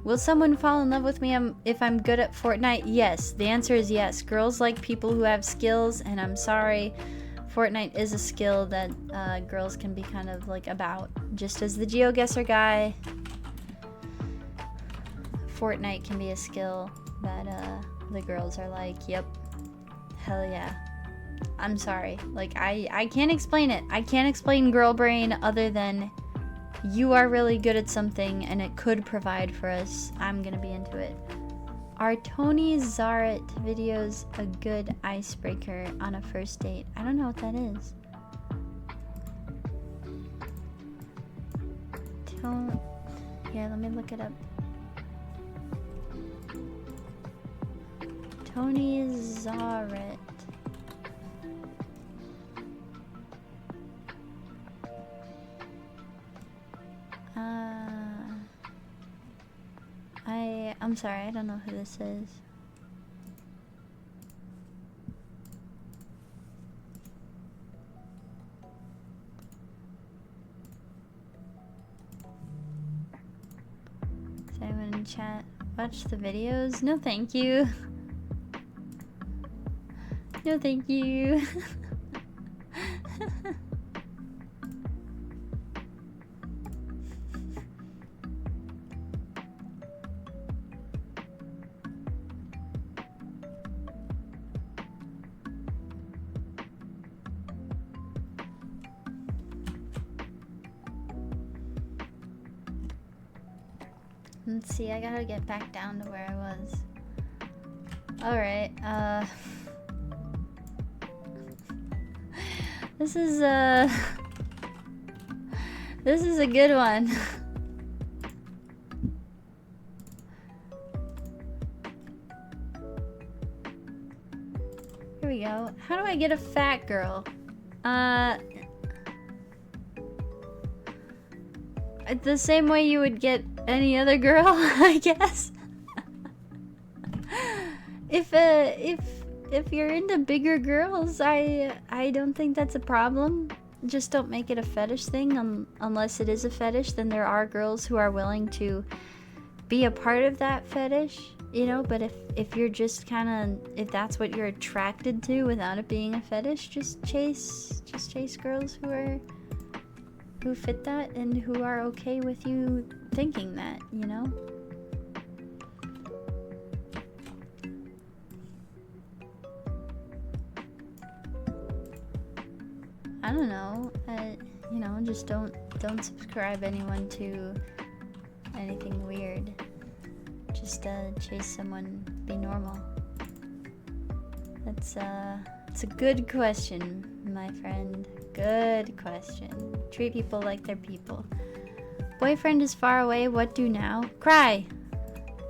[SPEAKER 1] Will someone fall in love with me if I'm good at Fortnite? Yes. The answer is yes. Girls like people who have skills, and I'm sorry, Fortnite is a skill that girls can be kind of like about. Just as the GeoGuessr guy, Fortnite can be a skill that the girls are like, yep, hell yeah. I'm sorry. Like, I can't explain it. I can't explain girl brain other than you are really good at something and it could provide for us. I'm gonna be into it. Are Tony Zaret videos a good icebreaker on a first date? I don't know what that is. Here, let me look it up. Tony Zaret. I'm sorry, I don't know who this is. Is anyone in chat watch the videos? No thank you. No thank you. Let's see, I gotta get back down to where I was. Alright, this is this is a good one. Here we go. How do I get a fat girl? The same way you would get any other girl, I guess. If you're into bigger girls, I don't think that's a problem. Just don't make it a fetish thing. Unless it is a fetish, then there are girls who are willing to be a part of that fetish, you know. But if you're just kind of, if that's what you're attracted to without it being a fetish, just chase girls who fit that and who are okay with you thinking that, you know. I don't know, you know, just don't subscribe anyone to anything weird. Just chase someone, be normal. It's a good question, my friend. Good question. Treat people like they're people. Boyfriend is far away, what do now? Cry.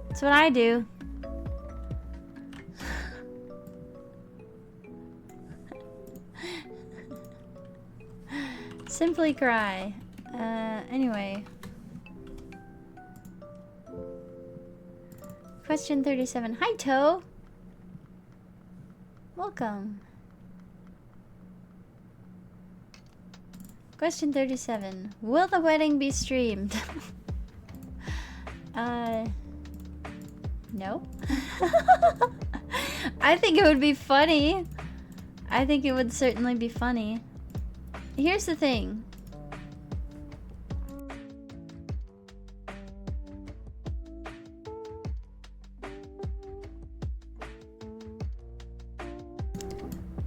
[SPEAKER 1] That's what I do. Simply cry. Anyway. Question 37. Hi, Toe. Welcome. Question 37. Will the wedding be streamed? No. I think it would be funny. I think it would certainly be funny. Here's the thing.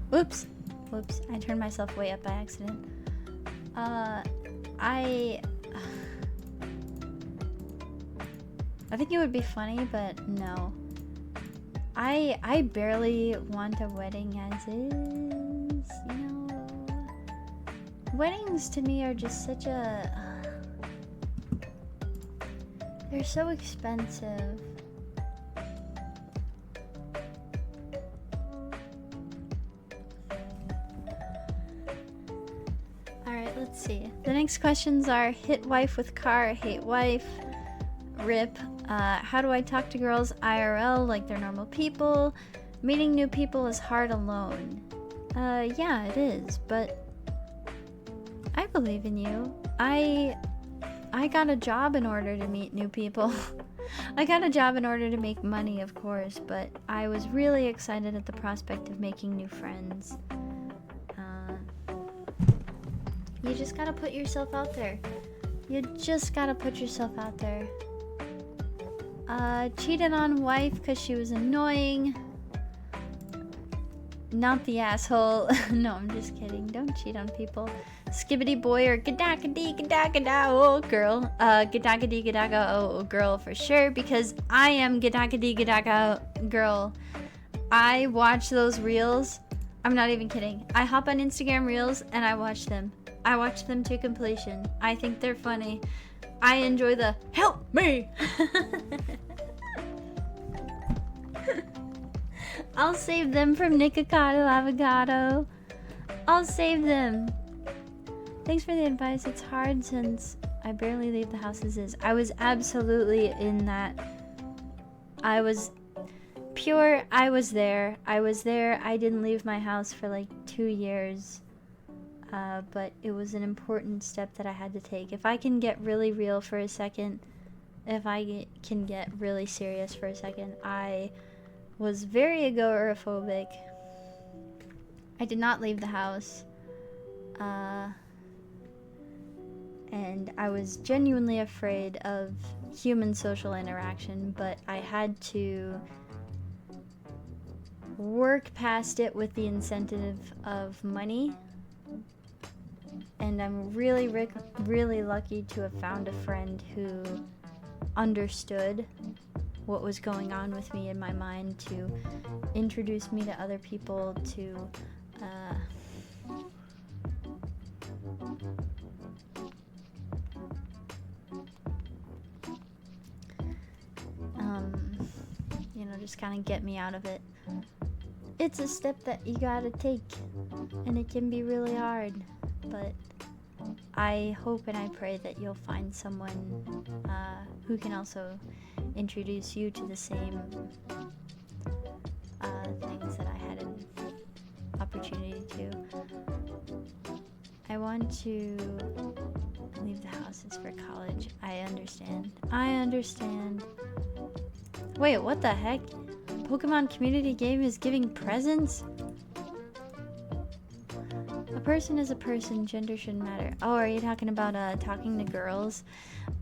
[SPEAKER 1] Whoops. Whoops. I turned myself way up by accident. I think it would be funny, but no. I barely want a wedding as is, you know. Weddings to me are just such a... they're so expensive. Alright, let's see. The next questions are hit wife with car, hate wife, rip. How do I talk to girls IRL like they're normal people? Meeting new people is hard alone. Yeah, it is, but I believe in you. I got a job in order to meet new people. I got a job in order to make money, of course, but I was really excited at the prospect of making new friends. You just gotta put yourself out there. You just gotta put yourself out there. Cheated on wife because she was annoying. Not the asshole. No, I'm just kidding. Don't cheat on people. Skibbity boy or gadakadee gadakada oh girl. Gadakadee gadaka oh girl for sure, because I am gadakadee gadaka girl. I watch those reels. I'm not even kidding. I hop on Instagram reels and I watch them. I watch them to completion. I think they're funny. I enjoy the help me. I'll save them from Nikocado Avocado. I'll save them. Thanks for the advice. It's hard since I barely leave the house as is. I was absolutely in that. I was pure. I was there. I didn't leave my house for like 2 years. But it was an important step that I had to take. If I can get really real for a second, if I can get really serious for a second, I was very agoraphobic. I did not leave the house. And I was genuinely afraid of human social interaction, but I had to work past it with the incentive of money. And I'm really lucky to have found a friend who understood what was going on with me in my mind, to introduce me to other people, to you know, just kind of get me out of it. It's a step that you gotta take, and it can be really hard, but I hope and I pray that you'll find someone who can also introduce you to the same things that I had an opportunity to. I want to leave the house. It's for college. I understand. I understand. Wait, what the heck? Pokemon community game is giving presents? A person is a person, gender shouldn't matter. Oh, are you talking about talking to girls?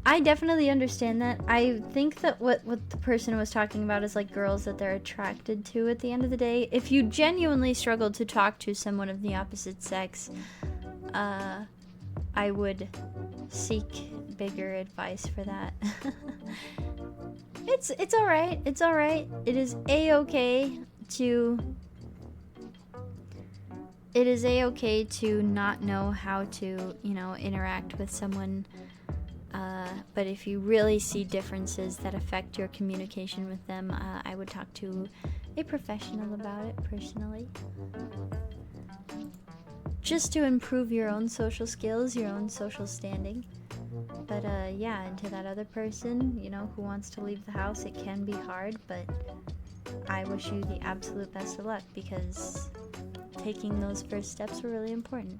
[SPEAKER 1] I definitely understand that. I think that what the person was talking about is like girls that they're attracted to at the end of the day. If you genuinely struggle to talk to someone of the opposite sex, I would seek bigger advice for that. It's alright. It's alright. It is a-okay to... It is a-okay to not know how to, you know, interact with someone. But if you really see differences that affect your communication with them, I would talk to a professional about it, personally. Just to improve your own social skills, your own social standing. But yeah, and to that other person, you know, who wants to leave the house, it can be hard, but I wish you the absolute best of luck, because taking those first steps are really important.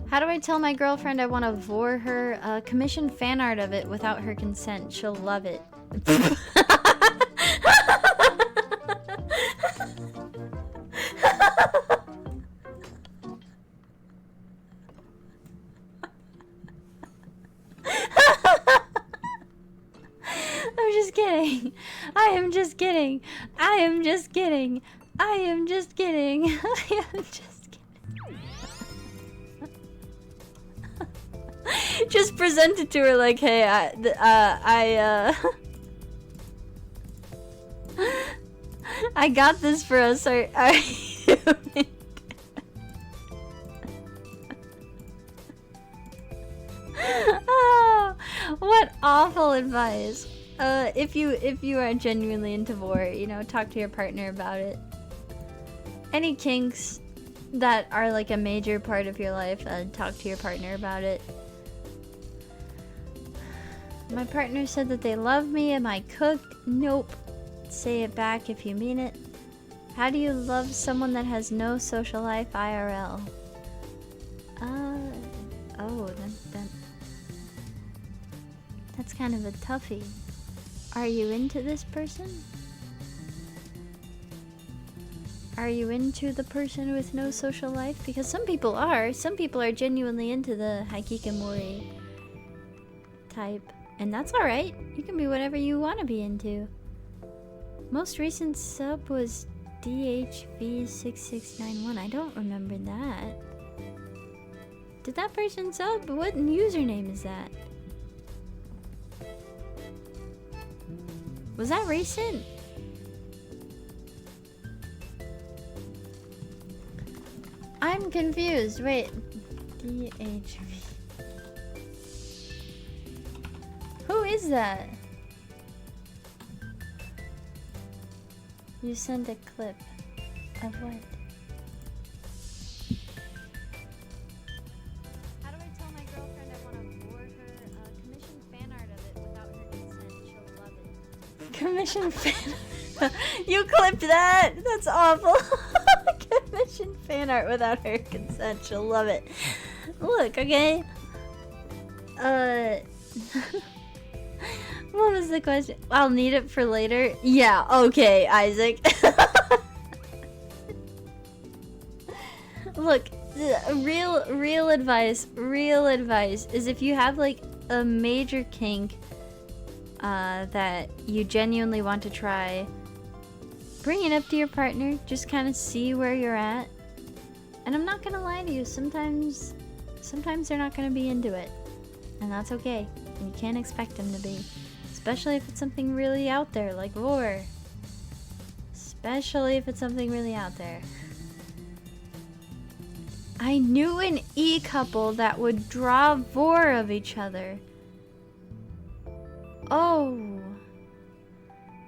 [SPEAKER 1] How do I tell my girlfriend I want to vor her? Commission fan art of it without her consent. She'll love it. I'm just kidding. I am just kidding. I am just kidding. I am just kidding. I am just kidding. Just present it to her like, hey, I got this for us. Are you oh, what awful advice. If you are genuinely into vor, you know, talk to your partner about it. Any kinks that are like a major part of your life, talk to your partner about it. My partner said that they love me. Am I cooked? Nope. Say it back if you mean it. How do you love someone that has no social life IRL? Oh, that's kind of a toughie. Are you into this person? Are you into the person with no social life? Because some people are. Some people are genuinely into the hikikomori type. And that's alright. You can be whatever you want to be into. Most recent sub was DHV6691. I don't remember that. Did that person sub? What username is that? Was that recent? I'm confused. Wait. DHV. Who is that? You sent a clip of what? How do I tell my girlfriend I want to vor her? Commission fan art of it without her consent. She'll love it. Commission fan. You clipped that. That's awful. Commission fan art without her consent. She'll love it. Look, okay. What was the question? I'll need it for later. Yeah, okay, Isaac. Look, real advice is if you have like a major kink that you genuinely want to try, bring it up to your partner. Just kind of see where you're at. And I'm not gonna lie to you, sometimes they're not gonna be into it, and that's okay. And you can't expect them to be, especially if it's something really out there like vor. Especially if it's something really out there. I knew an E-couple that would draw vor of each other. Oh.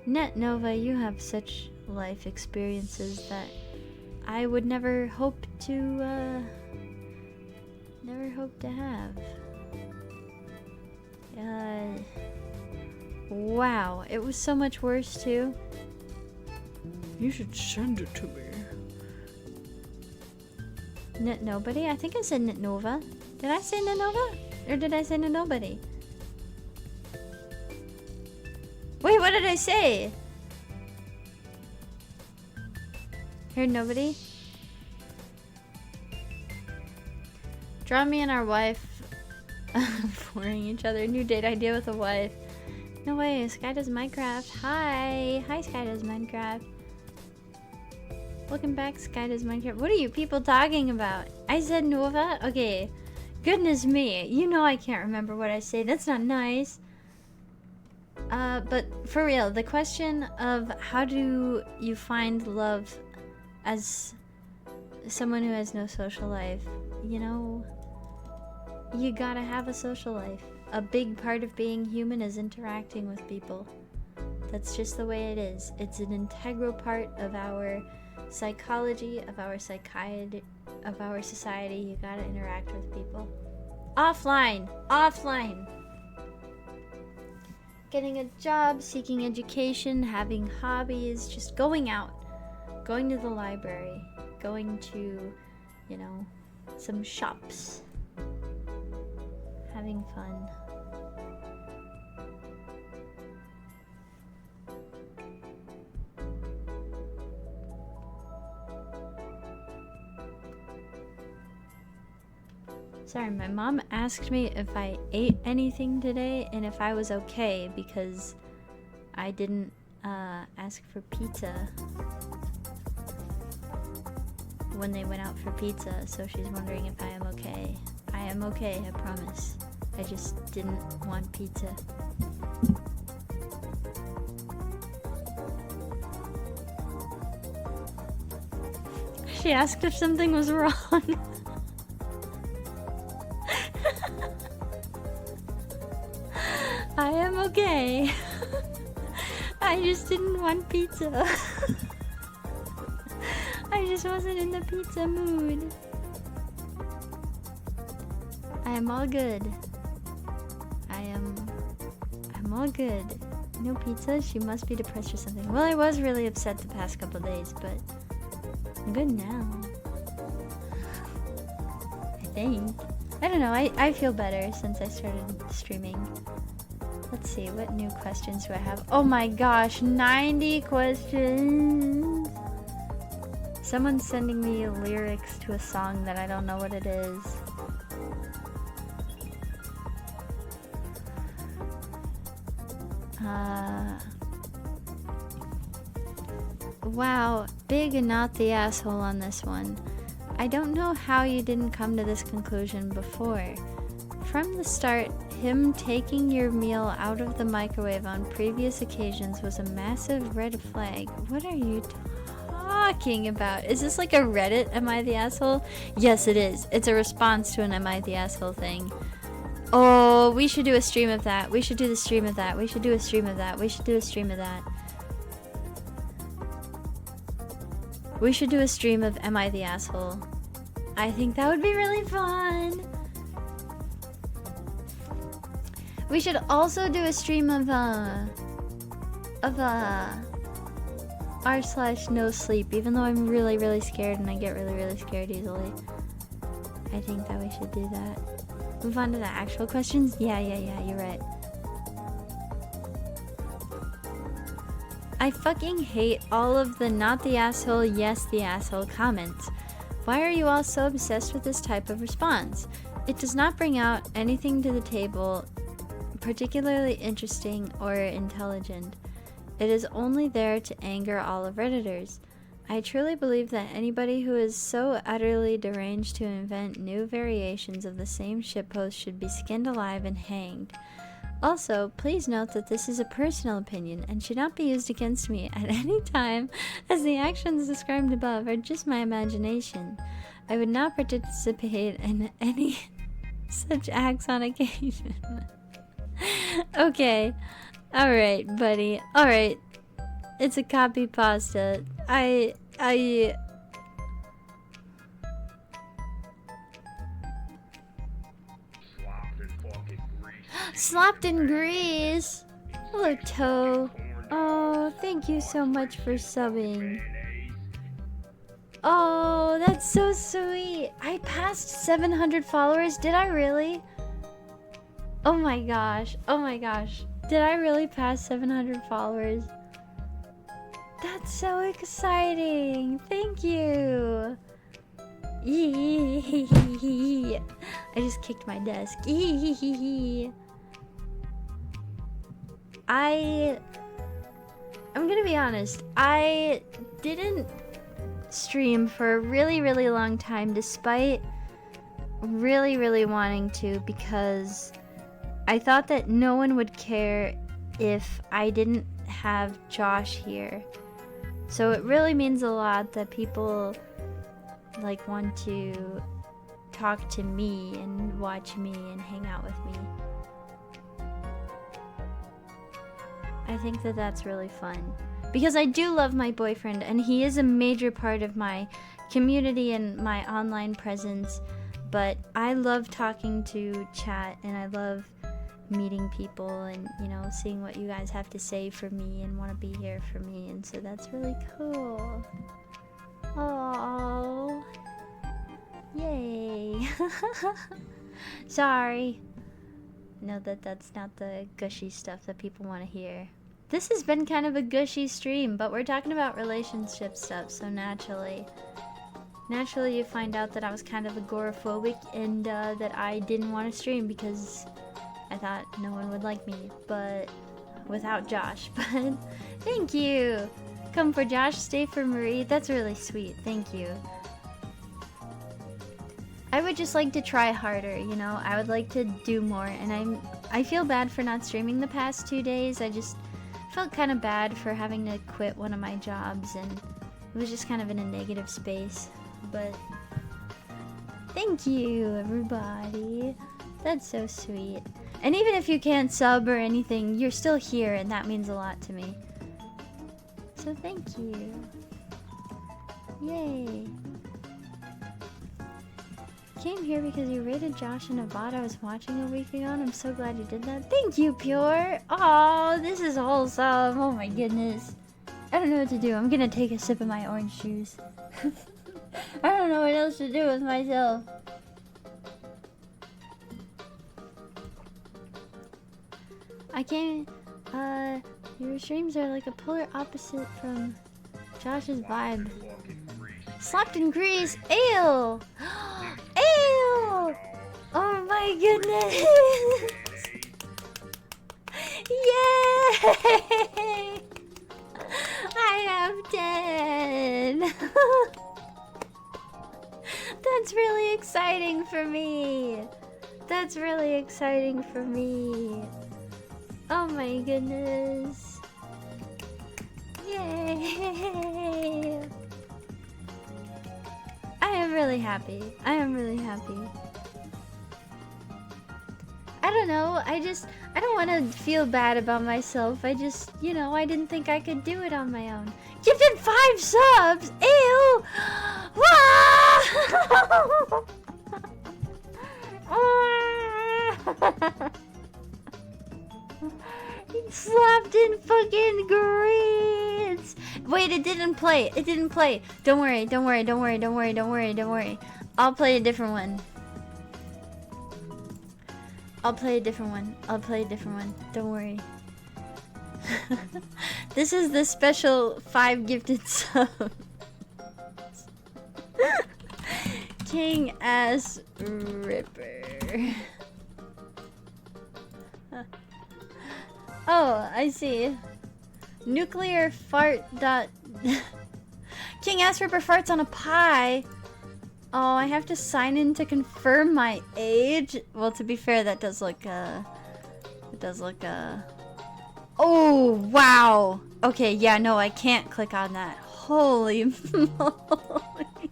[SPEAKER 1] NetNova, you have such life experiences that I would never hope to have. Wow, it was so much worse too. You should send it to me. Nobody? I think I said NetNova. Did I say NetNova? Or did I say nobody? Wait, what did I say? Heard nobody? Draw me and our wife boring each other. New date idea with a wife. No way, Sky does Minecraft. Hi Sky does Minecraft. Welcome back, Sky does Minecraft. What are you people talking about? I said Nova? Okay. Goodness me. You know I can't remember what I say. That's not nice. But for real, the question of how do you find love as someone who has no social life, you know, you gotta have a social life. A big part of being human is interacting with people. That's just the way it is. It's an integral part of our psychology, of our psychiatry, of our society. You gotta interact with people. Offline! Getting a job, seeking education, having hobbies, just going out. Going to the library, going to, you know, some shops, having fun. Sorry, my mom asked me if I ate anything today and if I was okay because I didn't ask for pizza when they went out for pizza, so she's wondering if I am okay. I am okay, I promise. I just didn't want pizza. She asked if something was wrong. I am okay. I just didn't want pizza. I just wasn't in the pizza mood. I am all good. I'm all good. No pizza? She must be depressed or something. Well, I was really upset the past couple days, but I'm good now. I think. I don't know, I feel better since I started streaming. Let's see, what new questions do I have? Oh my gosh, 90 questions! Someone's sending me lyrics to a song that I don't know what it is. Wow, big and not the asshole on this one. I don't know how you didn't come to this conclusion before. From the start, him taking your meal out of the microwave on previous occasions was a massive red flag. What are you talking about? Is this like a Reddit Am I the Asshole? Yes, it is. It's a response to an Am I the Asshole thing. Oh, we should do a stream of that. We should do the stream of that. We should do a stream of that. We should do a stream of that. We should do a stream of Am I the Asshole? I think that would be really fun. We should also do a stream of r/no sleep, even though I'm really, really scared and I get really, really scared easily. I think that we should do that. Move on to the actual questions? Yeah, you're right. I fucking hate all of the not the asshole, yes the asshole comments. Why are you all so obsessed with this type of response? It does not bring out anything to the table particularly interesting or intelligent. It is only there to anger all of Redditors. I truly believe that anybody who is so utterly deranged to invent new variations of the same shitpost should be skinned alive and hanged. Also, please note that this is a personal opinion and should not be used against me at any time, as the actions described above are just my imagination. I would not participate in any such acts on occasion. Okay. Alright, buddy. Alright. It's a copy pasta. Slopped in grease. Hello, Toe. Oh, thank you so much for subbing. Oh, that's so sweet. I passed 700 followers. Did I really? Oh my gosh. Oh my gosh. Did I really pass 700 followers? That's so exciting. Thank you. I just kicked my desk. I'm gonna be honest. I didn't stream for a really, really long time despite really, really wanting to, because I thought that no one would care if I didn't have Josh here. So it really means a lot that people like want to talk to me and watch me and hang out with me. I think that that's really fun. Because I do love my boyfriend and he is a major part of my community and my online presence. But I love talking to chat and I love meeting people and, you know, seeing what you guys have to say for me and want to be here for me. And so that's really cool. Oh, yay. Sorry. No, that's not the gushy stuff that people want to hear. This has been kind of a gushy stream, but we're talking about relationship stuff, so naturally you find out that I was kind of agoraphobic and that I didn't want to stream because I thought no one would like me, but without Josh. But thank you. Come for Josh, stay for Marie. That's really sweet. Thank you. I would just like to try harder, you know? I would like to do more, and I feel bad for not streaming the past 2 days. I just felt kind of bad for having to quit one of my jobs, and it was just kind of in a negative space. But thank you, everybody. That's so sweet. And even if you can't sub or anything, you're still here, and that means a lot to me. So thank you. Yay. Came here because you rated Josh and a bot I was watching a week ago, and I'm so glad you did that. Thank you, Pure. Oh, this is wholesome. Oh my goodness. I don't know what to do. I'm gonna take a sip of my orange juice. I don't know what else to do with myself. I can't. Your streams are like a polar opposite from Josh's vibe. Slapped in grease. Ew. Ew. Oh my goodness. Yay! I have 10. That's really exciting for me. That's really exciting for me. Oh my goodness. Yay. I am really happy. I am really happy. I don't know. I don't want to feel bad about myself. I just, you know, I didn't think I could do it on my own. Gifted 5 subs! Ew! Slapped in fucking greens! Wait, it didn't play. It didn't play. Don't worry, don't worry, don't worry, don't worry, don't worry, don't worry. I'll play a different one. I'll play a different one. I'll play a different one. Don't worry. This is the special 5 gifted subs. King Ass Ripper. Oh, I see. Nuclear fart dot. King Ass Ripper farts on a pie. Oh, I have to sign in to confirm my age. Well, to be fair, that does look it does look Oh, wow. Okay, yeah, no, I can't click on that. Holy moly.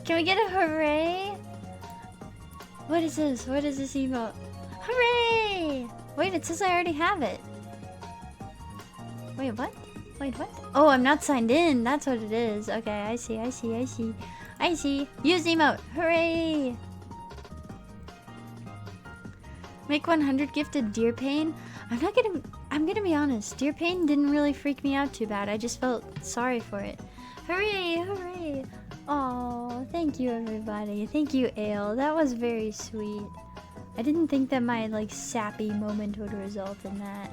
[SPEAKER 1] Can we get a hooray? What is this? What is this emote? Hooray! Wait, it says I already have it. Wait, what? Wait, what? Oh, I'm not signed in. That's what it is. Okay, I see, I see, I see. I see. Use emote. Hooray! Make 100 gifted Deer Pain. I'm gonna be honest. Deer Pain didn't really freak me out too bad. I just felt sorry for it. Hooray! Hooray! Oh, thank you everybody. Thank you, Ale. That was very sweet. I didn't think that my like sappy moment would result in that.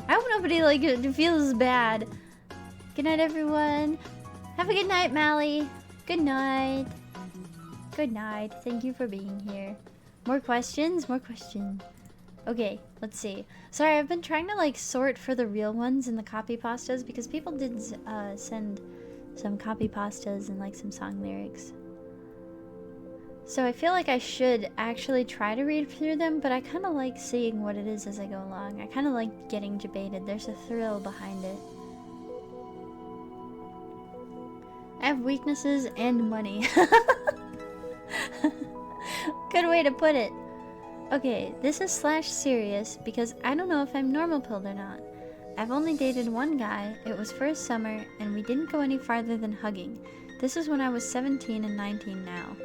[SPEAKER 1] I hope nobody like it feels bad. Good night, everyone. Have a good night, Mally. Good night. Good night. Thank you for being here. More questions? More questions. Okay, let's see. Sorry, I've been trying to like sort for the real ones in the copy pastas because people did send some copy pastas and like some song lyrics. So I feel like I should actually try to read through them, but I kind of like seeing what it is as I go along. I kind of like getting debated. There's a thrill behind it. I have weaknesses and money. Good way to put it. Okay, this is /serious because I don't know if I'm normal pilled or not. I've only dated one guy, it was for a summer, and we didn't go any farther than hugging. This is when I was 17 and 19 now.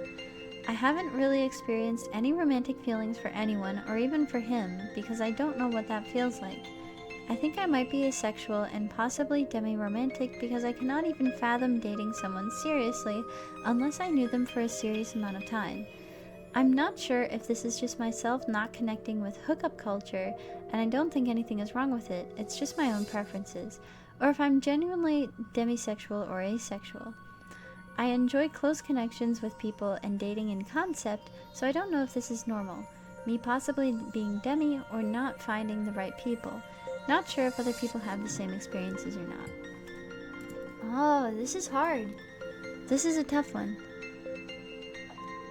[SPEAKER 1] I haven't really experienced any romantic feelings for anyone or even for him because I don't know what that feels like. I think I might be asexual and possibly demi-romantic because I cannot even fathom dating someone seriously unless I knew them for a serious amount of time. I'm not sure if this is just myself not connecting with hookup culture, and I don't think anything is wrong with it, it's just my own preferences, or if I'm genuinely demisexual or asexual. I enjoy close connections with people and dating in concept, so I don't know if this is normal. Me possibly being demi or not finding the right people. Not sure if other people have the same experiences or not. Oh, this is hard. This is a tough one.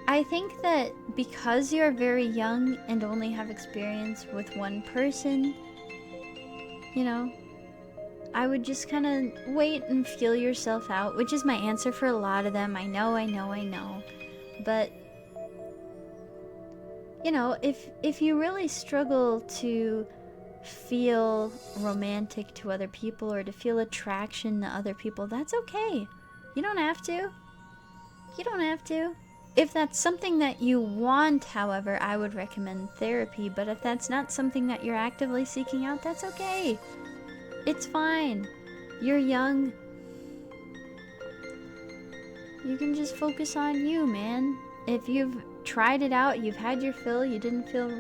[SPEAKER 1] I think that because you're very young and only have experience with one person, you know, I would just kind of wait and feel yourself out, which is my answer for a lot of them. I know. But, you know, if you really struggle to feel romantic to other people or to feel attraction to other people, that's okay. You don't have to. You don't have to. If that's something that you want, however, I would recommend therapy, but if that's not something that you're actively seeking out, that's okay. It's fine. You're young. You can just focus on you, man. If you've tried it out, you've had your fill, you didn't feel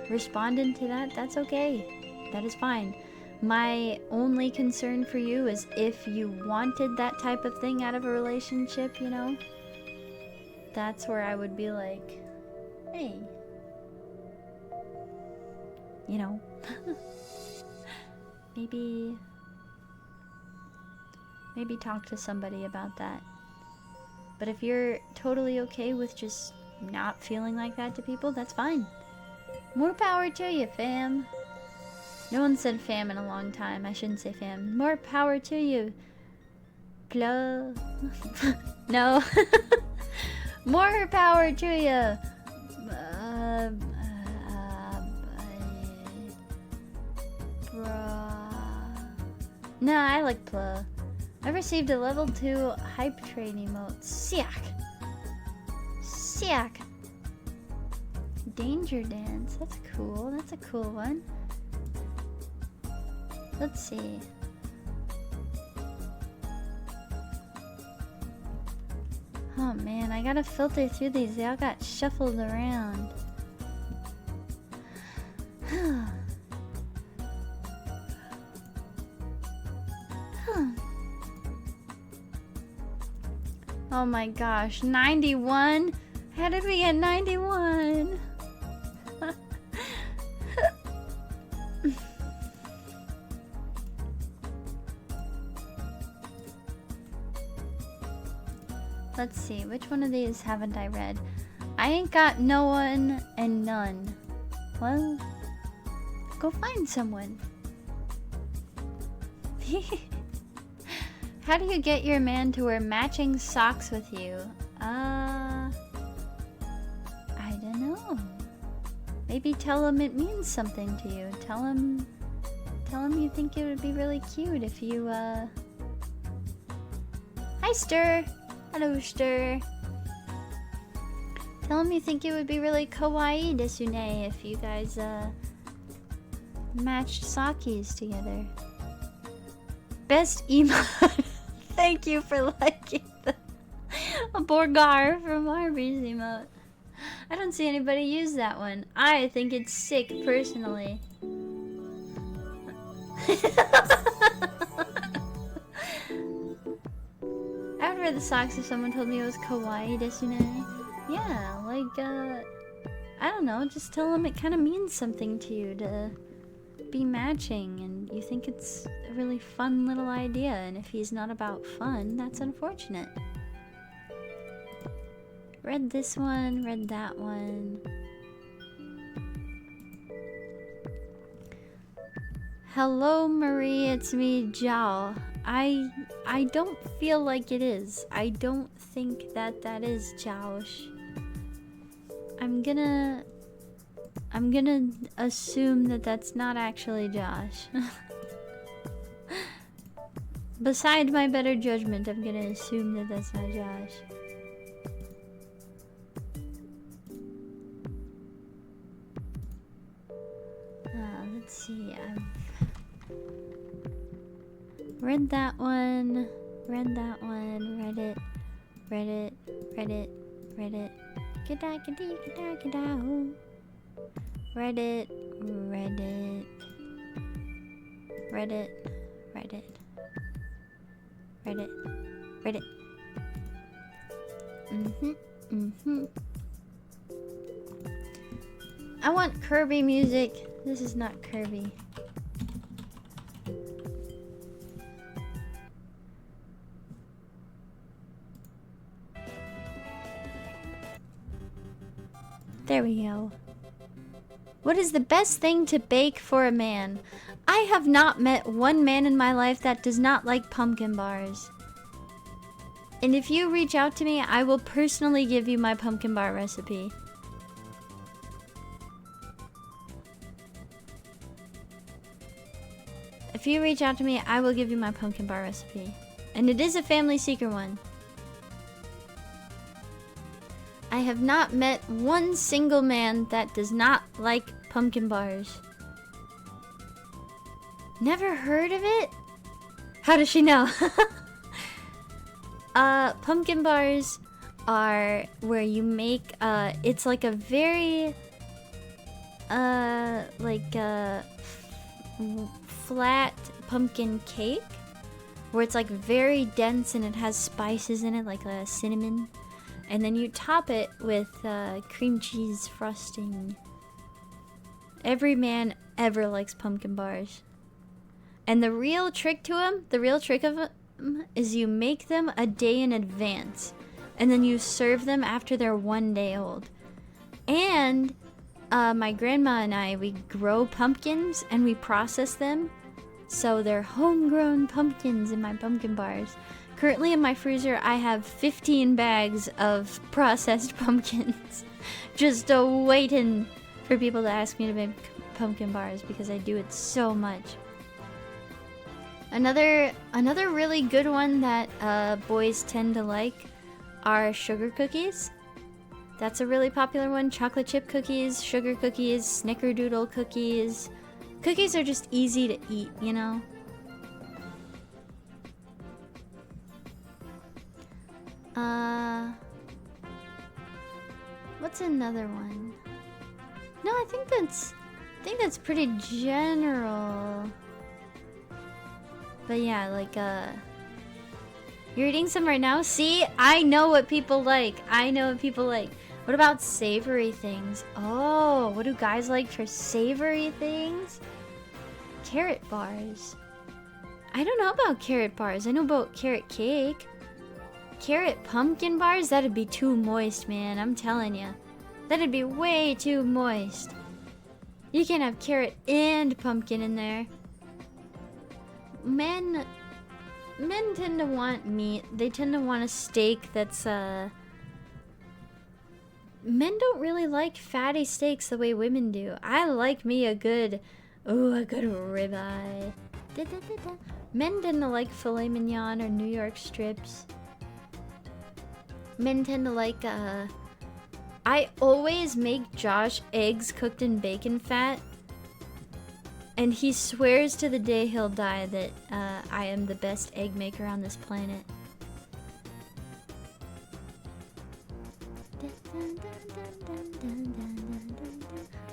[SPEAKER 1] responded to that, that's okay. That is fine. My only concern for you is if you wanted that type of thing out of a relationship, you know, that's where I would be like, hey, you know, maybe talk to somebody about that. But if you're totally okay with just not feeling like that to people, that's fine. More power to you, fam. No one said fam in a long time. I shouldn't say fam. More power to you. Plo. No. More power to you. No, I like Plo. I received a level 2 hype train emote. Siak. Siak. Danger dance. That's cool. That's a cool one. Let's see. Oh man, I gotta filter through these. They all got shuffled around. Oh my gosh, 91? How did we get 91? Let's see, which one of these haven't I read? I ain't got no one and none. Well, go find someone. How do you get your man to wear matching socks with you? I don't know. Maybe tell him it means something to you. Tell him you think it would be really cute if you, Hi, Stir! Hello, Stir! Tell him you think it would be really kawaii desune if you guys, matched sakis together. Best emote! Thank you for liking the a Borgar from Arby's emote. I don't see anybody use that one. I think it's sick, personally. I would wear the socks if someone told me it was kawaii desune. Yeah, like, I don't know, just tell them it kind of means something to you to be matching, and you think it's a really fun little idea, and if he's not about fun, that's unfortunate. Read this one, read that one. Hello, Marie, it's me, Jao. I don't feel like it is. I don't think that is Josh. I'm gonna assume that that's not actually Josh. Beside my better judgment, I'm gonna assume that that's not Josh. Let's see, I've read that one, read it, read it. Read it. I want Kirby music. This is not Kirby. There we go. What is the best thing to bake for a man? I have not met one man in my life that does not like pumpkin bars. And if you reach out to me, I will personally give you my pumpkin bar recipe. If you reach out to me, I will give you my pumpkin bar recipe. And it is a family secret one. I have not met one single man that does not like pumpkin bars. Never heard of it? How does she know? Pumpkin bars are where you make, it's like a very, flat pumpkin cake. Where it's like very dense and it has spices in it, like cinnamon. And then you top it with cream cheese frosting. Every man ever likes pumpkin bars. And the real trick of them, is you make them a day in advance. And then you serve them after they're 1 day old. And my grandma and I, we grow pumpkins and we process them. So they're homegrown pumpkins in my pumpkin bars. Currently in my freezer, I have 15 bags of processed pumpkins. Just waiting for people to ask me to make pumpkin bars because I do it so much. Another really good one that boys tend to like are sugar cookies. That's a really popular one. Chocolate chip cookies, sugar cookies, snickerdoodle cookies. Cookies are just easy to eat, you know? What's another one? No, I think that's pretty general. But yeah, like, you're eating some right now? See? I know what people like. I know what people like. What about savory things? Oh, what do guys like for savory things? Carrot bars. I don't know about carrot bars. I know about carrot cake. Carrot pumpkin bars? That'd be too moist, man. I'm telling you. That'd be way too moist. You can't have carrot and pumpkin in there. Men tend to want meat. They tend to want a steak that's, Men don't really like fatty steaks the way women do. I like me a good ribeye. Men tend to like filet mignon or New York strips. Men tend to like, I always make Josh eggs cooked in bacon fat. And he swears to the day he'll die that I am the best egg maker on this planet.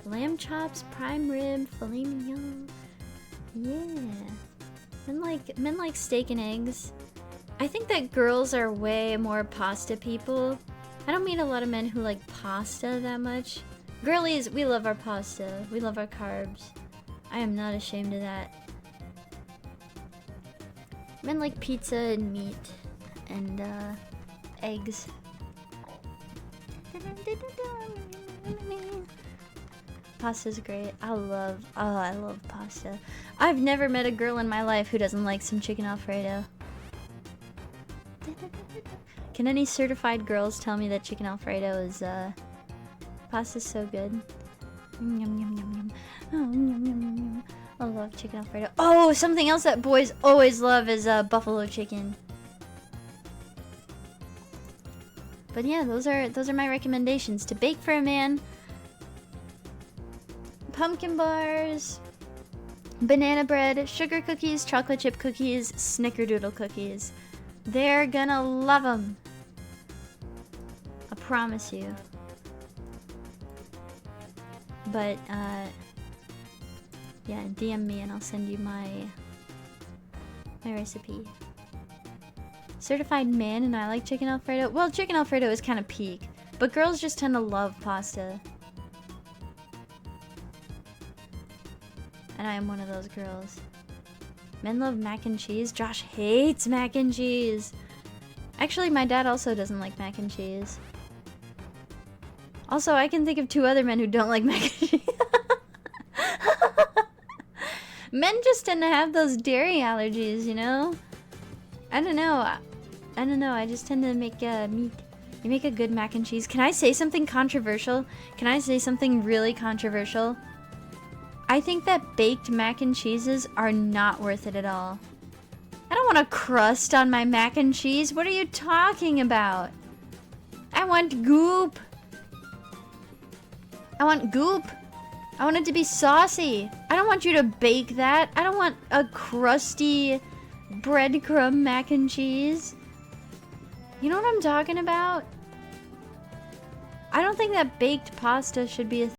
[SPEAKER 1] Lamb chops, prime rib, filet mignon. Yeah. Men like steak and eggs. I think that girls are way more pasta people. I don't meet a lot of men who like pasta that much. Girlies, we love our pasta. We love our carbs. I am not ashamed of that. Men like pizza and meat and eggs. Pasta's great. I love pasta. I've never met a girl in my life who doesn't like some chicken Alfredo. Can any certified girls tell me that chicken Alfredo is pasta's so good? Yum yum yum yum. Oh, yum yum yum yum. I love chicken Alfredo. Oh, something else that boys always love is buffalo chicken. But yeah, those are my recommendations to bake for a man. Pumpkin bars, banana bread, sugar cookies, chocolate chip cookies, snickerdoodle cookies. They're gonna love them. I promise you. But, yeah, DM me and I'll send you my recipe. Certified man and I like chicken Alfredo. Well, chicken Alfredo is kind of peak, but girls just tend to love pasta. And I am one of those girls. Men love mac and cheese. Josh hates mac and cheese. Actually, my dad also doesn't like mac and cheese. Also, I can think of 2 other men who don't like mac and cheese. Men just tend to have those dairy allergies, you know? I don't know. I just tend to make meat. You make a good mac and cheese. Can I say something controversial? Can I say something really controversial? I think that baked mac and cheeses are not worth it at all. I don't want a crust on my mac and cheese. What are you talking about? I want goop. I want goop. I want it to be saucy. I don't want you to bake that. I don't want a crusty breadcrumb mac and cheese. You know what I'm talking about? I don't think that baked pasta should be a